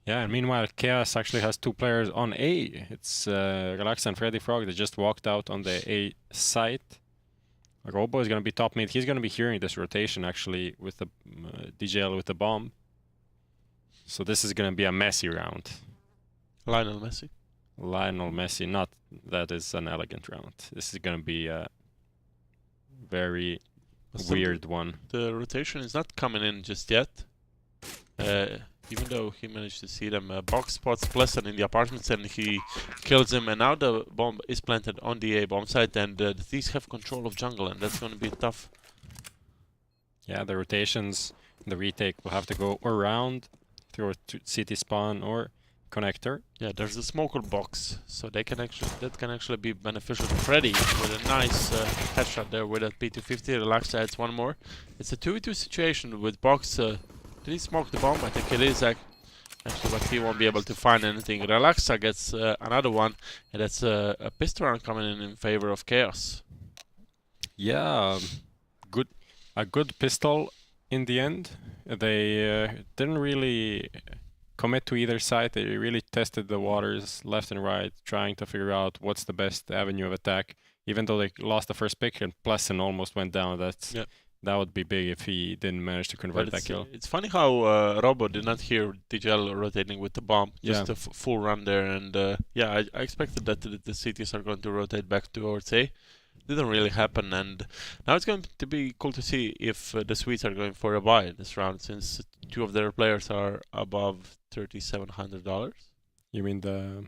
Yeah, and meanwhile, Chaos actually has 2 players on A. It's Relaxa and Freddy Frog. They just walked out on the A site. Robo is going to be top mid. He's going to be hearing this rotation, actually, with the DJL with the bomb. So this is going to be a messy round. Lionel Messi? Lionel Messi. Not that is an elegant round. This is going to be a very weird one. The rotation is not coming in just yet. Even though he managed to see them. Box spots Pleasant in the apartments and he kills him. And now the bomb is planted on the A bomb site, and the Thieves have control of jungle, and that's going to be tough. Yeah, the rotations, the retake will have to go around through a city spawn or connector. Yeah, there's a smoker box, so that can actually be beneficial to Freddy with a nice headshot there with that P250. Relaxa adds 1 more. It's a 2v2 situation with box. Did he smoke the bomb? I think it is actually, but he won't be able to find anything. Relaxa gets another one, and that's a pistol round coming in favor of Chaos. Yeah, a good pistol in the end. They didn't really commit to either side. They really tested the waters left and right, trying to figure out what's the best avenue of attack. Even though they lost the first pick and Pleasant almost went down, that would be big if he didn't manage to convert that kill. It's funny how Robo did not hear DJL rotating with the bomb. Just a full run there, and yeah, I expected that the cities are going to rotate back towards A. Didn't really happen, and now it's going to be cool to see if the Swedes are going for a buy this round, since 2 of their players are above $3,700. You mean the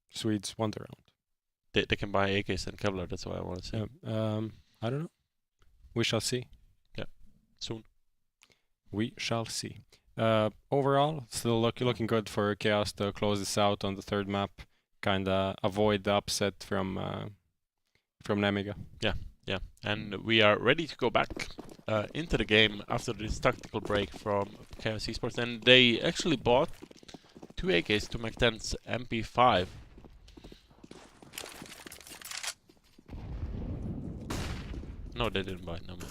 Swedes won the round? They can buy AKs and Kevlar. That's what I want to say. Yeah. I don't know. We shall see. Yeah, soon. We shall see. Overall, still looking good for Chaos to close this out on the 3rd map. Kinda avoid the upset from Nemiga. Yeah, and we are ready to go back into the game after this tactical break from Chaos Esports, and they actually bought 2 AKs to Mac-10's MP5. No, they didn't buy it, no more.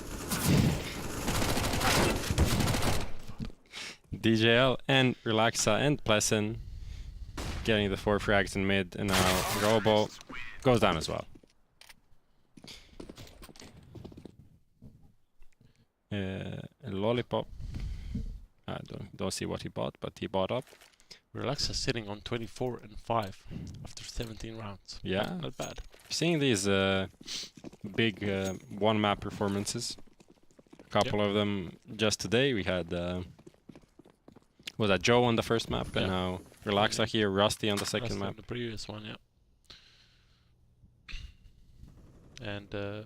DJL and Relaxa and Pleasant getting the 4 frags in mid, and now Robo goes down as well. Lollipop. I don't see what he bought, but he bought up. Relaxa sitting on 24 and 5 after 17 rounds. Yeah, not bad. Seeing these big one map performances, a couple of them just today. We had Was that Joe on the first map, Yeah. and now Relaxa here, Rusty on the second Rest map. of the previous one, yeah. And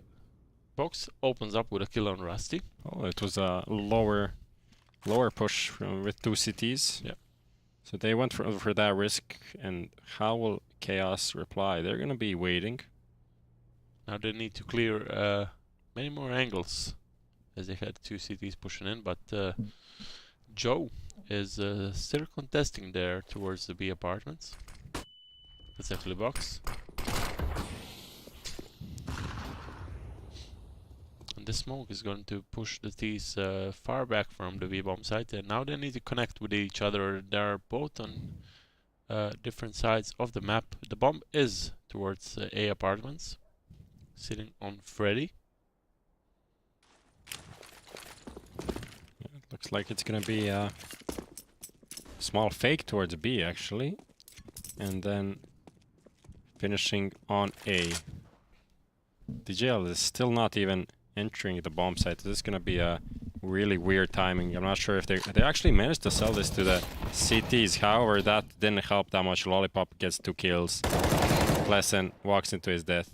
Box opens up with a kill on Rusty. Oh, it was a lower push with 2 CTs. Yeah. So they went for that risk, and how will Chaos reply? They're gonna be waiting. Now they need to clear many more angles, as they had 2 CTs pushing in, but Joe is still contesting there towards the B apartments. That's actually Box. And this smoke is going to push the T's far back from the V-bomb site, and now they need to connect with each other. They're both on different sides of the map. The bomb is towards A apartments, sitting on Freddy. Yeah, it looks like it's gonna be a small fake towards B actually, and then finishing on A. DJL is still not even entering the bomb site. This is gonna be a really weird timing. I'm not sure if they actually managed to sell this to the CTs. However, that didn't help that much. Lollipop gets 2 kills. Pleasant walks into his death.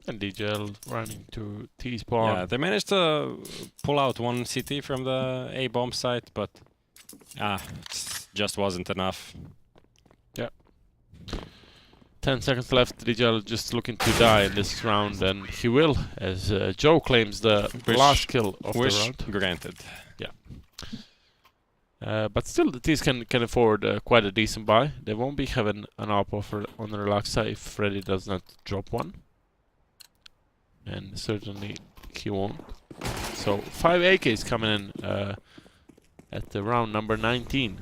And DJL running to T-spawn. Yeah, they managed to pull out 1 CT from the A bomb site, but it just wasn't enough. 10 seconds left. DJL just looking to die in this round, and he will, as Joe claims the last kill of the round. Granted. But still, the T's can afford quite a decent buy. They won't be having an up offer on the Relaxa if Freddy does not drop one. And certainly he won't. So 5 AKs coming in at the round number 19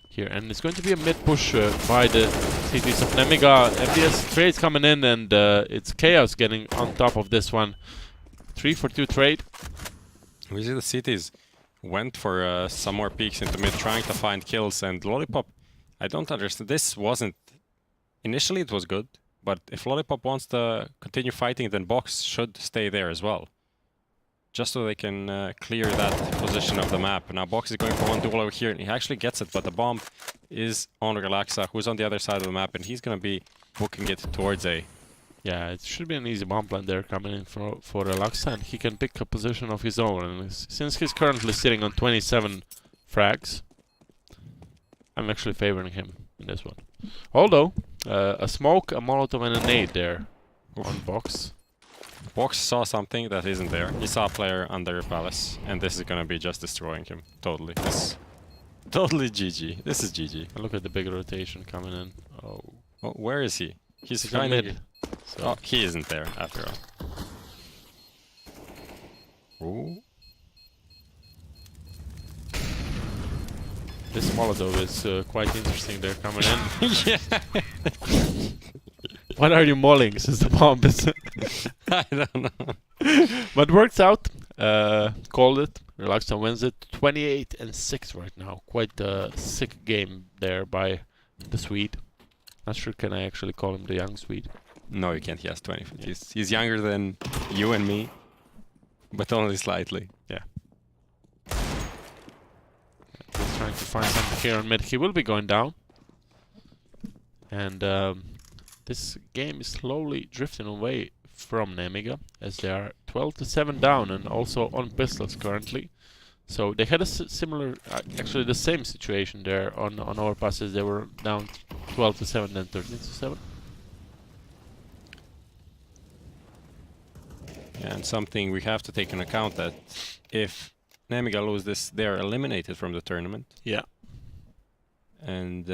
here. And it's going to be a mid push by the CTs of Nemiga. MDS trades coming in, and it's Chaos getting on top of this one. 3 for 2 trade. We see the cities went for some more peeks into mid, trying to find kills, and Lollipop, I don't understand. This wasn't... Initially it was good, but if Lollipop wants to continue fighting, then Box should stay there as well. Just so they can clear that position of the map. Now Box is going for 1 duel over here, and he actually gets it, but the bomb is on Relaxa, who's on the other side of the map, and he's going to be booking it towards A. Yeah, it should be an easy bomb plan there coming in for Relaxa, and he can pick a position of his own. And since he's currently sitting on 27 frags, I'm actually favoring him in this one. Although, a smoke, a molotov, and a nade there on Box. Box saw something that isn't there. He saw a player under Palace, and this is going to be just destroying him. Totally. This totally GG. This is GG. And look at the big rotation coming in. Oh, Where is he? He's in kind of... mid. So Oh, he isn't there after all. Ooh. this molotov is quite interesting. They're coming in. Yeah. What are you mulling since the bomb is? I don't know. But works out. Called it. Relaxa wins it. 28-6 right now. Quite a sick game there by the Swede. Not sure can I actually call him the young Swede. No, you can't. He has 20. Yeah. He's younger than you and me, but only slightly. Yeah. He's trying to find something here on mid. He will be going down. And this game is slowly drifting away from Nemiga, as they are 12-7 down and also on pistols currently. So they had a similar, actually the same situation there on our passes. They were down 12-7 then 13-7. And something we have to take into account that if Nemiga lose this, they are eliminated from the tournament. Yeah. And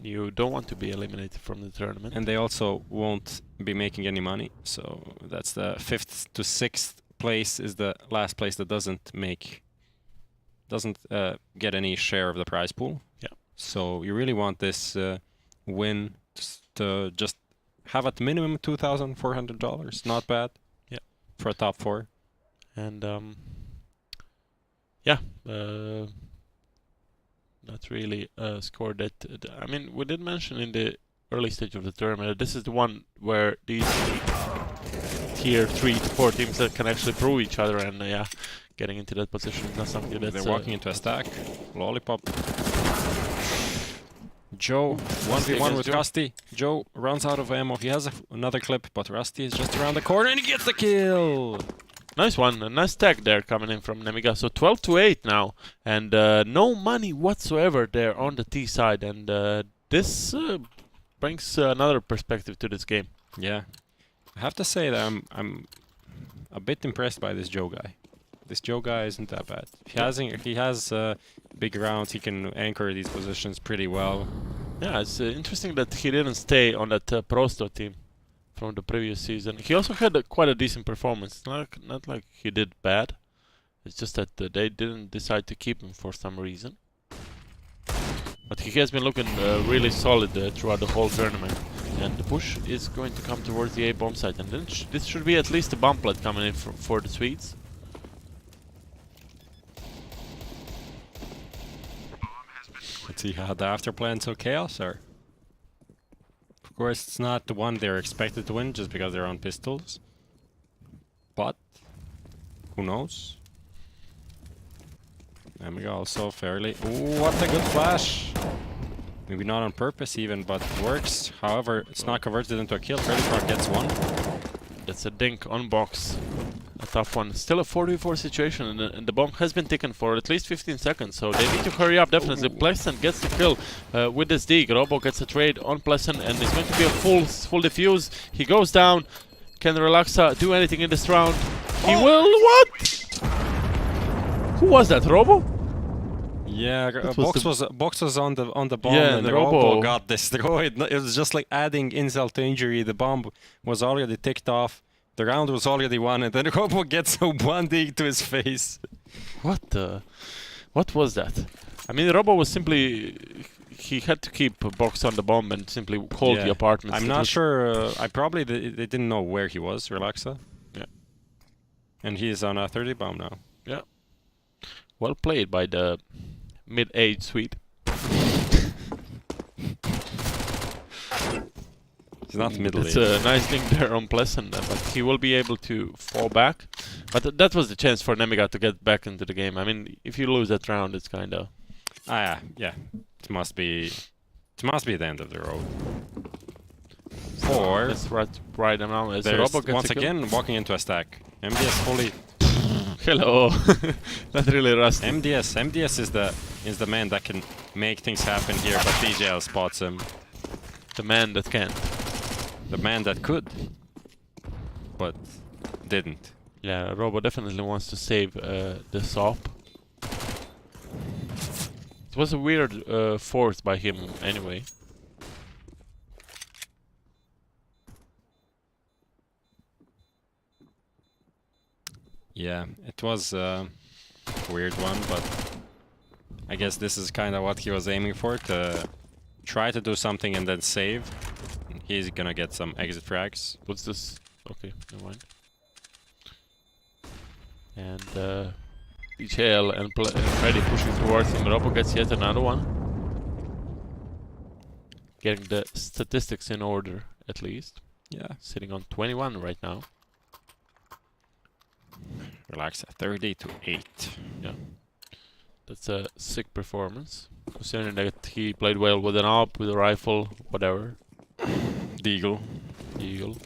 you don't want to be eliminated from the tournament. and they also won't be making any money. So that's the 5th to 6th place is the last place that doesn't get any share of the prize pool. Yeah. So you really want this win to just have at minimum $2,400. Not bad. Yeah. For a top 4. And yeah, not really a score that I mean, we did mention in the early stage of the tournament that this is the one where these tier 3 to 4 teams that can actually prove each other, and yeah, getting into that position is not something that's... They're walking into a stack. Lollipop. Joe, 1v1 with Joe. Rusty. Joe runs out of ammo. He has another clip, but Rusty is just around the corner and he gets the kill! Nice one, a nice tag there coming in from Nemiga. So 12 to 8 now, and no money whatsoever there on the T side, and this brings another perspective to this game. Yeah. I have to say that I'm a bit impressed by this Joe guy. This Joe guy isn't that bad. If he has big rounds, he can anchor these positions pretty well. Yeah, it's interesting that he didn't stay on that Prosto team from the previous season. He also had quite a decent performance. Not like he did bad. It's just that they didn't decide to keep him for some reason. But he has been looking really solid throughout the whole tournament. And the push is going to come towards the A bomb site. And then this should be at least a bomblet coming in for the Swedes. Let's see how the after plan's okay, Chaos, or... Of course, it's not the one they're expected to win just because they're on pistols. But, who knows? Nemiga also fairly... Ooh, what a good flash! Maybe not on purpose even, but it works. However, it's not converted into a kill. Freddy gets one. That's a dink on box. A tough one. Still a 4v4 situation, and the bomb has been taken for at least 15 seconds, so they need to hurry up definitely. Pleasant gets the kill with this dig. Robo gets a trade on Pleasant, and it's going to be a full defuse. He goes down. Can Relaxa do anything in this round? He will. What? Who was that? Robo? Yeah, was Box was on the bomb, Yeah, and the the Robo Robo got destroyed. It was just like adding insult to injury. The bomb was already ticked off. The round was already won, and then Robo gets a 1 dig to his face. What was that? I mean, Robo was simply... He had to keep Box on the bomb and simply hold the apartments. I'm not sure. I probably they didn't know where he was, Relaxa. Yeah. And he's on a 30 bomb now. Yeah. Well played by the mid-age Swede. He's not middle-aged. It's a nice thing there on Pleasant, but he will be able to fall back. But that was the chance for Nemiga to get back into the game. I mean, if you lose that round, it's kind of... Yeah. It must be the end of the road. Or That's right now. As there's Robo gets once a kill. again walking into a stack. MDS fully. Hello. Not really rusty. MDS is the man that can make things happen here, but DJL spots him. The man that can't. The man that could, but didn't. Yeah, Robo definitely wants to save the SOP. It was a weird force by him anyway. Yeah, it was a weird one, but I guess this is kind of what he was aiming for, to try to do something and then save. He's gonna get some exit frags. What's this? Okay, never mind. And DJL and Freddy pushing towards him. Robo gets yet another one. Getting the statistics in order, at least. Yeah. Sitting on 21 right now. Relax, 30 to 8. Yeah. That's a sick performance. Considering that he played well with an AWP, with a rifle, whatever. Deagle. Eagle.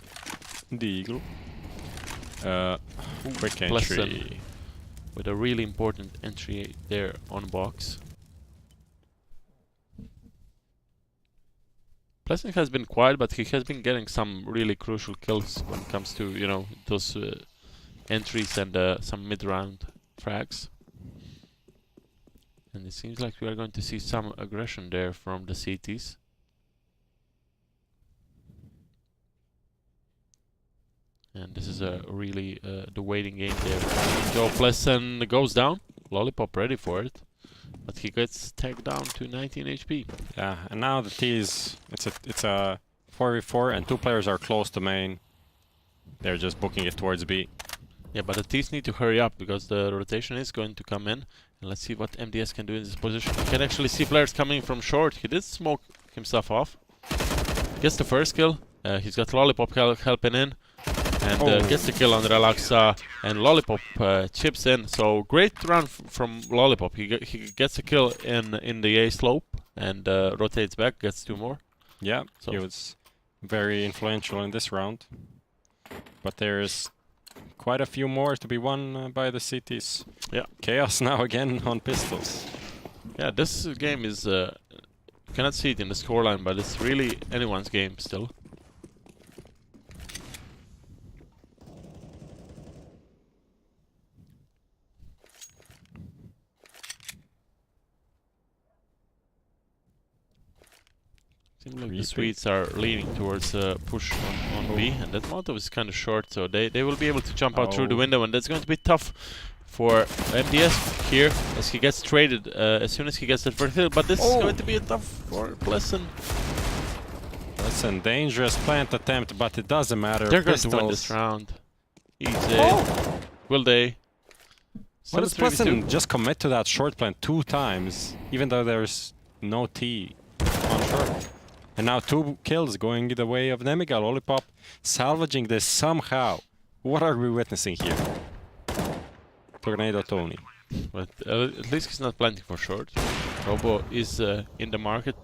Deagle. Quick Pleasant. entry. With a really important entry there on box. Pleasant has been quiet, but he has been getting some really crucial kills when it comes to, you know, those entries and some mid-round frags. And it seems like we are going to see some aggression there from the CTs. And this is a really the waiting game there. Joe Pleasant goes down. Lollipop ready for it. But he gets tagged down to 19 HP. Yeah, and now the T is... It's a 4v4 and 2 players are close to main. They're just booking it towards B. Yeah, but the T's need to hurry up because the rotation is going to come in. And let's see what MDS can do in this position. You can actually see players coming from short. He did smoke himself off. Gets the first kill. He's got Lollipop helping in. and gets the kill on Relaxa, and Lollipop chips in. So great run from Lollipop. He gets a kill in the A slope and rotates back, gets 2 more. Yeah, So he was very influential in this round. But there's quite a few more to be won by the cities. Yeah. Chaos now again on pistols. Yeah, this game is you cannot see it in the scoreline, but it's really anyone's game still. Seems like the Swedes are leaning towards push on B, and that Molotov is kind of short, so they will be able to jump out through the window, and that's going to be tough for MDS here as he gets traded as soon as he gets that first hill. But this is going to be a tough for Pleasant. Pleasant, dangerous plant attempt, but it doesn't matter. They're going to win this round. Easy. Will they? What does Pleasant just commit to that short plant 2 times, even though there's no T on short? And now 2 kills going the way of Nemiga. Lollipop salvaging this somehow. What are we witnessing here? Tornado Tony. But at least he's not planting for short. Robo is in the market.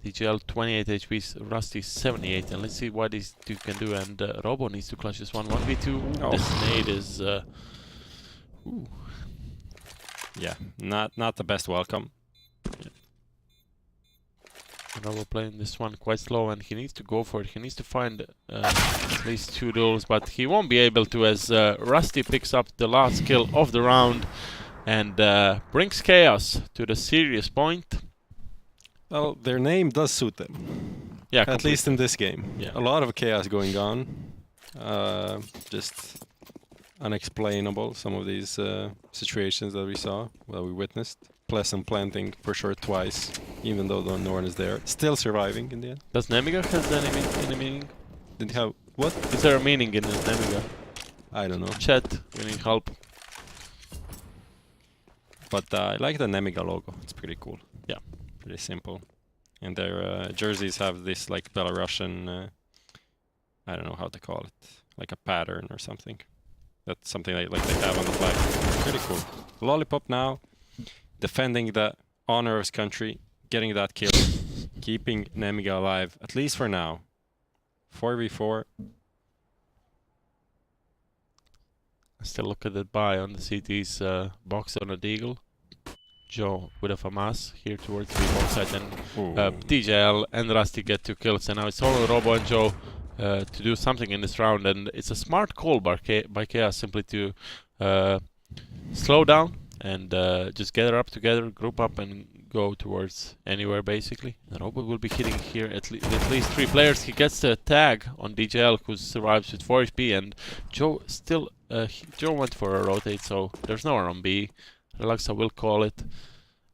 DGL 28 HP, Rusty 78, and let's see what these two can do. And Robo needs to clutch this one 1v2. Oh. This nade is Yeah, not the best welcome. Yeah. Robo playing this one quite slow, and he needs to go for it. He needs to find at least 2 duels, but he won't be able to as Rusty picks up the last kill of the round and brings Chaos to the serious point. Well, their name does suit them. Yeah, at least in this game. Yeah. A lot of chaos going on. Just unexplainable, some of these situations that we saw, that we witnessed. Pleasant planting for sure twice, even though no one is there. Still surviving in the end. Does Nemiga have any meaning? Didn't have what? Is there a meaning in this Nemiga? I don't know. Chat, we need help. But I like the Nemiga logo. It's pretty cool. Yeah. Pretty simple. And their jerseys have this like Belarusian, I don't know how to call it, like a pattern or something. That's something like they have on the flag. Pretty cool. Lollipop now, defending the honor of his country, getting that kill, keeping Nemiga alive, at least for now. 4v4. Still look at that buy on the CT's box on a Deagle. Joe with a FAMAS here towards the box side, and DJL and Rusty get 2 kills, and now it's all Robo and Joe to do something in this round, and it's a smart call by Chaos simply to slow down and just gather up together, group up, and go towards anywhere basically. And Robo will be hitting here at least 3 players. He gets the tag on DJL, who survives with 4 HP, and Joe still Joe went for a rotate, so there's no one on B. Relaxa will call it,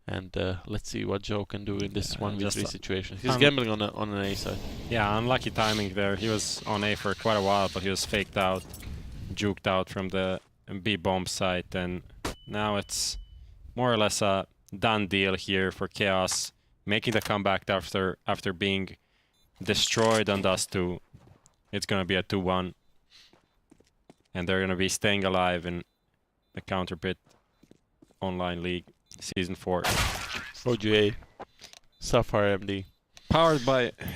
and let's see what Joe can do in this 1v3 situation. He's gambling on an A side. Yeah, unlucky timing there. He was on A for quite a while, but he was faked out, juked out from the B bomb site, and now it's more or less a done deal here for Chaos, making the comeback after being destroyed on Dust 2. It's gonna be a 2-1, and they're gonna be staying alive in the Counterpit Online League Season 4. OGA, Sapphire AMD. Powered by AMD.